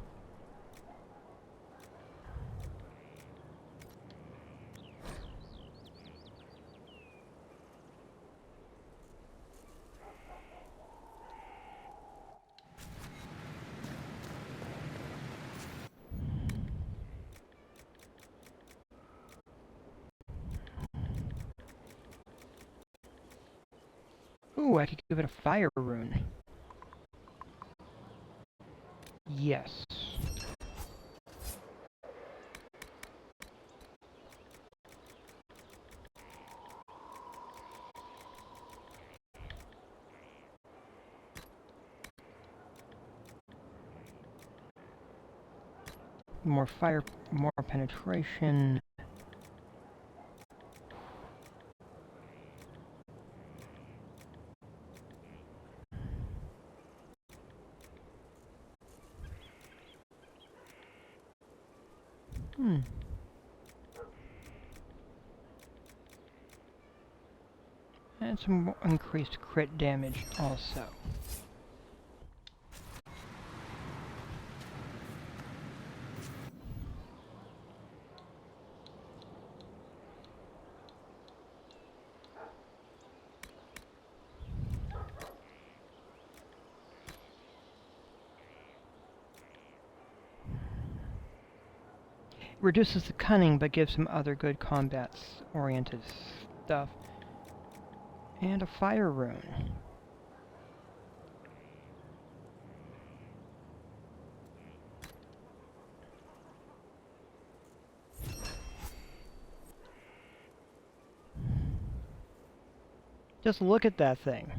Ooh, I could give it a fire rune. Yes. More fire, more penetration. And some more increased crit damage also. Reduces the cunning, but gives some other good combat-oriented stuff. And a fire rune. Just look at that thing.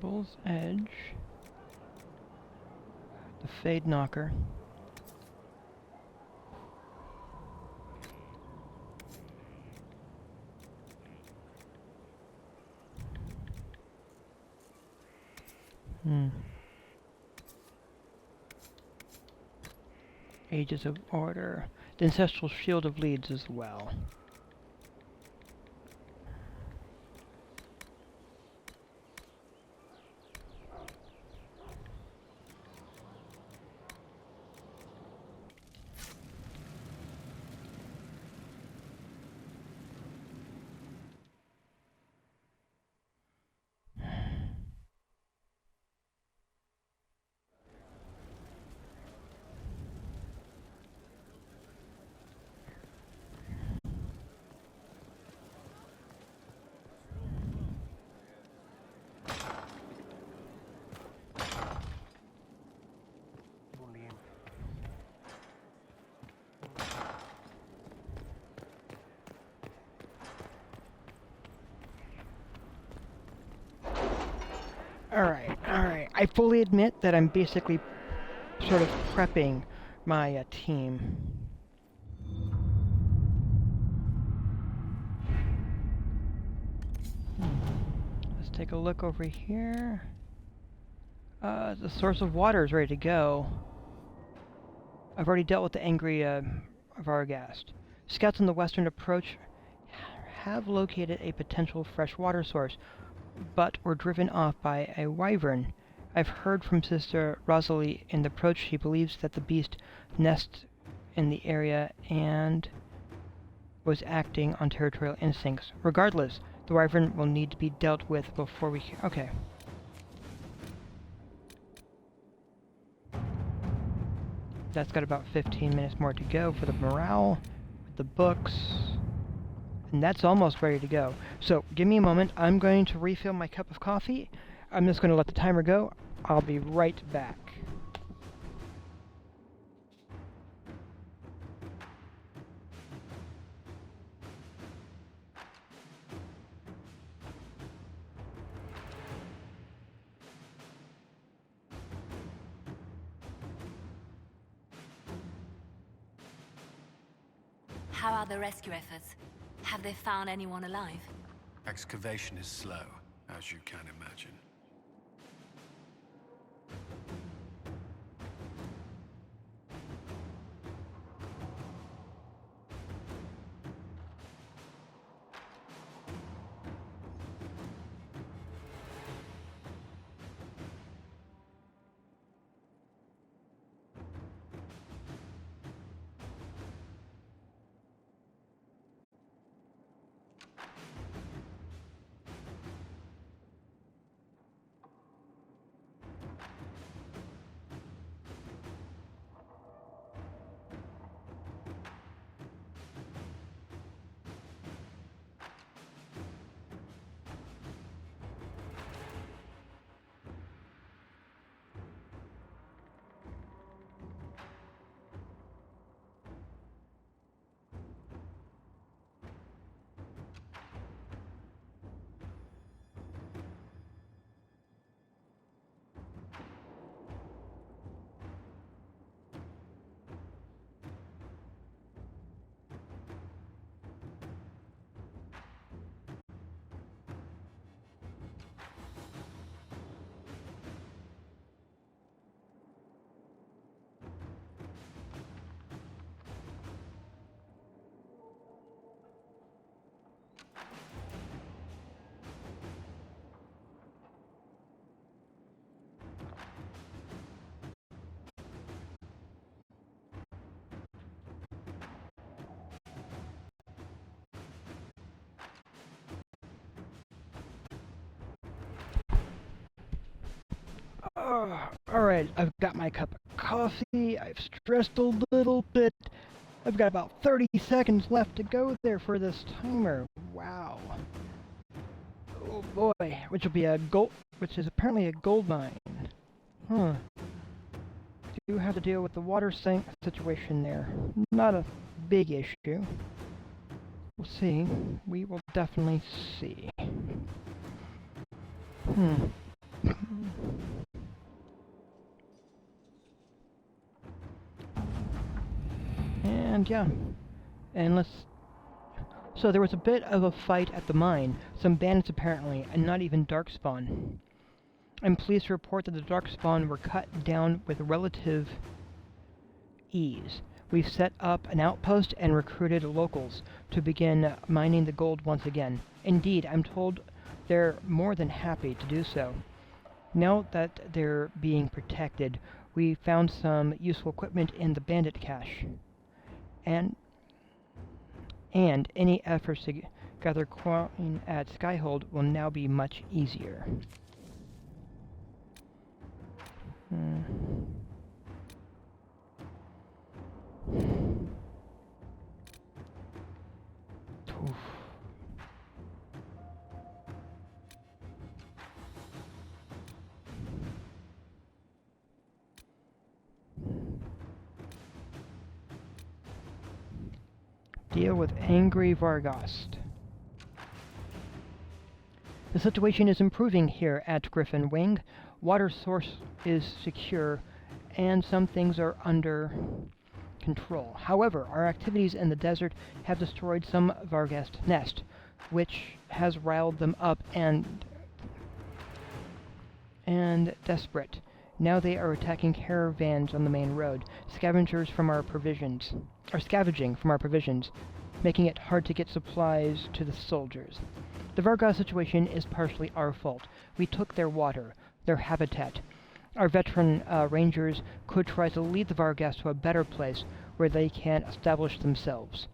Bull's Edge. The Fade Knocker. Ages of Order. The Ancestral Shield of Leads as well. Alright. I fully admit that I'm basically sort of prepping my team. Let's take a look over here. The source of water is ready to go. I've already dealt with the angry Varghast. Scouts on the western approach have located a potential fresh water source, but were driven off by a wyvern. I've heard from Sister Rosalie in the approach she believes that the beast nests in the area and was acting on territorial instincts. Regardless, the wyvern will need to be dealt with before we... Okay. That's got about 15 minutes more to go for the morale, the books, and that's almost ready to go. So, give me a moment. I'm going to refill my cup of coffee. I'm just going to let the timer go. I'll be right back. How are the rescue efforts? Have they found anyone alive? Excavation is slow, as you can imagine. Alright, I've got my cup of coffee, I've stressed a little bit. I've got about 30 seconds left to go there for this timer. Wow. Oh boy, which is apparently a gold mine. Huh. Do have to deal with the water sink situation there. Not a big issue. We'll see. We will definitely see. And yeah, and so there was a bit of a fight at the mine. Some bandits apparently, and not even Darkspawn. I'm pleased to report that the Darkspawn were cut down with relative ease. We've set up an outpost and recruited locals to begin mining the gold once again. Indeed, I'm told they're more than happy to do so. Now that they're being protected, we found some useful equipment in the bandit cache. And any efforts to gather coin at Skyhold will now be much easier. Oof. Deal with angry Varghast. The situation is improving here at Griffin Wing. Water source is secure, and some things are under control. However, our activities in the desert have destroyed some Varghast nest, which has riled them up and desperate. Now they are attacking caravans on the main road, scavenging from our provisions, making it hard to get supplies to the soldiers. The Varghast situation is partially our fault. We took their water, their habitat. Our veteran rangers could try to lead the Varghast to a better place where they can establish themselves.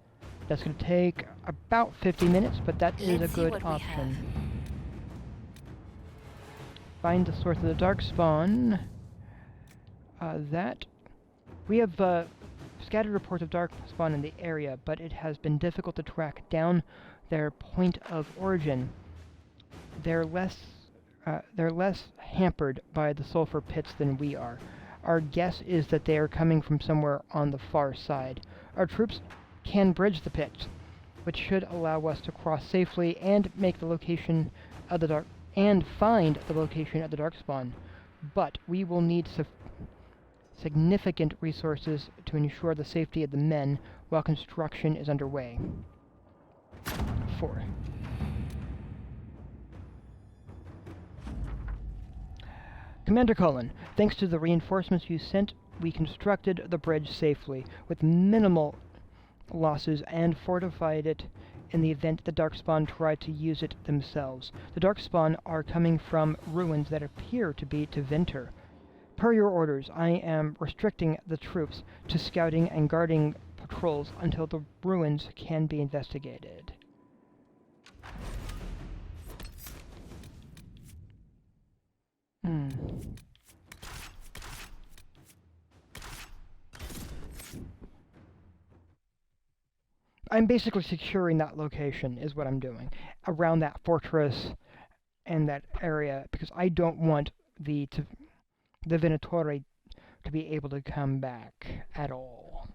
That's going to take about 50 minutes, but that is a good option. Find the source of the Darkspawn. We have scattered reports of Darkspawn in the area, but it has been difficult to track down their point of origin. They're less hampered by the sulfur pits than we are. Our guess is that they are coming from somewhere on the far side. Our troops can bridge the pits, which should allow us to cross safely and make the location of the find the location of the Darkspawn. But we will need significant resources to ensure the safety of the men while construction is underway. 4. Commander Cullen, thanks to the reinforcements you sent, we constructed the bridge safely, with minimal losses, and fortified it in the event the Darkspawn tried to use it themselves. The Darkspawn are coming from ruins that appear to be Tevinter. Per your orders, I am restricting the troops to scouting and guarding patrols until the ruins can be investigated. I'm basically securing that location, is what I'm doing, around that fortress and that area, because I don't want the Venatori to be able to come back at all.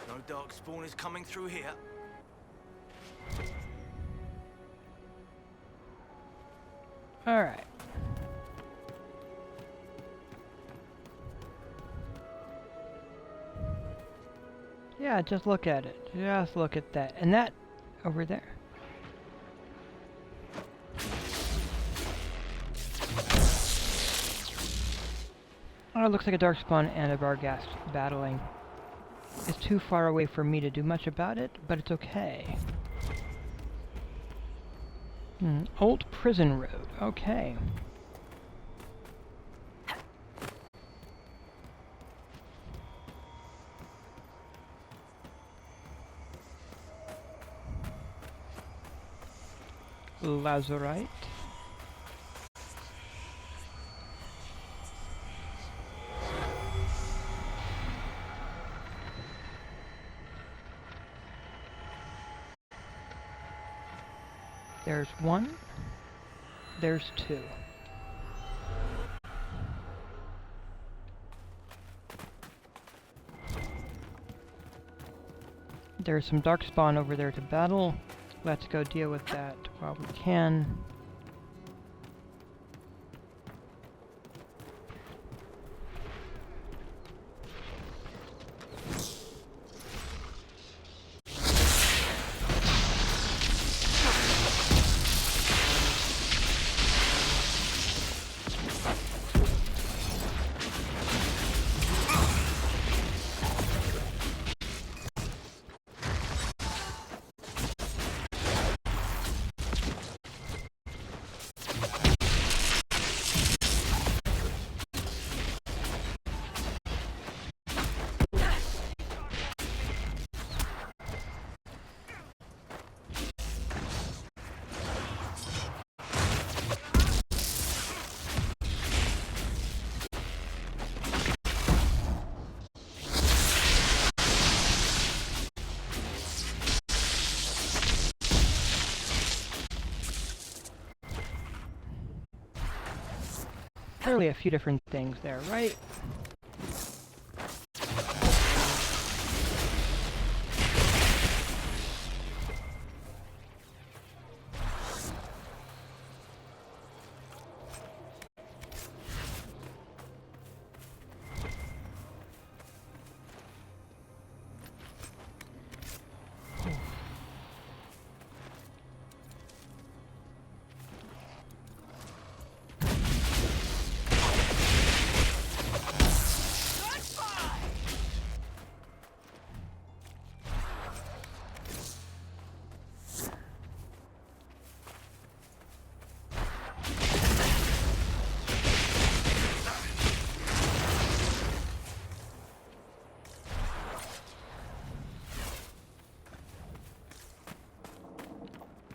No darkspawn is coming through here. Alright. Yeah, just look at it. Just look at that. And that over there. Oh, it looks like a Darkspawn and a Varghast battling. It's too far away for me to do much about it, but it's okay. Old Prison Road. Okay. Lazurite. There's 1. There's 2. There's some Darkspawn over there to battle. Let's go deal with that while we can. Clearly a few different things there, right?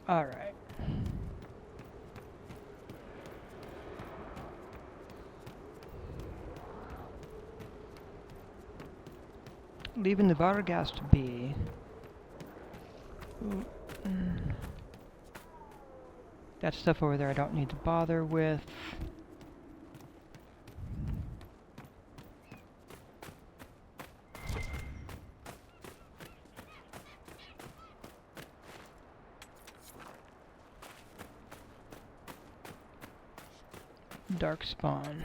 Alright. Leaving the Varghast to be. That stuff over there I don't need to bother with. Darkspawn.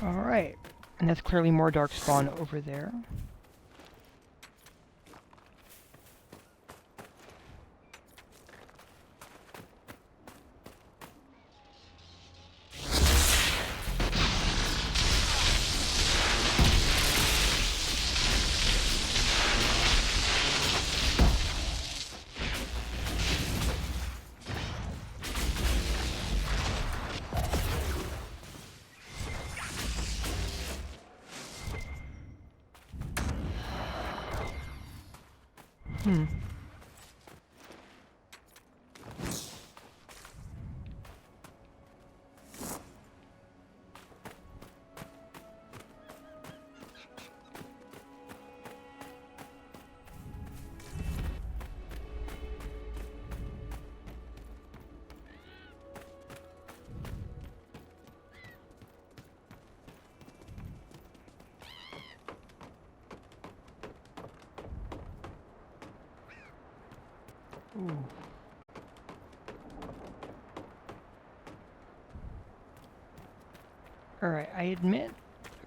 Alright, and that's clearly more Darkspawn over there. Ooh. Alright, I admit,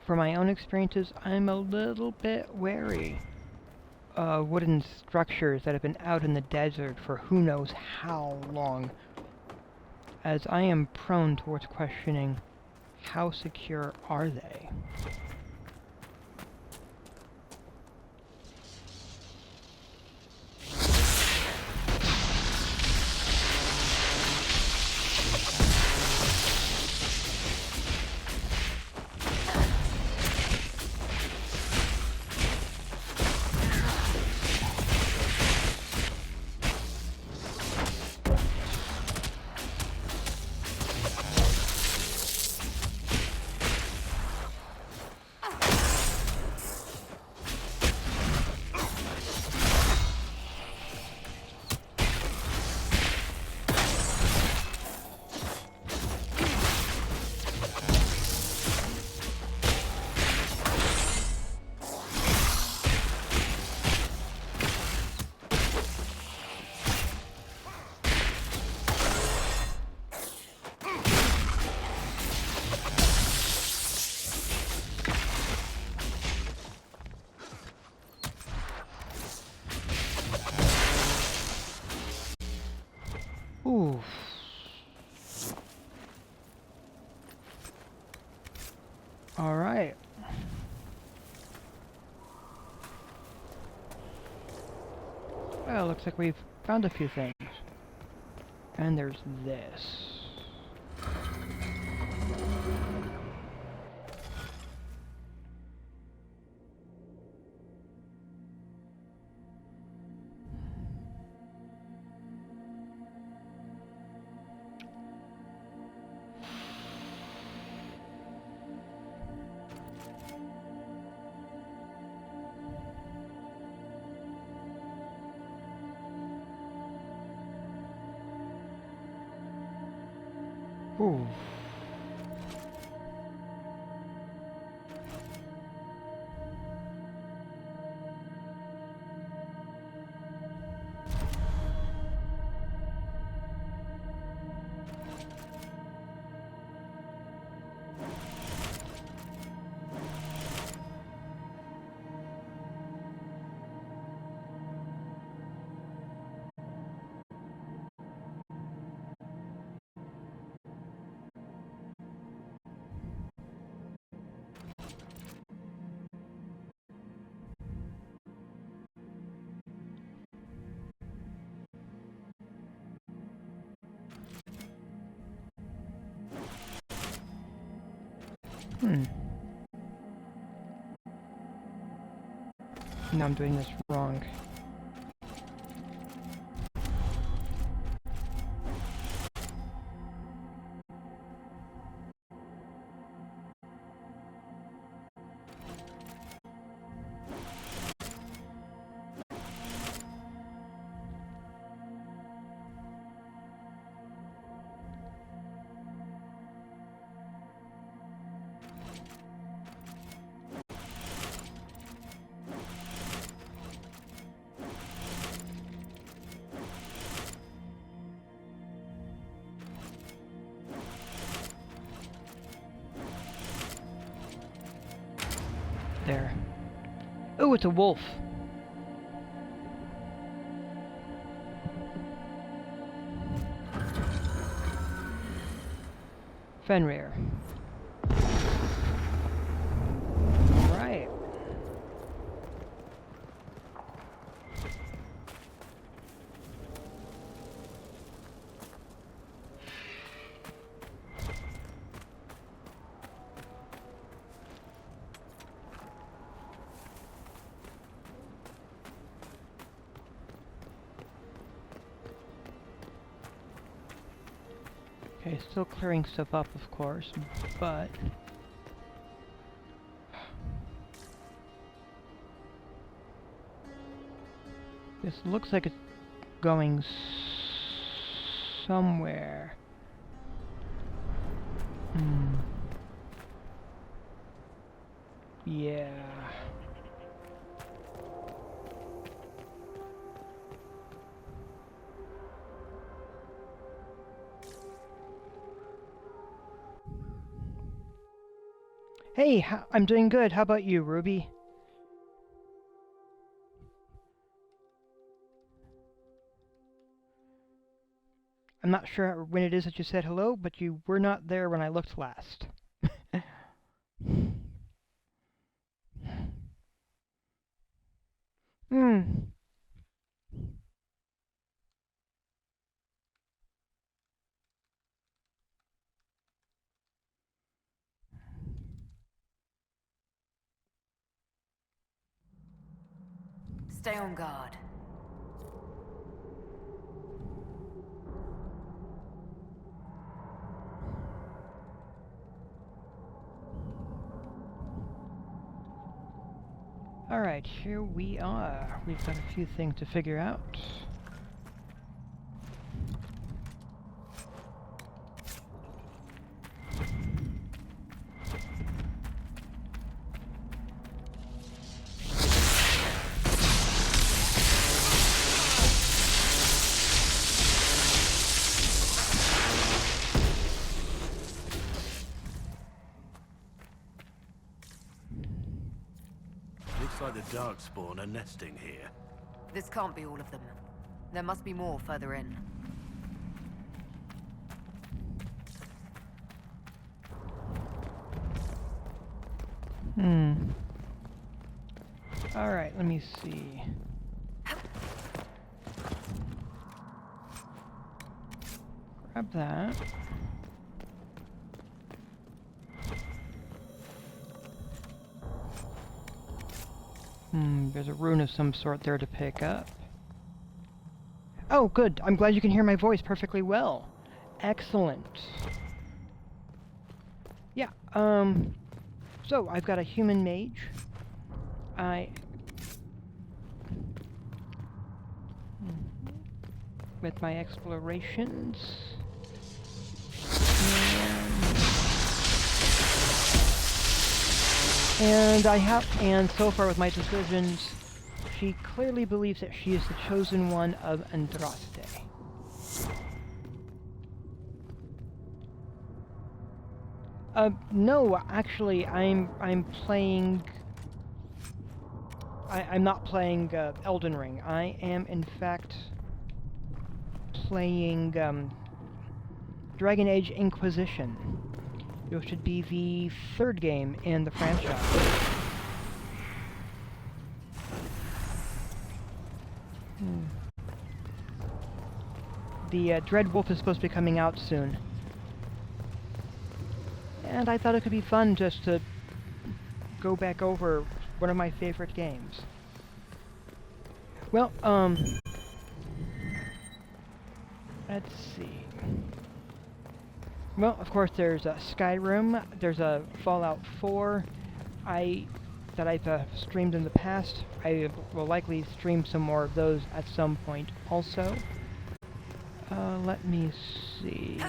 from my own experiences, I'm a little bit wary of wooden structures that have been out in the desert for who knows how long, as I am prone towards questioning how secure are they? Ooh. All right. Well, looks like we've found a few things. And there's this. Ooh. No, I'm doing this wrong. there? Oh, it's a wolf. Fenrir. Right. Okay, still clearing stuff up, of course, but... this looks like it's going somewhere. Yeah. Hey, I'm doing good. How about you, Ruby? I'm not sure when it is that you said hello, but you were not there when I looked last. Stay on guard. Alright, here we are. We've got a few things to figure out. Looks like the Darkspawn are nesting here. This can't be all of them. There must be more further in. Alright, let me see. Grab that. There's a rune of some sort there to pick up. Oh, good. I'm glad you can hear my voice perfectly well. Excellent. Yeah, so I've got a human mage. With my explorations. And so far with my decisions, she clearly believes that she is the chosen one of Andraste. No, actually, I'm playing... I'm not playing Elden Ring. I am, in fact, playing Dragon Age Inquisition, which should be the third game in the franchise. The Dread Wolf is supposed to be coming out soon. And I thought it could be fun just to go back over one of my favorite games. Well, let's see. Well, of course, there's Skyrim, there's a Fallout 4 that I've streamed in the past. I will likely stream some more of those at some point also. Let me see.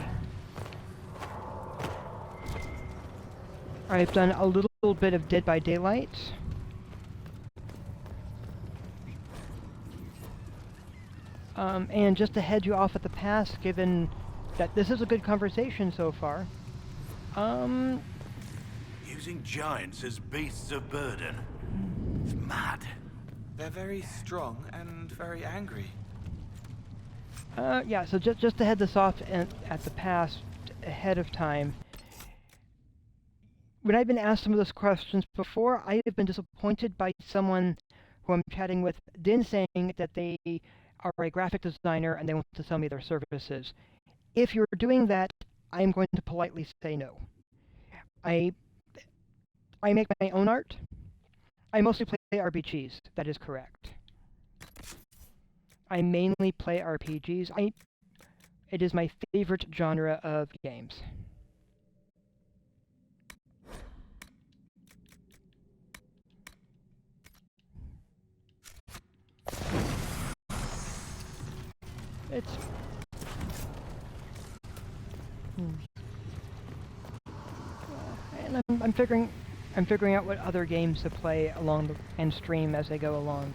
I've done a little bit of Dead by Daylight. And just to head you off at the pass, given that this is a good conversation so far, You using giants as beasts of burden. It's mad. They're very strong and very angry. Yeah, so just to head this off at the pass ahead of time, when I've been asked some of those questions before, I have been disappointed by someone who I'm chatting with, then saying that they are a graphic designer and they want to sell me their services. If you're doing that, I am going to politely say no. I make my own art. I mostly play RPGs, that is correct. I mainly play RPGs. It is my favorite genre of games. It's... And I'm figuring out what other games to play along and stream as they go along.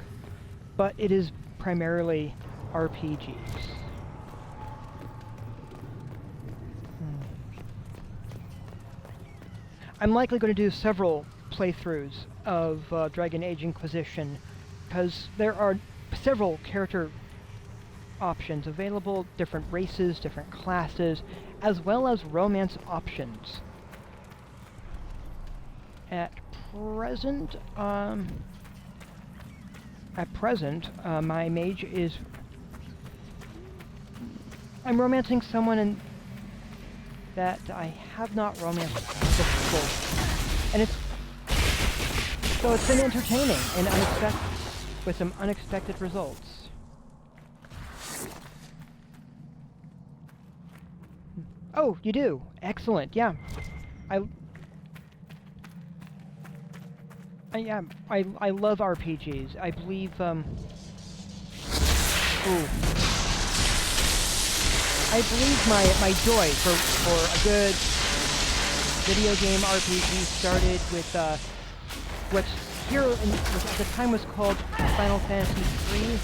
But it is primarily RPGs. I'm likely going to do several playthroughs of Dragon Age Inquisition, because there are several character options available, different races, different classes, as well as romance options. At present, my mage is... I'm romancing someone that I have not romanced before. And it's been entertaining and unexpected, with some unexpected results. Oh, you do? Excellent, yeah. I love RPGs. I believe, I believe my joy for a good video game RPG started with, what's here at the time was called Final Fantasy III,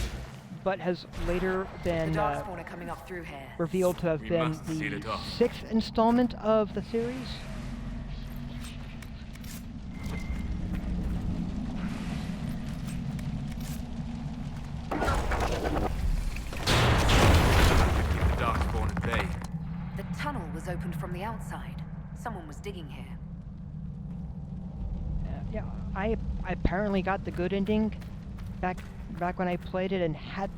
but has later been coming up through here. revealed to have been the 6th installment of the series. The tunnel was opened from the outside. Someone was digging here. Yeah, I apparently got the good ending back when I played it and had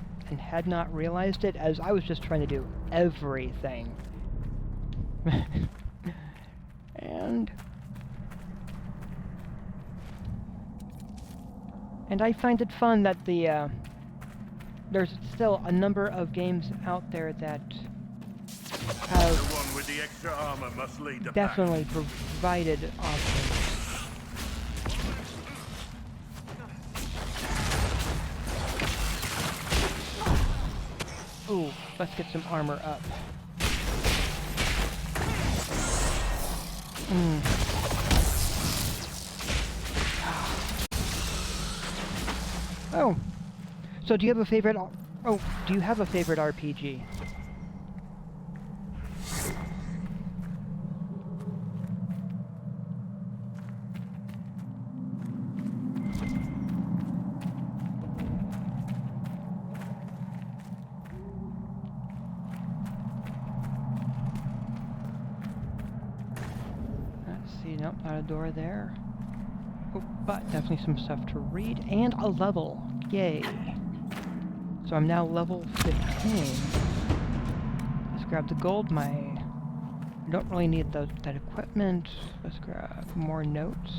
not realized it, as I was just trying to do everything. and I find it fun that there's still a number of games out there that have The one with the extra armor must lead the definitely provided options. Ooh, let's get some armor up. Oh, so do you have a favorite? Oh, do you have a favorite RPG? Nope, not a door there. Oh, but definitely some stuff to read, and a level. Yay. So I'm now level 15. Let's grab the gold. I don't really need that equipment. Let's grab more notes.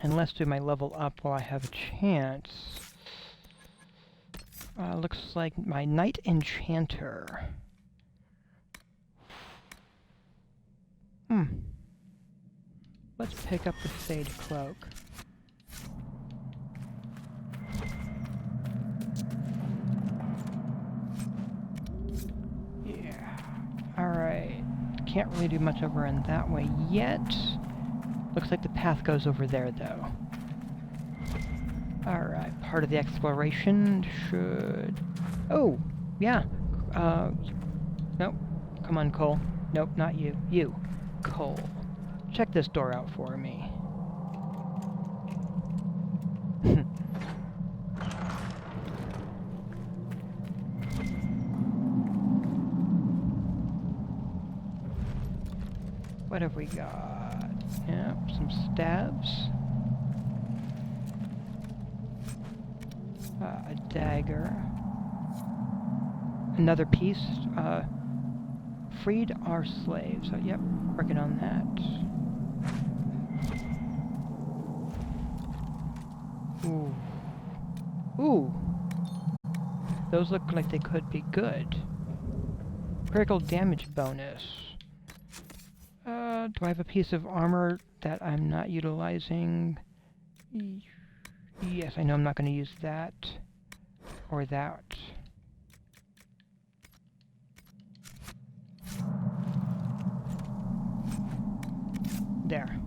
And let's do my level up while I have a chance. Looks like my Knight Enchanter. Let's pick up the Sage Cloak. Yeah. Alright. Can't really do much over in that way yet. Looks like the path goes over there, though. Alright, part of the exploration should... Oh, yeah. Nope. Come on, Cole. Nope, not you. You. Cole. Check this door out for me. What have we got? Yep, some stabs. A dagger. Another piece. Freed our slaves. So, yep, working on that. Ooh. Ooh. Those look like they could be good. Critical damage bonus. Do I have a piece of armor that I'm not utilizing? Yes, I know I'm not going to use that. Or that. There.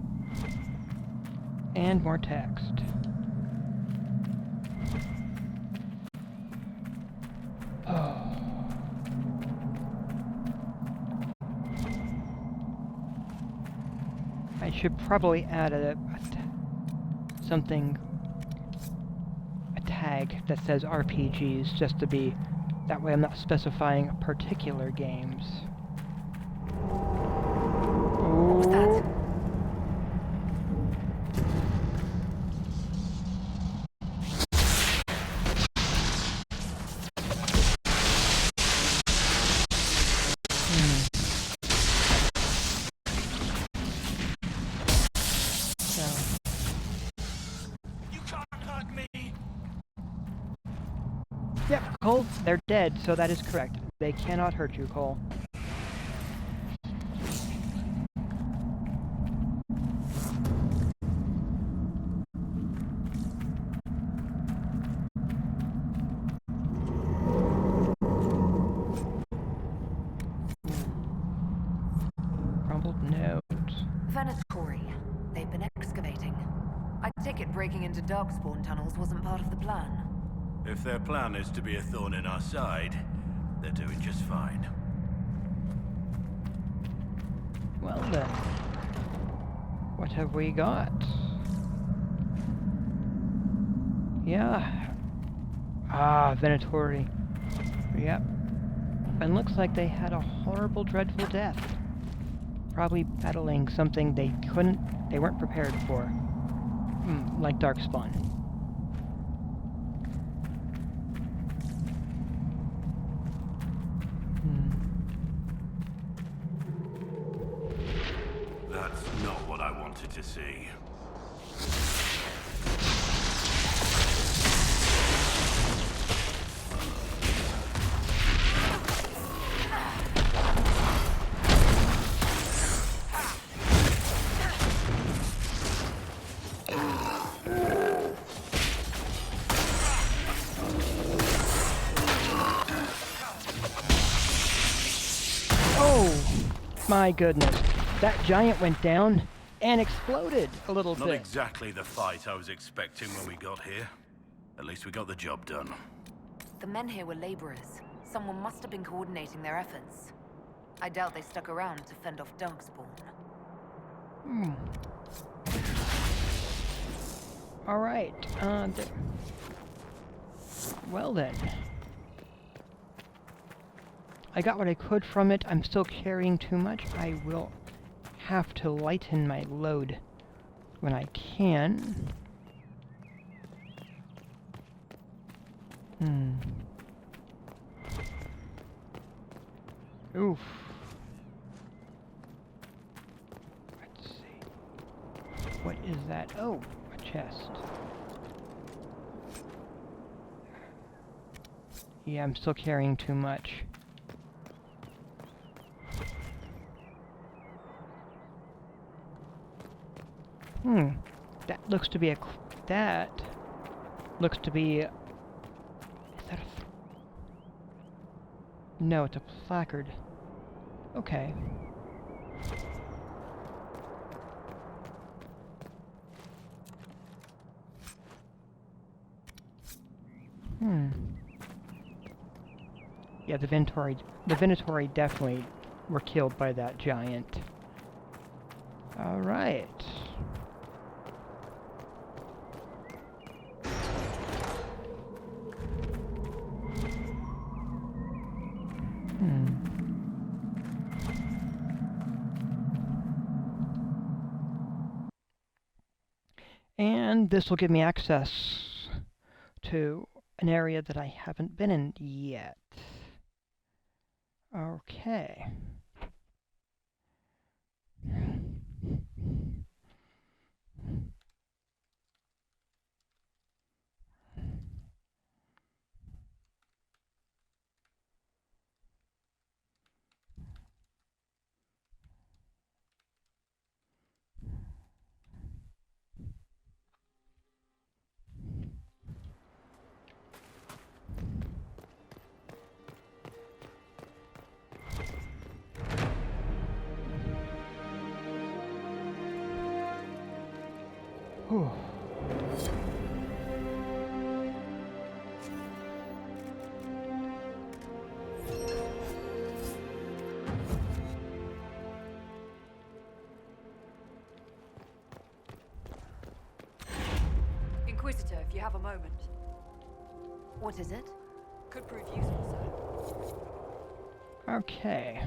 And more text. Oh. I should probably add something, a tag that says RPGs, just to be, that way I'm not specifying particular games. What was that? Yep, Cole, they're dead, so that is correct. They cannot hurt you, Cole. Crumbled note. Venatori. They've been excavating. I take it breaking into Darkspawn tunnels wasn't part of the plan. If their plan is to be a thorn in our side, they're doing just fine. Well then. What have we got? Yeah. Ah, Venatori. Yep. And looks like they had a horrible, dreadful death. Probably battling something they weren't prepared for. Like Darkspawn. That's not what I wanted to see. My goodness, that giant went down and exploded a little bit. Not exactly the fight I was expecting when we got here. At least we got the job done. The men here were laborers. Someone must have been coordinating their efforts. I doubt they stuck around to fend off Darkspawn. Alright, well then. I got what I could from it. I'm still carrying too much. I will have to lighten my load when I can. Oof. Let's see. What is that? Oh, a chest. Yeah, I'm still carrying too much. That looks to be a... That looks to be... Is that a... No, it's a placard. Okay. Yeah, the Venatori definitely were killed by that giant. Alright. And this will give me access to an area that I haven't been in yet. Okay. Whew. Inquisitor, if you have a moment. What is it? Could prove useful, sir. Okay.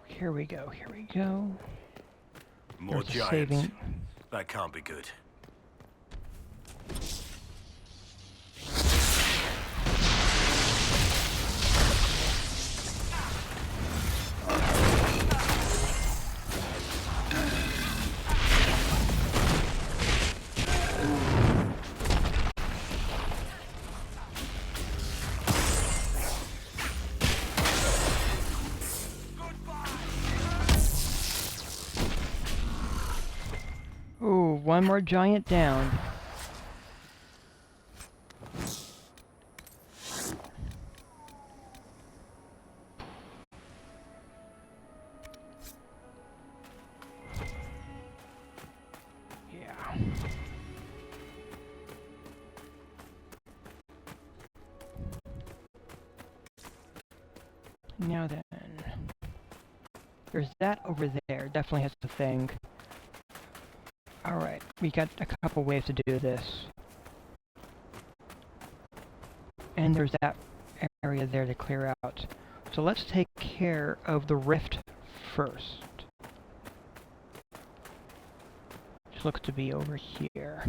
Here we go, here we go. More There's a giants. saving. That can't be good. Ooh, one more giant down. Yeah. Now then. There's that over there. Definitely has the thing. Alright, we got a couple ways to do this. And there's that area there to clear out. So let's take care of the rift first. Which looks to be over here.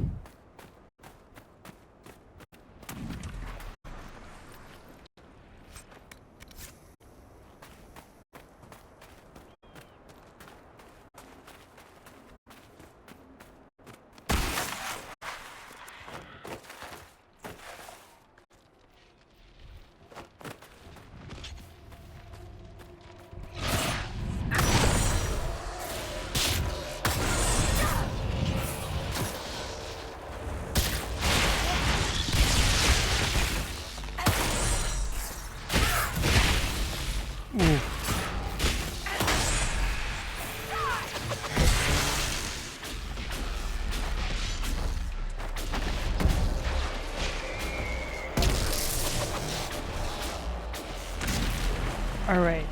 Alright,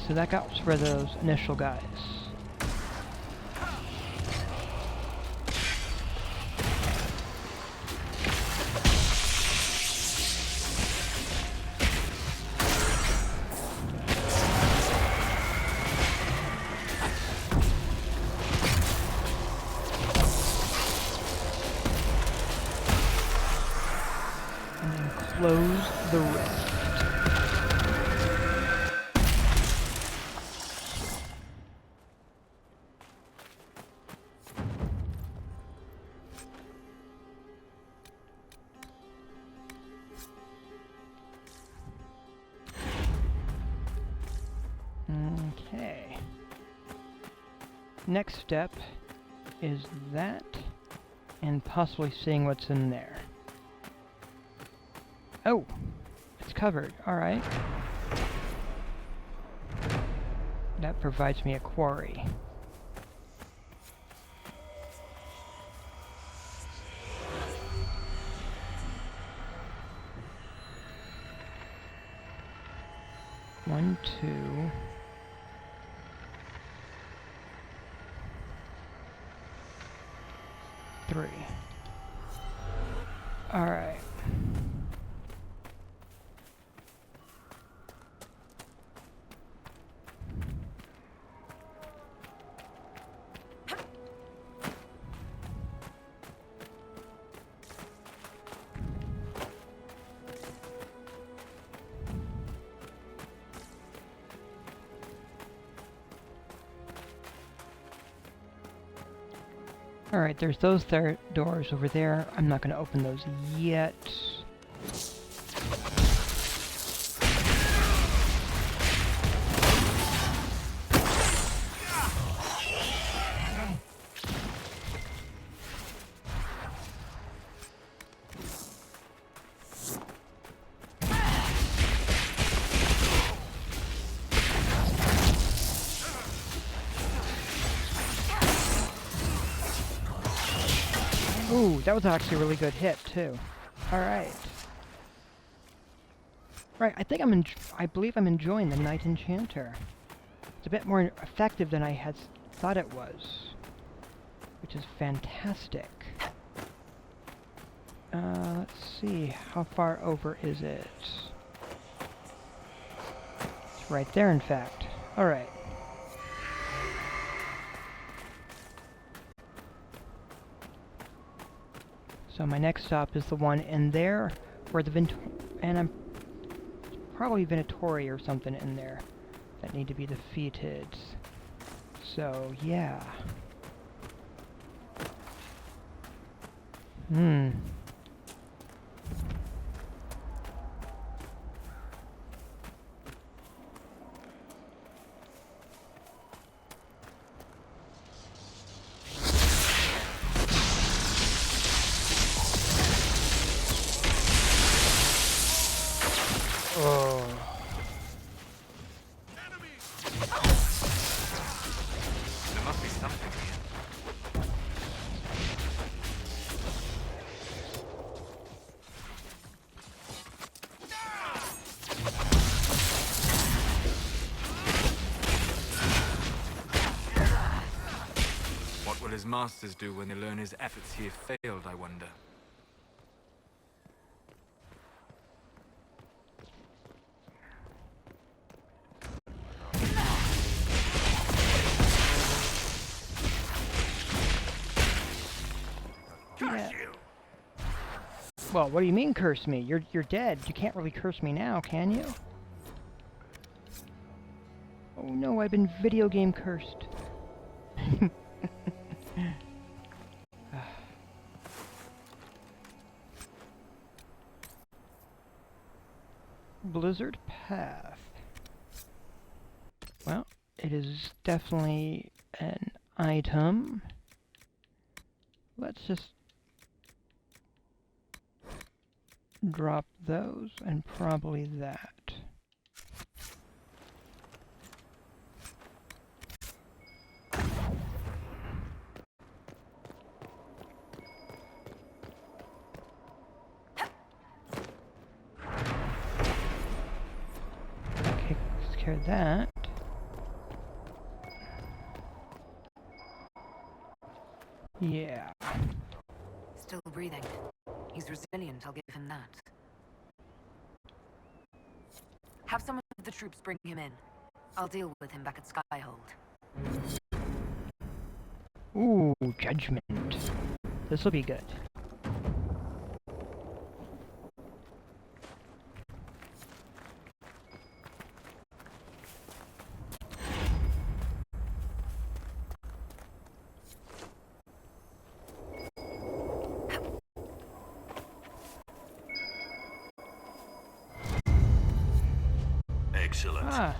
so that got rid of those initial guys. And then close the rift. next step is that, and possibly seeing what's in there. Oh! It's covered. Alright. That provides me a quarry. One, two... three. Alright. Alright, there's those doors over there. I'm not going to open those yet. Ooh, that was actually a really good hit, too. Alright. Right, I believe I'm enjoying the Knight Enchanter. It's a bit more effective than I had thought it was, which is fantastic. Let's see, how far over is it? It's right there, in fact. Alright. So my next stop is the one in there, where the and I'm probably Venatori or something in there that need to be defeated. So yeah. There must be something here. What will his masters do when they learn his efforts here failed, I wonder? Yeah. Well, what do you mean curse me? You're dead. You can't really curse me now, can you? Oh no, I've been video game cursed. Blizzard Path. Well, it is definitely an item. Let's just drop those and probably that. Okay, let's carry that. Yeah. Still breathing. He's resilient, I'll give him that. Have some of the troops bring him in. I'll deal with him back at Skyhold. Ooh, judgment. This'll be good. Excellent. Ah.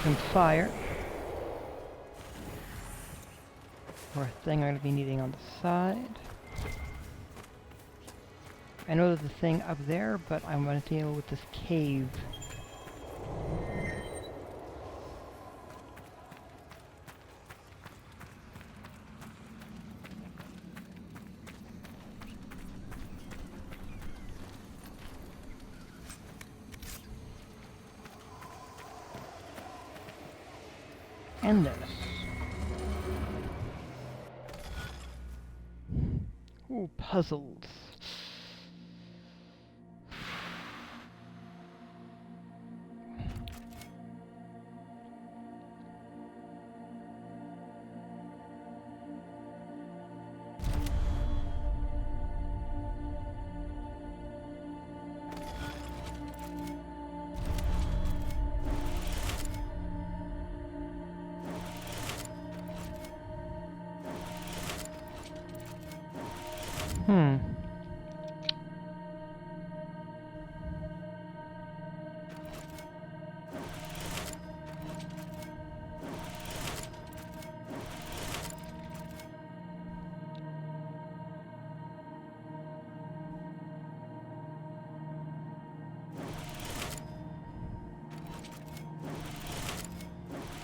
Some fire. Or a thing I'm going to be needing on the side. I know there's a thing up there, but I want to deal with this cave. And this. Ooh, puzzles.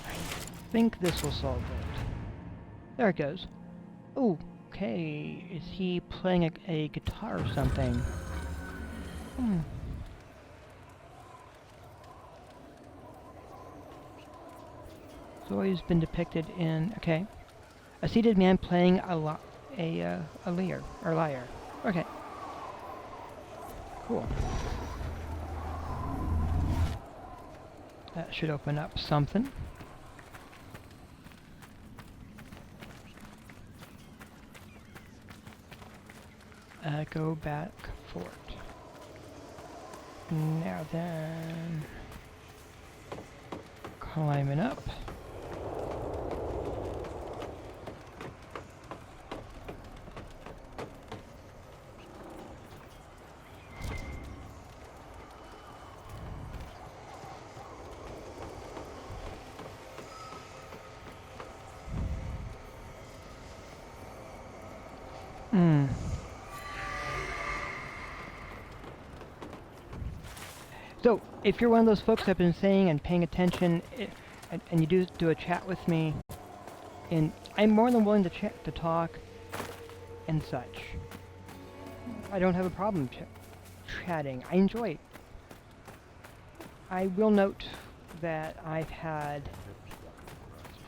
I think this will solve it. There it goes. Ooh, okay. Is he playing a guitar or something? It's always been depicted in... Okay. A seated man playing a lyre. Okay. Cool. That should open up something. Go back forward. Now then... Climbing up. So, if you're one of those folks I've been saying and paying attention, and you do a chat with me, and I'm more than willing to talk and such. I don't have a problem chatting. I enjoy it. I will note that I've had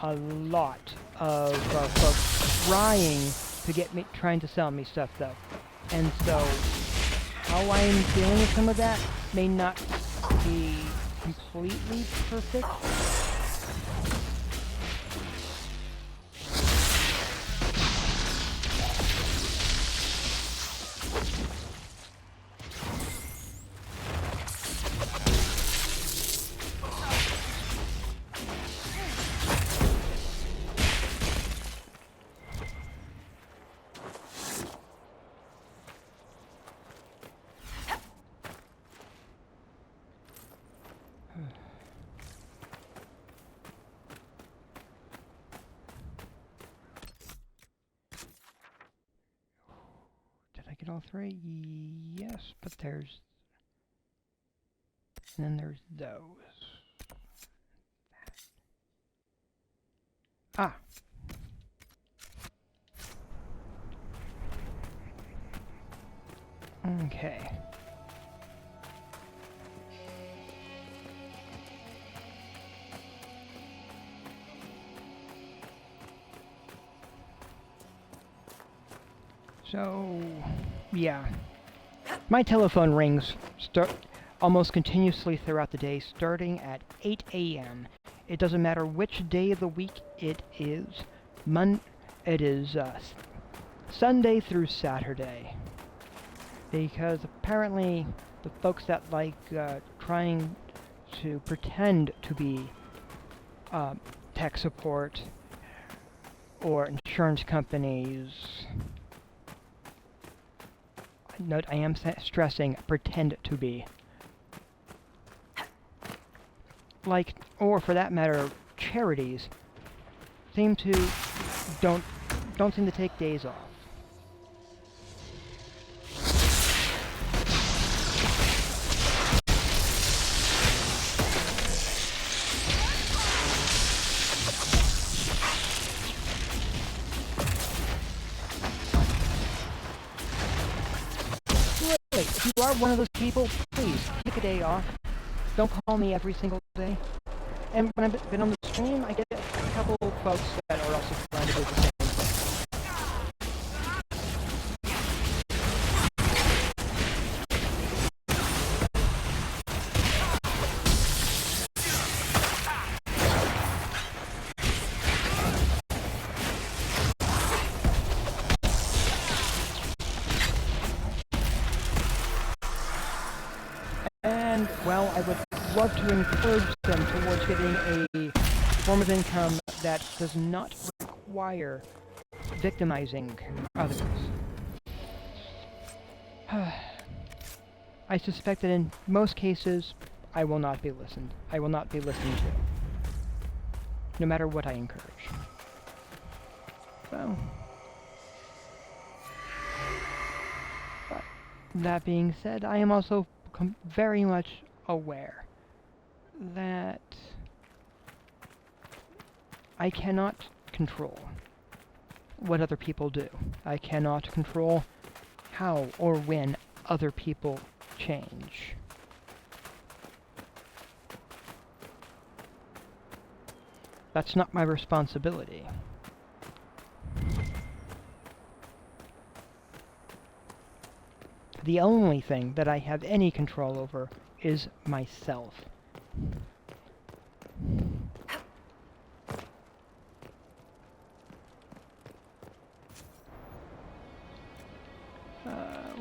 a lot of folks trying to sell me stuff though, and so how I'm dealing with some of that may not be completely perfect. Get all three? Yes, but there's... And then there's those. Ah! Okay. So, yeah. My telephone rings almost continuously throughout the day, starting at 8 a.m. It doesn't matter which day of the week it is. It is Sunday through Saturday. Because apparently the folks that like trying to pretend to be tech support or insurance companies note I am stressing pretend to be. Like, or for that matter, charities seem to don't seem to take days off. If you are one of those people, please take a day off. Don't call me every single day. And when I've been on the stream, I get a couple folks that are also trying to do the same thing. And, well, I would love to encourage them towards getting a form of income that does not require victimizing others. I suspect that in most cases, I will not be listened. I will not be listened to, no matter what I encourage. So, but that being said, I am also very much aware that I cannot control what other people do. I cannot control how or when other people change. That's not my responsibility. The only thing that I have any control over is myself.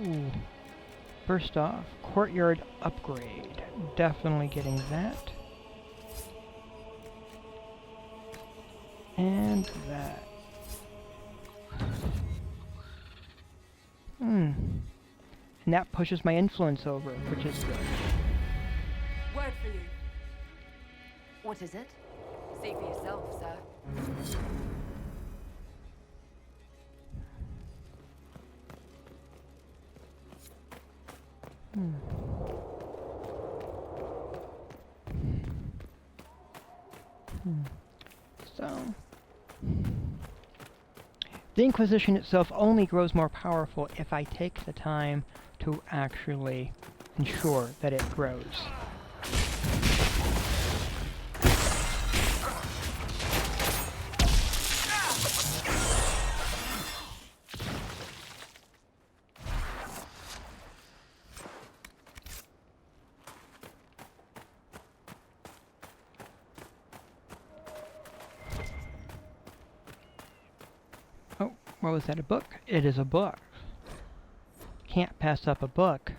Ooh. First off, courtyard upgrade. Definitely getting that. And that. And that pushes my influence over, which is good. Word for you. What is it? See for yourself, sir. So, the Inquisition itself only grows more powerful if I take the time to actually ensure that it grows. What was that, a book? It is a book. Can't pass up a book.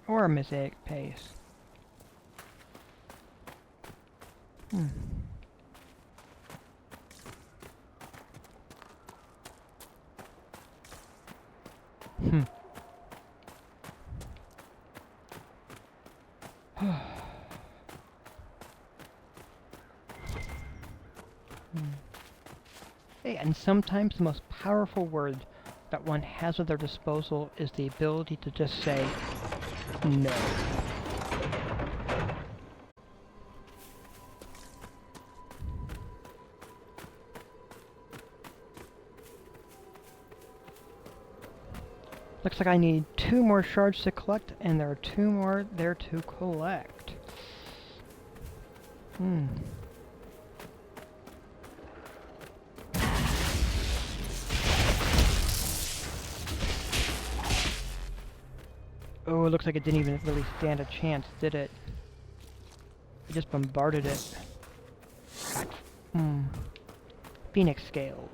Or a mosaic paste. Hey, and sometimes the most powerful word that one has at their disposal is the ability to just say no. Looks like I need 2 more shards to collect, and there are 2 more there to collect. Oh, it looks like it didn't even really stand a chance, did it? It just bombarded it. Phoenix scales.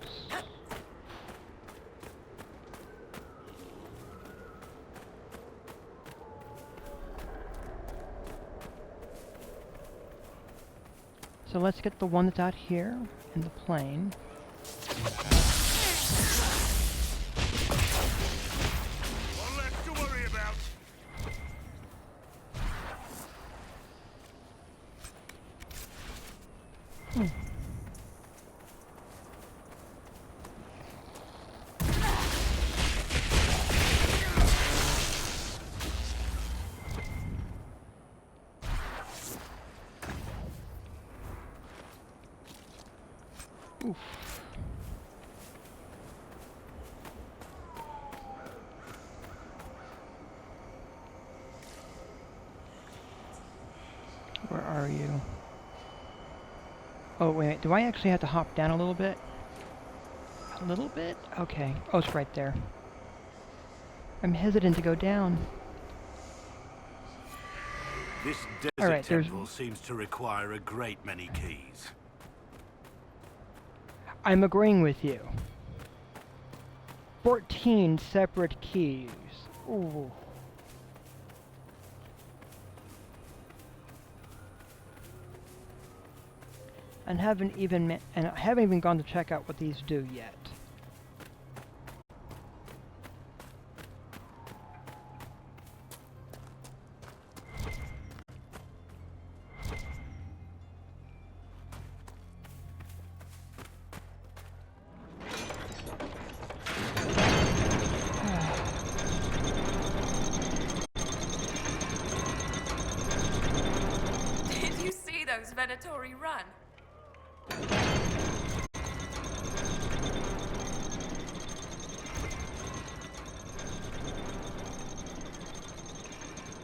So let's get the one that's out here in the plane. One less to worry about. Oof. Where are you? Oh, wait, do I actually have to hop down a little bit? A little bit? Okay. Oh, it's right there. I'm hesitant to go down. This desert temple seems to require a great many keys. I'm agreeing with you. 14 separate keys. Ooh. And I haven't even gone to check out what these do yet. Did you see those Venatori run?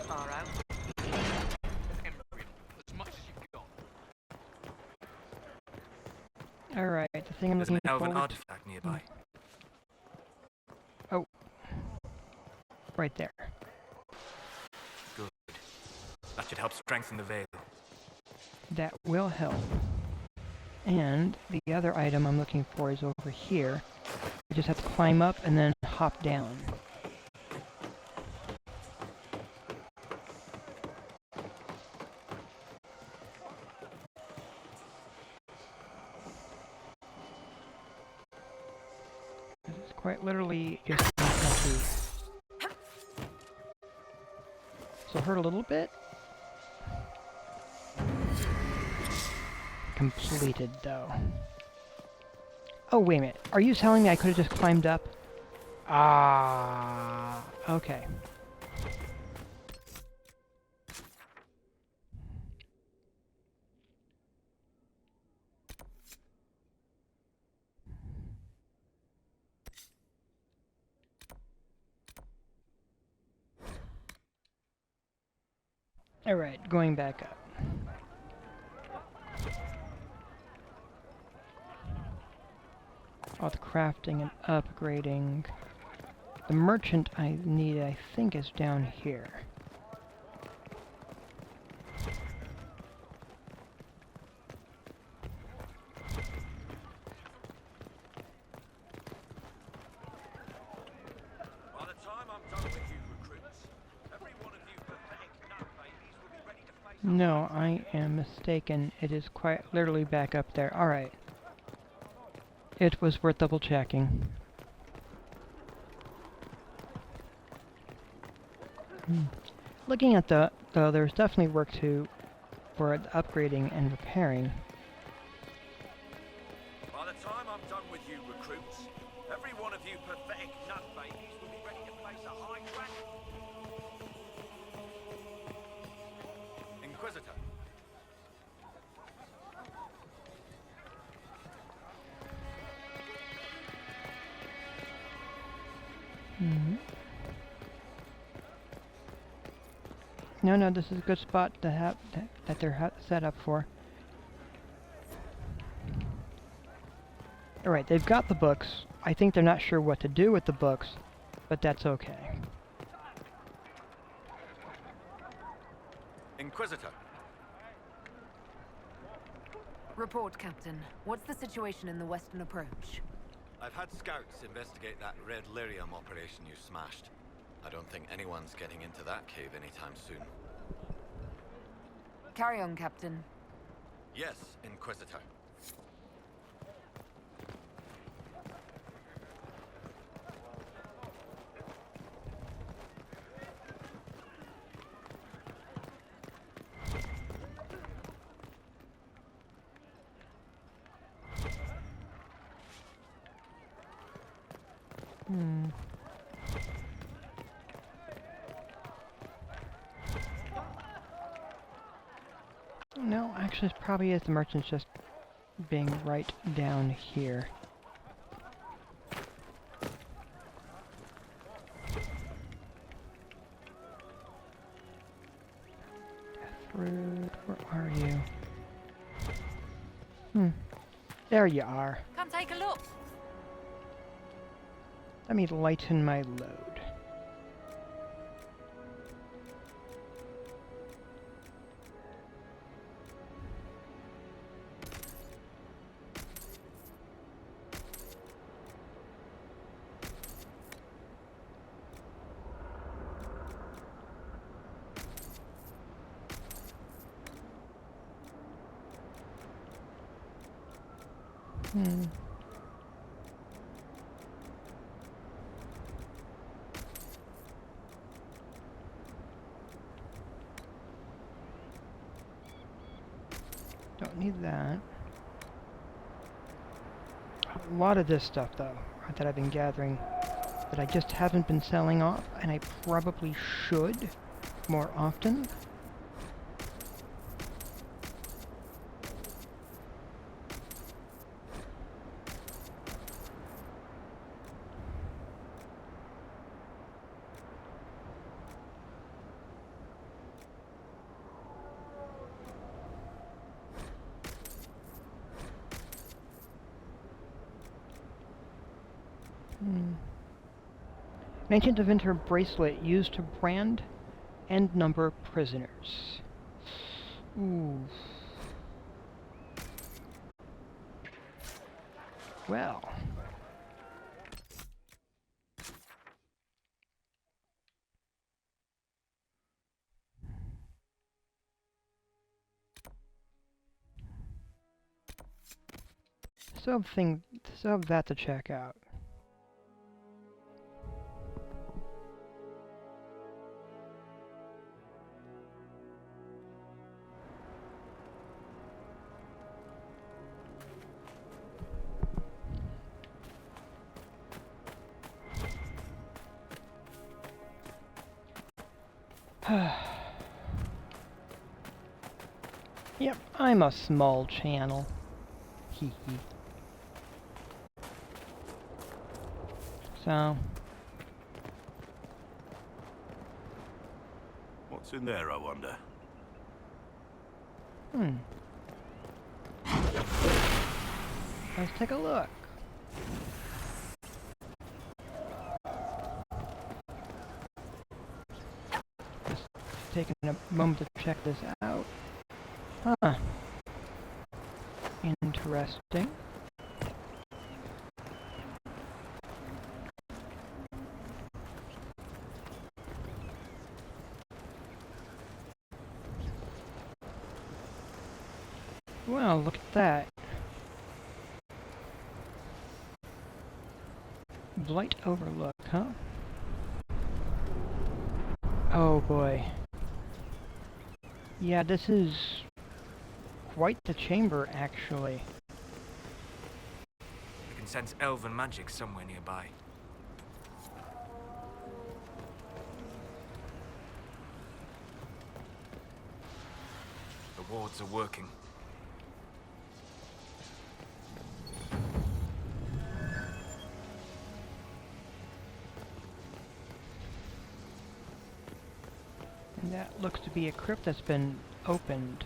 Far out. As much as you've got. Alright, the thing I'm There's an looking elven forward artifact nearby. Oh. Right there. Good. That should help strengthen the veil. That will help. And the other item I'm looking for is over here. I just have to climb up and then hop down. It's quite literally just so hurt a little bit. Completed though. Oh wait a minute. Are you telling me I could have just climbed up? Ah, okay. Alright, going back up. All the crafting and upgrading. The merchant I need, I think, is down here. By the time I'm done with you recruits, every one of you pathetic nut babies will be ready to face No, I am mistaken. It is quite literally back up there. Alright. It was worth double checking. Looking at though, there's definitely work for upgrading and repairing. By the time I'm done with you recruits, every one of you pathetic nut babies will be ready to face a high dragon. Inquisitor. No, this is a good spot to have that they're set up for. Alright, they've got the books. I think they're not sure what to do with the books, but that's okay. Inquisitor. Report, Captain. What's the situation in the western approach? I've had scouts investigate that red lyrium operation you smashed. I don't think anyone's getting into that cave anytime soon. Carry on, Captain. Yes, Inquisitor. No, actually, it probably is the merchant's just being right down here. Deathroot, where are you? There you are. Come take a look. Let me lighten my load. Don't need that. A lot of this stuff, though, that I've been gathering, that I just haven't been selling off, and I probably should more often. An ancient Devinter bracelet used to brand and number prisoners. Ooh. Well. Still have that to check out. Yep, I'm a small channel. Hee hee. So. What's in there, I wonder? Let's take a look. Just taking a moment to check this out. Huh. Interesting. Well, look at that. Blight Overlook, huh? Oh boy. Yeah, this is quite the chamber, actually. You can sense elven magic somewhere nearby. The wards are working. And that looks to be a crypt that's been opened.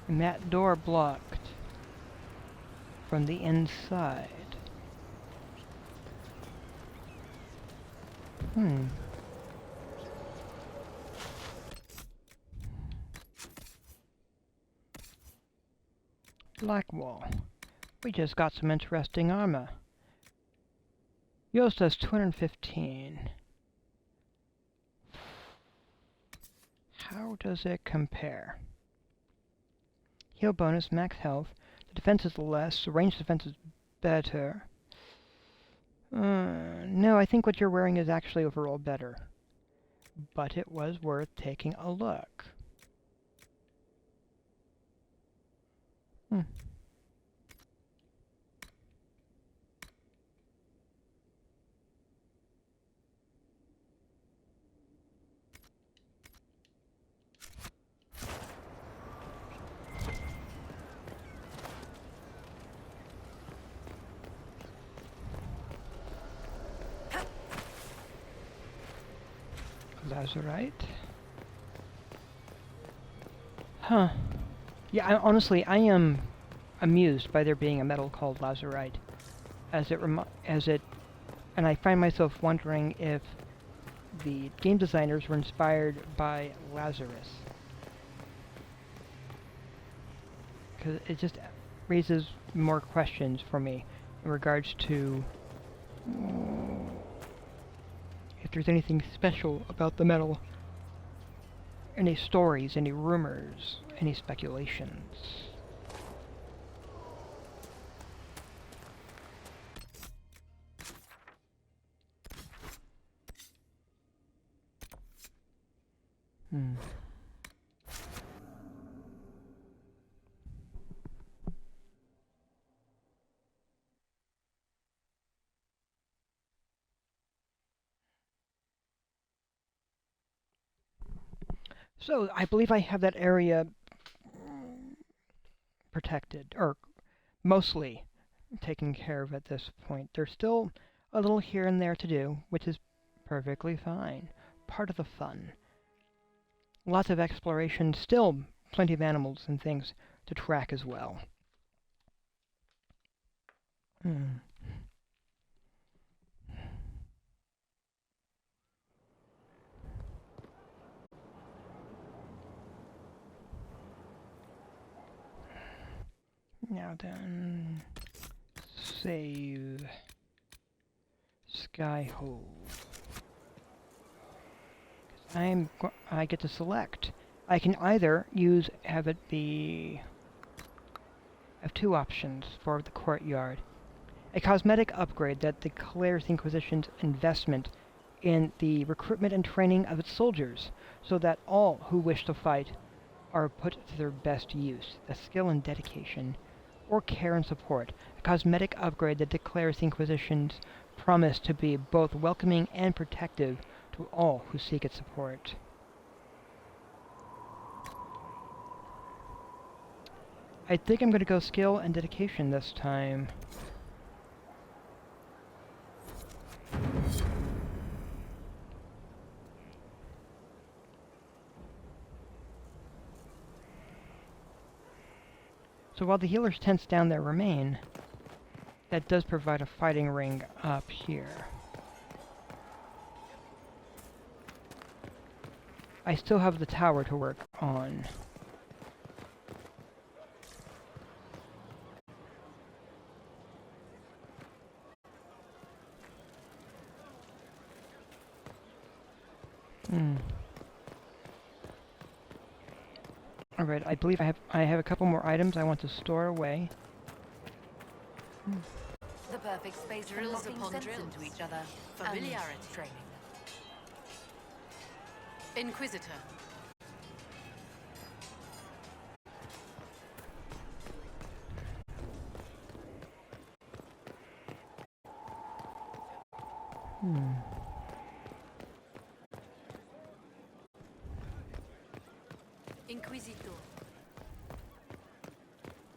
And that door blocked from the inside. Blackwall. We just got some interesting armor. Yours does 215. How does it compare? Heal bonus, max health. The defense is less, the range defense is better. No, I think what you're wearing is actually overall better. But it was worth taking a look. Lazurite? Huh. Yeah, honestly, I am amused by there being a metal called Lazurite, and I find myself wondering if the game designers were inspired by Lazarus. Because it just raises more questions for me in regards to if there's anything special about the metal. Any stories, any rumors, any speculations. So, I believe I have that area protected, or mostly taken care of at this point. There's still a little here and there to do, which is perfectly fine. Part of the fun. Lots of exploration, still plenty of animals and things to track as well. Now then, save Skyhole. I get to select. I can either have it be. I have two options for the courtyard. A cosmetic upgrade that declares the Inquisition's investment in the recruitment and training of its soldiers, so that all who wish to fight are put to their best use, the skill and dedication, or care and support. A cosmetic upgrade that declares the Inquisition's promise to be both welcoming and protective to all who seek its support. I think I'm going to go skill and dedication this time. So while the healer's tents down there remain, that does provide a fighting ring up here. I still have the tower to work on. Alright, I believe I have a couple more items I want to store away. The perfect space for Drills locking upon sense drills. into each other. Familiarity. And training. Inquisitor. Inquisitor.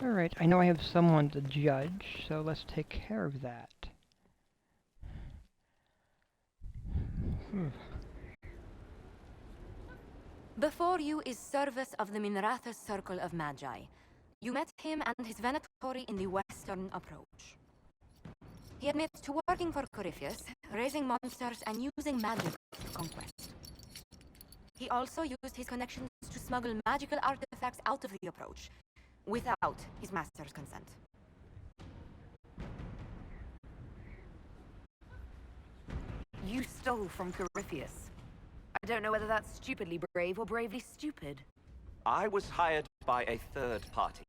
Alright, I know I have someone to judge, so let's take care of that. Before you is Service of the Minrathous Circle of Magi. You met him and his Venatori in the western approach. He admits to working for Corypheus, raising monsters and using magic for conquest. He also used his connections to smuggle magical artifacts out of the approach, Without his master's consent. You stole from Corypheus. I don't know whether that's stupidly brave or bravely stupid. I was hired by a third party.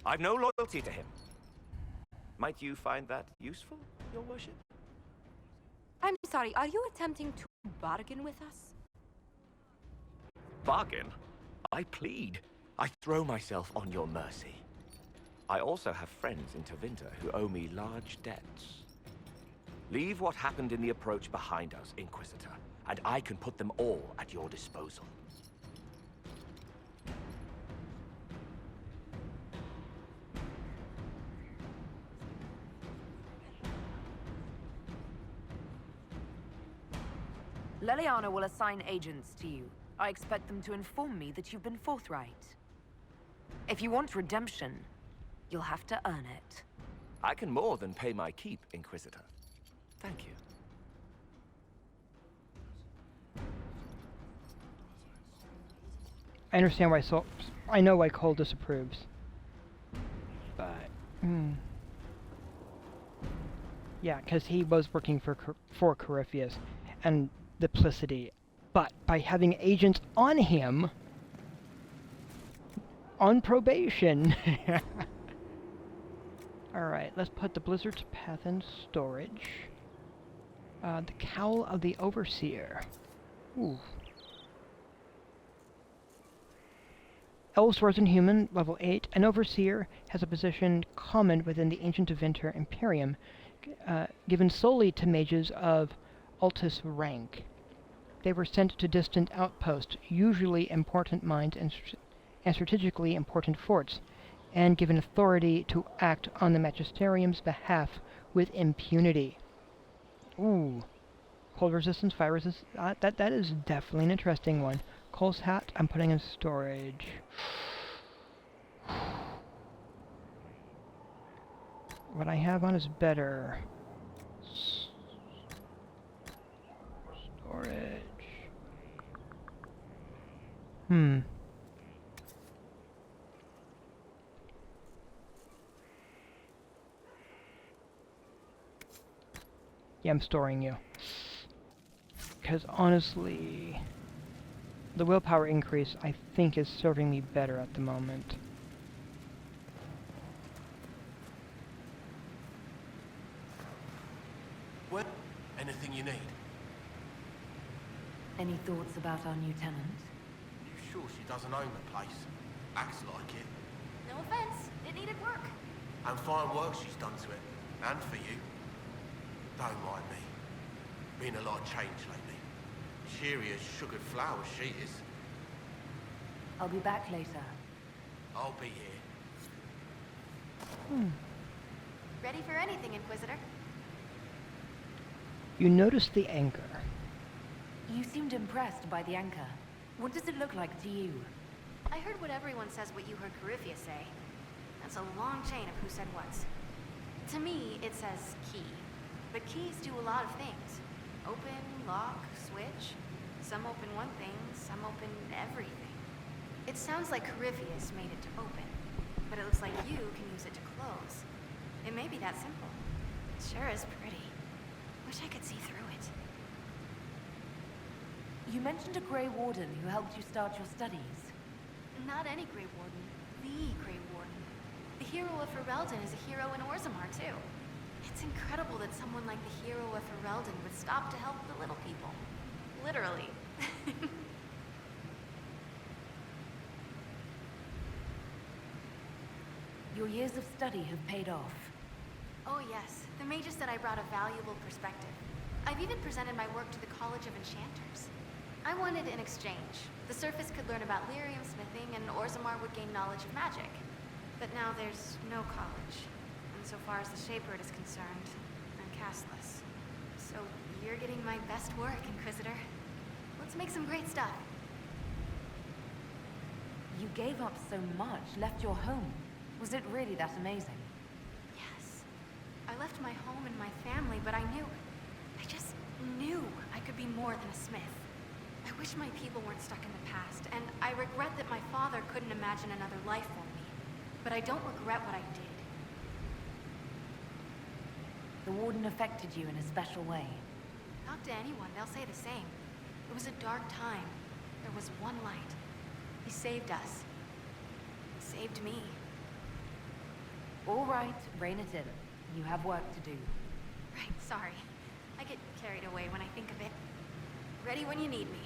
I've no loyalty to him. Might you find that useful, your worship? I'm sorry, are you attempting to bargain with us? Bargain? I plead. I throw myself on your mercy. I also have friends in Tevinter who owe me large debts. Leave what happened in the approach behind us, Inquisitor, and I can put them all at your disposal. Leliana will assign agents to you. I expect them to inform me that you've been forthright. If you want redemption, you'll have to earn it. I can more than pay my keep, Inquisitor. Thank you. I understand why I know why Cole disapproves. But, yeah, because he was working for Corypheus and duplicity. But by having agents on him, on probation. Alright, let's put the Blizzard's Path in storage. The Cowl of the Overseer. Ooh. Elves, Swords, and Human, level 8. An Overseer has a position common within the ancient Tevinter Imperium, given solely to mages of Altus rank. They were sent to distant outposts, usually important mines and strategically important forts, and given authority to act on the Magisterium's behalf with impunity. Ooh. Cold resistance, fire resistance, that is definitely an interesting one. Cole's hat, I'm putting in storage. What I have on is better. Storage. Yeah, I'm storing you. Because honestly, the willpower increase, I think, is serving me better at the moment. What? Anything you need? Any thoughts about our new tenant? You sure she doesn't own the place? Acts like it. No offense, it needed work. And fine work she's done to it. And for you. Don't mind me. Been a lot of change lately. Cheery as sugared flowers she is. I'll be back later. I'll be here. Ready for anything, Inquisitor? You notice the anchor. You seemed impressed by the anchor. What does it look like to you? I heard what everyone says what you heard Corypheus say. That's a long chain of who said what. To me, it says key. But keys do a lot of things. Open, lock, switch. Some open one thing, some open everything. It sounds like Corypheus made it to open, but it looks like you can use it to close. It may be that simple. It sure is pretty. Wish I could see through it. You mentioned a Grey Warden who helped you start your studies. Not any Grey Warden. The Grey Warden. The hero of Ferelden is a hero in Orzammar, too. It's incredible that someone like the hero of Ferelden would stop to help the little people. Literally. Your years of study have paid off. Oh yes, the mages said I brought a valuable perspective. I've even presented my work to the College of Enchanters. I wanted an exchange. The Surface could learn about lyrium smithing, and Orzammar would gain knowledge of magic. But now there's no college. And so far as the Shaper is concerned, I'm castless. So you're getting my best work, Inquisitor. Let's make some great stuff. You gave up so much, left your home. Was it really that amazing? Yes. I left my home and my family, but I just knew I could be more than a smith. I wish my people weren't stuck in the past, and I regret that my father couldn't imagine another life for me. but I don't regret what I did. The Warden affected you in a special way. Talk to anyone, they'll say the same. It was a dark time. There was one light. He saved us. He saved me. All right, rein it in. You have work to do. Right, sorry. I get carried away when I think of it. Ready when you need me.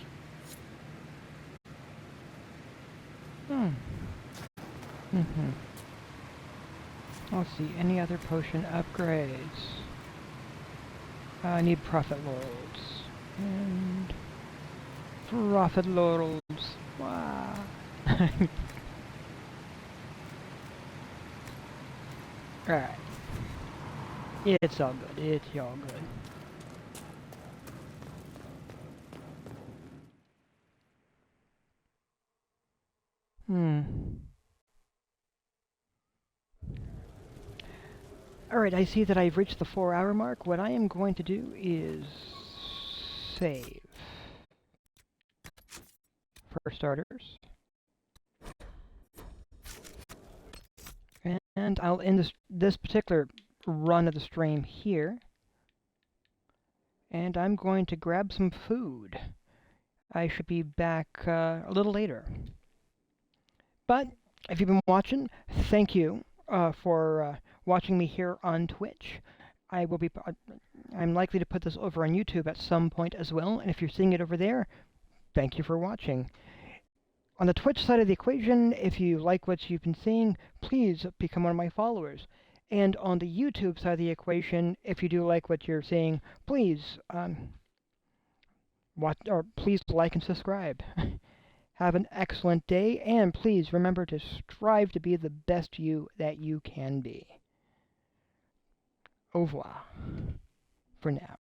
Let's see, any other potion upgrades? I need profit laurels. And profit laurels. Wow. Alright. It's all good. It's all good. Alright, I see that I've reached the 4-hour mark. What I am going to do is save. For starters. And I'll end this particular run of the stream here. And I'm going to grab some food. I should be back a little later. But if you've been watching, thank you for watching me here on Twitch. I'm likely to put this over on YouTube at some point as well, and if you're seeing it over there, thank you for watching. On the Twitch side of the equation, if you like what you've been seeing, please become one of my followers. And on the YouTube side of the equation, if you do like what you're seeing, please please like and subscribe. Have an excellent day, and please remember to strive to be the best you that you can be. Au revoir for now.